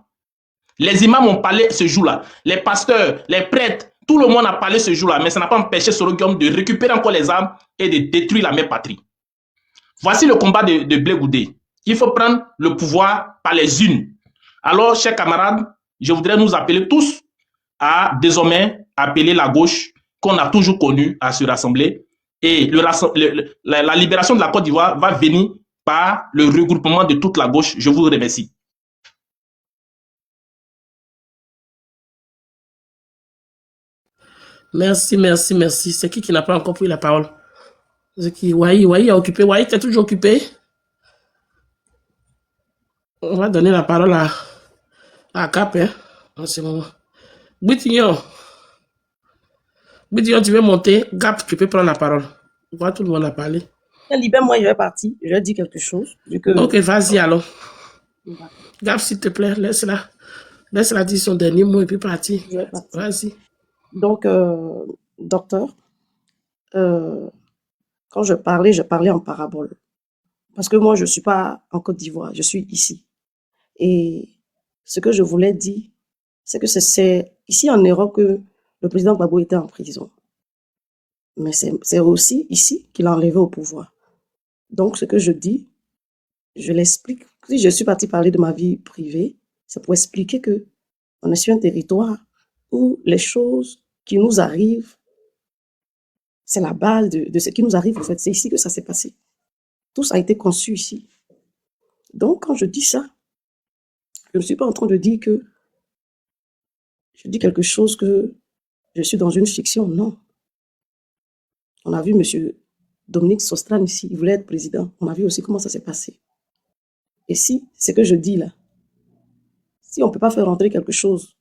Speaker 17: Les imams ont parlé ce jour-là. Les pasteurs, les prêtres, tout le monde a parlé ce jour-là. Mais ça n'a pas empêché Soro Guillaume de récupérer encore les armes et de détruire la mère patrie. Voici le combat de Blé Goudé. Il faut prendre le pouvoir par les unes. Alors, chers camarades, je voudrais nous appeler tous à désormais appeler la gauche qu'on a toujours connue à se rassembler. Et la libération de la Côte d'Ivoire va venir par le regroupement de toute la gauche. Je vous remercie.
Speaker 6: Merci, merci, merci. C'est qui n'a pas encore pris la parole? C'est qui? Wai est occupé. Wai, t'es toujours occupé? On va donner la parole à Cap, hein, en ce moment. Boutignon. Bidion, tu veux monter? Gap, tu peux prendre la parole. Moi, tout le monde a parlé.
Speaker 14: Libère-moi, je vais partir. Je vais dire quelque chose. Vu que...
Speaker 6: Ok, vas-y alors. Gap, s'il te plaît, laisse-la dire son dernier mot et puis partir.
Speaker 14: Je vais partir.
Speaker 6: Vas-y.
Speaker 14: Donc, docteur, quand je parlais en parabole. Parce que moi, je ne suis pas en Côte d'Ivoire, je suis ici. Et ce que je voulais dire, c'est que c'est ici en Europe que le président Gbagbo était en prison. Mais c'est aussi ici qu'il a enlevé au pouvoir. Donc, ce que je dis, je l'explique. Si je suis partie parler de ma vie privée, c'est pour expliquer que on est sur un territoire où les choses qui nous arrivent, c'est la base de ce qui nous arrive en fait. C'est ici que ça s'est passé. Tout ça a été conçu ici. Donc, quand je dis ça, je ne suis pas en train de dire que je dis quelque chose que je suis dans une fiction, non. On a vu M. Dominique Sostran ici, il voulait être président. On a vu aussi comment ça s'est passé. Et si, c'est que je dis là, si on ne peut pas faire rentrer quelque chose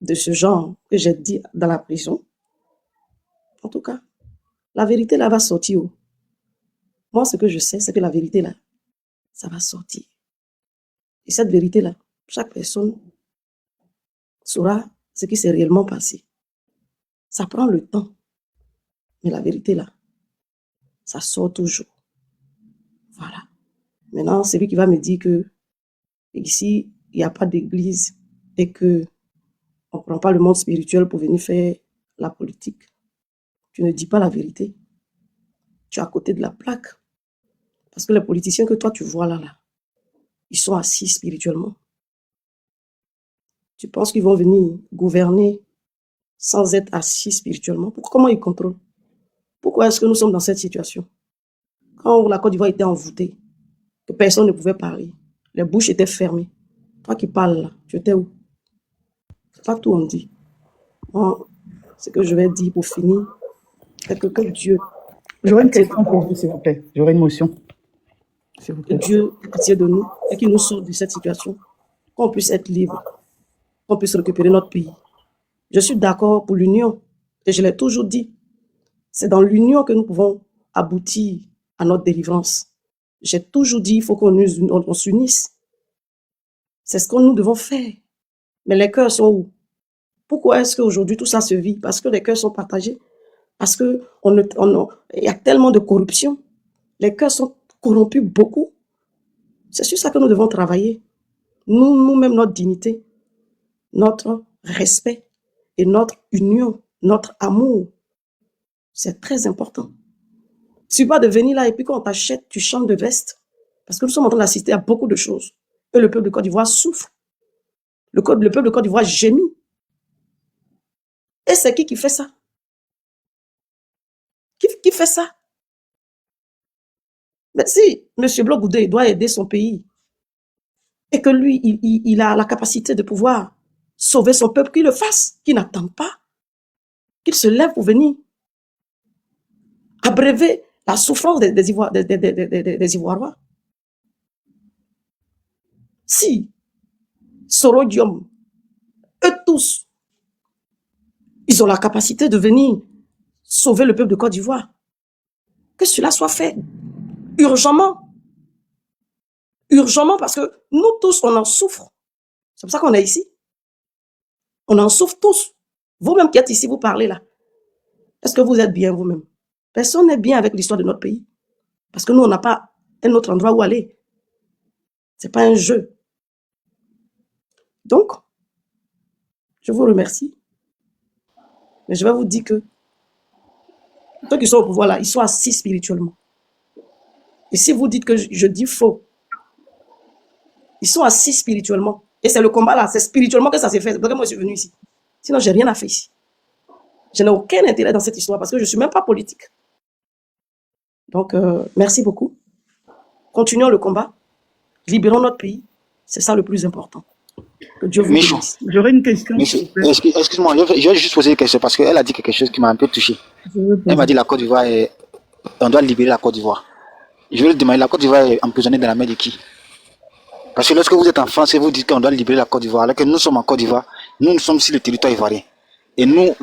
Speaker 14: de ce genre que j'ai dit dans la prison, en tout cas, la vérité là va sortir. Moi, ce que je sais, c'est que la vérité là, ça va sortir. Et cette vérité là, chaque personne saura ce qui s'est réellement passé. Ça prend le temps. Mais la vérité là, ça sort toujours. Voilà. Maintenant, celui qui va me dire que ici, il n'y a pas d'église et que on ne prend pas le monde spirituel pour venir faire la politique. Tu ne dis pas la vérité. Tu es à côté de la plaque. Parce que les politiciens que toi tu vois là, ils sont assis spirituellement. Tu penses qu'ils vont venir gouverner sans être assis spirituellement? Comment ils contrôlent? Pourquoi est-ce que nous sommes dans cette situation? Quand la Côte d'Ivoire était envoûtée, que personne ne pouvait parler, les bouches étaient fermées. Toi qui parles là, tu étais où? C'est pas tout on dit. Moi, ce que je vais dire pour finir, c'est que Dieu...
Speaker 16: J'aurais une question pour vous, s'il vous plaît. J'aurais une motion. S'il vous plaît.
Speaker 14: Que Dieu ait pitié de nous et qu'il nous sorte de cette situation. Qu'on puisse être libre, qu'on puisse récupérer notre pays. Je suis d'accord pour l'union. Et je l'ai toujours dit. C'est dans l'union que nous pouvons aboutir à notre délivrance. J'ai toujours dit, il faut qu'on s'unisse. C'est ce que nous devons faire. Mais les cœurs sont où? Pourquoi est-ce qu'aujourd'hui tout ça se vit? Parce que les cœurs sont partagés. Parce que il y a tellement de corruption. Les cœurs sont corrompus beaucoup. C'est sur ça que nous devons travailler. Nous-mêmes, notre dignité, notre respect et notre union, notre amour. C'est très important. Tu pas de venir là et puis quand on t'achète, tu changes de veste. Parce que nous sommes en train d'assister à beaucoup de choses. Et le peuple de Côte d'Ivoire souffre. Le peuple de Côte d'Ivoire gémit. Et c'est qui fait ça? Qui fait ça? Mais si M. Blogoudé doit aider son pays et que lui, il a la capacité de pouvoir sauver son peuple, qu'il le fasse, qu'il n'attend pas, qu'il se lève pour venir abréver la souffrance des Ivoiriens. Si Sorodium, eux tous, ils ont la capacité de venir sauver le peuple de Côte d'Ivoire, que cela soit fait urgemment. Urgemment, parce que nous tous, on en souffre. C'est pour ça qu'on est ici. On en souffre tous. Vous-même qui êtes ici, vous parlez là. Est-ce que vous êtes bien vous-même? Personne n'est bien avec l'histoire de notre pays. Parce que nous, on n'a pas un autre endroit où aller. Ce n'est pas un jeu. Donc, je vous remercie. Mais je vais vous dire que ceux qui sont au pouvoir là, ils sont assis spirituellement. Et si vous dites que je dis faux, ils sont assis spirituellement. Et c'est le combat là, c'est spirituellement que ça s'est fait. C'est pour ça que moi je suis venu ici. Sinon, j'ai rien à faire ici. Je n'ai aucun intérêt dans cette histoire parce que je ne suis même pas politique. Donc, merci beaucoup. Continuons le combat. Libérons notre pays. C'est ça le plus important. Que Dieu vous bénisse.
Speaker 16: J'aurais une question.
Speaker 15: Excuse-moi, je vais juste poser une question parce qu'elle a dit quelque chose qui m'a un peu touché. Elle m'a dit la Côte d'Ivoire, on doit libérer la Côte d'Ivoire. Je vais lui demander, la Côte d'Ivoire est emprisonnée dans la mer de qui? Parce que lorsque vous êtes en France et vous dites qu'on doit libérer la Côte d'Ivoire, alors que nous sommes en Côte d'Ivoire, nous sommes sur le territoire ivoirien. Et nous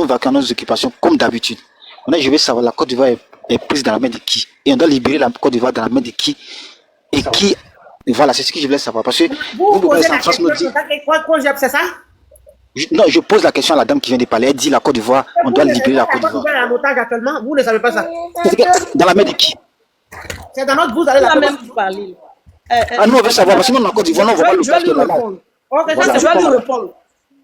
Speaker 15: vaquons nos occupations comme d'habitude. Maintenant, je veux savoir, la Côte d'Ivoire est prise dans la main de qui? Et on doit libérer la Côte d'Ivoire dans la main de qui? Et qui? Voilà, c'est ce que je voulais savoir. Parce que
Speaker 5: vous posez la question, c'est ça?
Speaker 15: Non, je pose la question à la dame qui vient de parler. Elle dit la Côte d'Ivoire, on doit libérer la Côte d'Ivoire.
Speaker 5: En otage actuellement, vous ne savez pas ça.
Speaker 15: Dans la main de qui?
Speaker 5: C'est dans notre vous allez la
Speaker 14: même parler.
Speaker 15: Ah, nous, on veut savoir, parce que nous, en Côte d'Ivoire, on va pas le
Speaker 14: Je vais lui répondre.
Speaker 15: Voilà.
Speaker 14: Je vais lui répondre.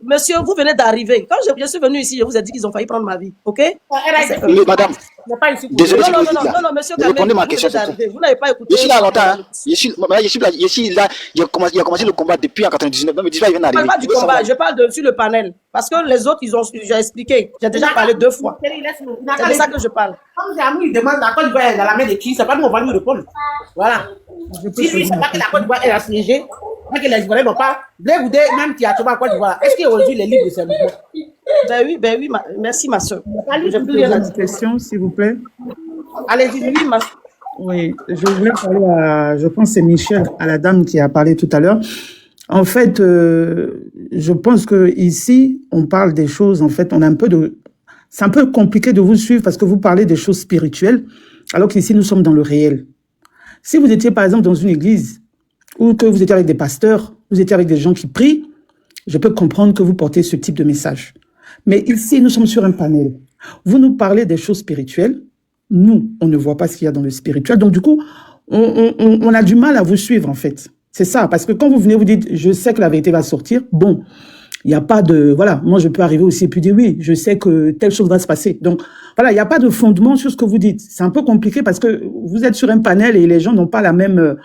Speaker 14: Monsieur, vous venez d'arriver. Quand je suis venu ici, je vous ai dit qu'ils ont failli prendre ma vie. OK?
Speaker 15: Mais madame, désolé,
Speaker 14: non, monsieur,
Speaker 15: répondez ma question.
Speaker 14: Vous n'avez pas écouté.
Speaker 15: Je suis là longtemps. Je suis là. Il a commencé le combat depuis en 99. Non, mais dis pas, il vient d'arriver.
Speaker 14: Je ne parle pas du combat, je parle sur le panel. Parce que les autres, j'ai expliqué. J'ai déjà parlé 2 fois. C'est de ça que je parle.
Speaker 5: Comme j'ai amené, il demande la Côte d'Ivoire est dans la main de qui? C'est pas nous, on va lui répondre. Voilà. Si lui, c'est pas que la Côte d'Ivoire est assiégée, pas que les Ivoiriens n'ont pas. Blé Goudé, même qui a trouvé en Côte d'Ivoire, est-ce qu'aujourd'hui, il est libre de ses mouvements?
Speaker 14: Ben oui, merci, ma soeur.
Speaker 16: J'ai une question, s'il vous plaît.
Speaker 14: Allez-y, oui, ma soeur.
Speaker 16: Oui, je voulais parler à, je pense que c'est Michel, à la dame qui a parlé tout à l'heure. En fait, je pense que ici, on parle des choses, en fait, on a un peu de... C'est un peu compliqué de vous suivre parce que vous parlez des choses spirituelles, alors qu'ici, nous sommes dans le réel. Si vous étiez, par exemple, dans une église, ou que vous étiez avec des pasteurs, vous étiez avec des gens qui prient, je peux comprendre que vous portez ce type de message. Mais ici, nous sommes sur un panel. Vous nous parlez des choses spirituelles. Nous, on ne voit pas ce qu'il y a dans le spirituel. Donc, du coup, on a du mal à vous suivre, en fait. C'est ça. Parce que quand vous venez, vous dites, je sais que la vérité va sortir. Bon, il n'y a pas de... Voilà, moi, je peux arriver aussi et puis dire, oui, je sais que telle chose va se passer. Donc, voilà, il n'y a pas de fondement sur ce que vous dites. C'est un peu compliqué parce que vous êtes sur un panel et les gens n'ont pas la même...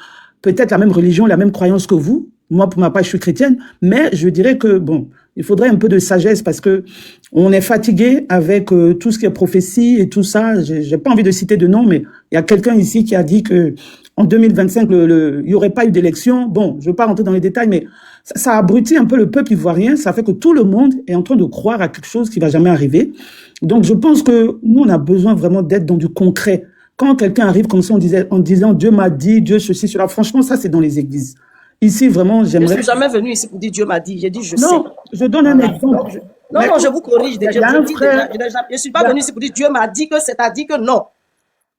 Speaker 16: peut-être la même religion, la même croyance que vous. Moi, pour ma part, je suis chrétienne. Mais je dirais que, bon, il faudrait un peu de sagesse parce que on est fatigué avec tout ce qui est prophétie et tout ça. J'ai pas envie de citer de nom, mais il y a quelqu'un ici qui a dit que en 2025, il y aurait pas eu d'élection. Bon, je veux pas rentrer dans les détails, mais ça abrutit un peu le peuple ivoirien. Ça fait que tout le monde est en train de croire à quelque chose qui va jamais arriver. Donc, je pense que nous, on a besoin vraiment d'être dans du concret. Quand quelqu'un arrive comme ça en disant Dieu m'a dit, Dieu ceci, cela, franchement, ça, c'est dans les églises. Ici, vraiment, j'aimerais...
Speaker 14: Je ne suis jamais venu ici pour dire Dieu m'a dit. J'ai dit je sais.
Speaker 16: Non, je donne un exemple.
Speaker 14: Non, je vous corrige déjà. Je ne suis pas venu ici pour dire Dieu m'a dit que c'est-à-dire que non.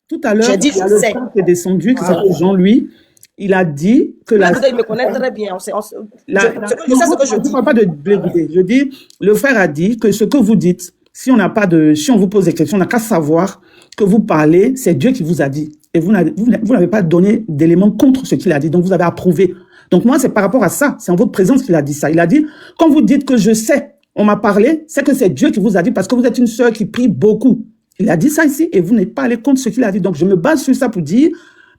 Speaker 16: Tout à l'heure,
Speaker 14: j'ai dit
Speaker 16: il y a le frère qui est descendu, qui s'appelle Jean-Louis. Il a dit que
Speaker 14: il me connaît très bien. Je sais ce que je dis.
Speaker 16: Je ne parle pas de Blé Goudé. Je dis, le frère a dit que ce que vous dites, si on vous pose des questions, on n'a qu'à savoir que vous parlez, c'est Dieu qui vous a dit. Et vous n'avez pas donné d'éléments contre ce qu'il a dit. Donc, vous avez approuvé. Donc, moi, c'est par rapport à ça. C'est en votre présence qu'il a dit ça. Il a dit, quand vous dites que je sais, on m'a parlé, c'est que c'est Dieu qui vous a dit parce que vous êtes une sœur qui prie beaucoup. Il a dit ça ici et vous n'êtes pas allé contre ce qu'il a dit. Donc, je me base sur ça pour dire,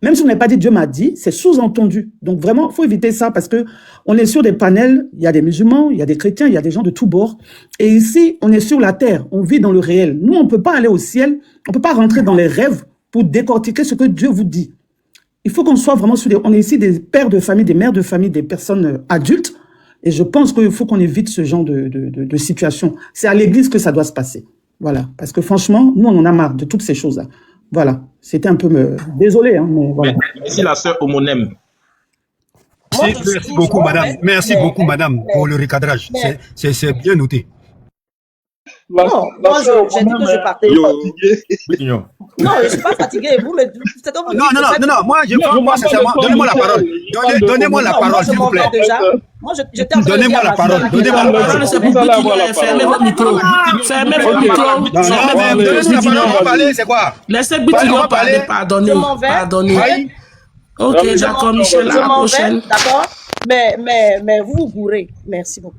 Speaker 16: même si on n'a pas dit Dieu m'a dit, c'est sous-entendu. Donc, vraiment, il faut éviter ça parce que on est sur des panels, il y a des musulmans, il y a des chrétiens, il y a des gens de tous bords. Et ici, on est sur la terre, on vit dans le réel. Nous, on ne peut pas aller au ciel, on ne peut pas rentrer dans les rêves pour décortiquer ce que Dieu vous dit. Il faut qu'on soit vraiment sur on est ici des pères de famille, des mères de famille, des personnes adultes. Et je pense qu'il faut qu'on évite ce genre de situation. C'est à l'église que ça doit se passer. Voilà. Parce que franchement, nous, on en a marre de toutes ces choses-là. Voilà. C'était un peu... Désolé, hein, mais voilà.
Speaker 17: Merci la sœur homonyme.
Speaker 18: Merci beaucoup, madame. Merci beaucoup, madame, pour le recadrage. C'est bien noté.
Speaker 14: Non, moi, j'ai dit que je partais. Non, je ne suis pas fatigué. Vous, mais c'est comme vous
Speaker 18: non, moi, sincèrement, donnez-moi la parole. Donnez-moi la parole, s'il vous plaît.
Speaker 14: Moi, j'étais en train de
Speaker 18: Donnez-moi la parole. Donnez-moi la parole.
Speaker 6: Fermez votre micro. Fermez votre micro.
Speaker 18: Donnez-nous la parole, on va parler, c'est quoi?
Speaker 6: Laissez Boutignon parler. Pardonnez. Ok, d'accord, Michel, à la prochaine.
Speaker 14: D'accord, mais vous vous gourrez. Merci beaucoup.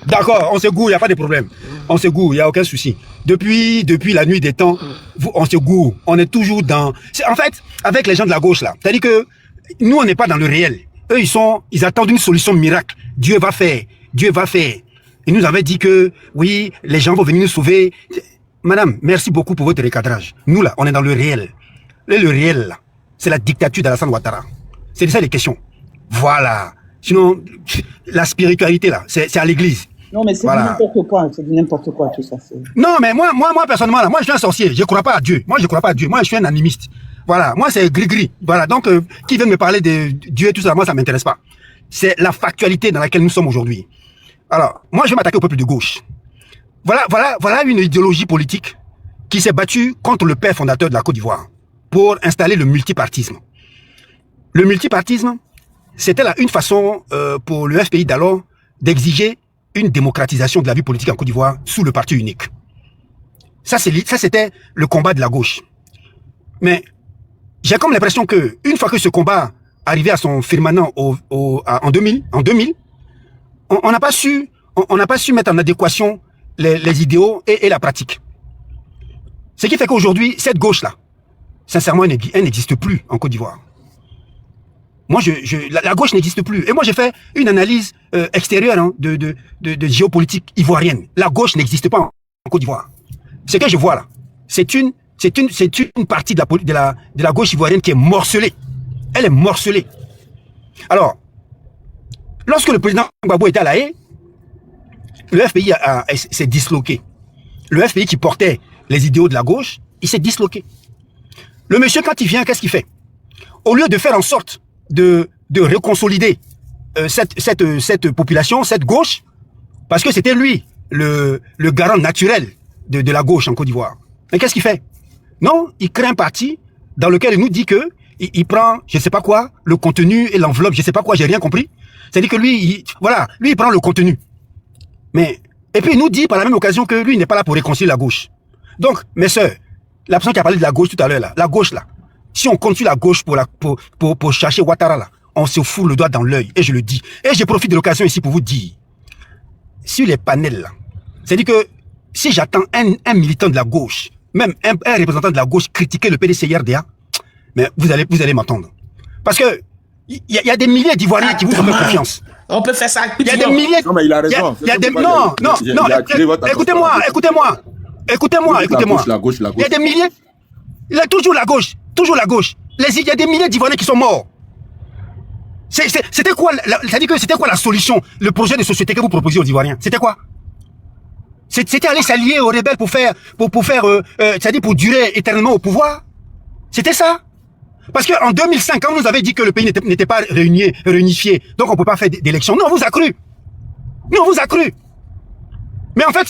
Speaker 18: D'accord, on se gourre, il n'y a pas de problème. On se gourre, il n'y a aucun souci. Depuis la nuit des temps, on se gourre. On est toujours dans... En fait, avec les gens de la gauche, là, c'est-à-dire que nous, on n'est pas dans le réel. Eux, ils attendent une solution miracle. Dieu va faire. Et nous avait dit que, oui, les gens vont venir nous sauver. Madame, merci beaucoup pour votre recadrage. Nous, là, on est dans le réel. Le réel, là, c'est la dictature d'Alassane Ouattara. C'est de ça les questions. Voilà. Sinon, la spiritualité, là, c'est à l'église.
Speaker 16: Non, mais c'est n'importe quoi. C'est n'importe quoi, tout ça.
Speaker 18: Non, mais moi, personnellement, là, moi, je suis un sorcier. Je ne crois pas à Dieu. Moi, je suis un animiste. Voilà. Moi, c'est gris-gris. Voilà. Donc, qui vient me parler de Dieu et tout ça, moi, ça ne m'intéresse pas. C'est la factualité dans laquelle nous sommes aujourd'hui. Alors, moi, je vais m'attaquer au peuple de gauche. Voilà une idéologie politique qui s'est battue contre le père fondateur de la Côte d'Ivoire pour installer le multipartisme. Le multipartisme, c'était là une façon pour le FPI d'alors d'exiger une démocratisation de la vie politique en Côte d'Ivoire sous le parti unique. Ça, c'était le combat de la gauche. Mais j'ai comme l'impression que une fois que ce combat arrivait à son firmament en 2000, on n'a pas su mettre en adéquation les idéaux et la pratique. Ce qui fait qu'aujourd'hui, cette gauche-là, sincèrement, elle n'existe plus en Côte d'Ivoire. Moi, la gauche n'existe plus. Et moi, j'ai fait une analyse extérieure hein, de géopolitique ivoirienne. La gauche n'existe pas en Côte d'Ivoire. Ce que je vois là, c'est une partie de la gauche ivoirienne qui est morcelée. Elle est morcelée. Alors, lorsque le président Gbagbo était à La Haye, le FPI s'est disloqué. Le FPI qui portait les idéaux de la gauche, il s'est disloqué. Le monsieur, quand il vient, qu'est-ce qu'il fait? Au lieu de faire en sorte de reconsolider cette population, cette gauche, parce que c'était lui le garant naturel de la gauche en Côte d'Ivoire. Mais qu'est-ce qu'il fait? Non, il crée un parti dans lequel il nous dit que il prend, je sais pas quoi, le contenu et l'enveloppe, je sais pas quoi, j'ai rien compris. C'est-à-dire que lui, il prend le contenu. Et puis il nous dit par la même occasion que lui, il n'est pas là pour réconcilier la gauche. Donc, mes sœurs, la personne qui a parlé de la gauche tout à l'heure, la gauche là, si on continue la gauche pour chercher Ouattara là, on se fout le doigt dans l'œil, et je le dis. Et je profite de l'occasion ici pour vous dire, sur les panels là, c'est-à-dire que si j'attends un militant de la gauche, même un représentant de la gauche critiquer le PDCIRDA, mais vous allez m'entendre. Parce que il y a des milliers d'Ivoiriens qui vous font confiance.
Speaker 6: On peut faire ça.
Speaker 18: Il y a des milliers.
Speaker 9: Non, mais il a raison.
Speaker 18: Non, écoutez-moi.
Speaker 9: La gauche.
Speaker 18: Il y a des milliers. Il y a toujours la gauche. Il y a des milliers d'Ivoiriens qui sont morts. C'était quoi, c'est-à-dire que c'était quoi la solution, le projet de société que vous proposiez aux Ivoiriens? C'était quoi? C'était aller s'allier aux rebelles c'est-à-dire pour durer éternellement au pouvoir? C'était ça? Parce qu'en 2005, quand on nous avait dit que le pays n'était pas réunifié, donc on ne peut pas faire d'élection, nous on vous a cru. Mais en fait,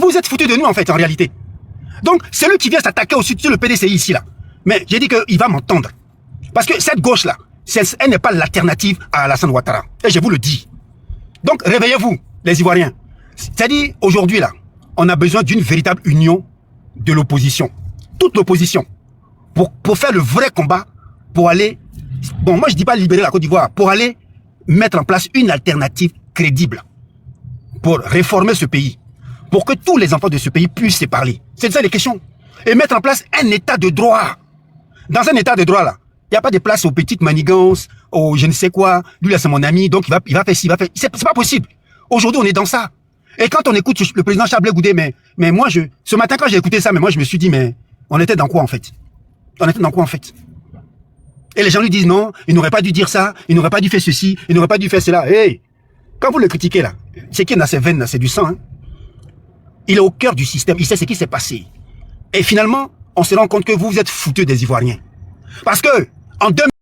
Speaker 18: vous êtes foutus de nous, en fait, en réalité. Donc, celui qui vient s'attaquer aussi sur le PDCI ici, là. Mais j'ai dit qu'il va m'entendre. Parce que cette gauche-là, elle n'est pas l'alternative à Alassane Ouattara. Et je vous le dis. Donc, réveillez-vous, les Ivoiriens. C'est-à-dire, aujourd'hui, là, on a besoin d'une véritable union de l'opposition. Toute l'opposition. Pour faire le vrai combat, pour aller... Bon, moi, je dis pas libérer la Côte d'Ivoire. Pour aller mettre en place une alternative crédible. Pour réformer ce pays. Pour que tous les enfants de ce pays puissent se parler. C'est ça les questions. Et mettre en place un état de droit. Dans un état de droit, là, il n'y a pas de place aux petites manigances, aux je ne sais quoi. Lui, là, c'est mon ami, donc il va faire ci, il va faire... C'est pas possible. Aujourd'hui, on est dans ça. Et quand on écoute le président Charles Blé Goudé, mais moi, ce matin, quand j'ai écouté ça, mais moi, je me suis dit, mais on était dans quoi, en fait? Et les gens lui disent, non, il n'aurait pas dû dire ça, il n'aurait pas dû faire ceci, il n'aurait pas dû faire cela. Hey! Quand vous le critiquez, là, c'est qui dans ses veines, là, c'est du sang, hein? Il est au cœur du système, il sait ce qui s'est passé. Et finalement, on se rend compte que vous êtes foutus des Ivoiriens. Parce que, en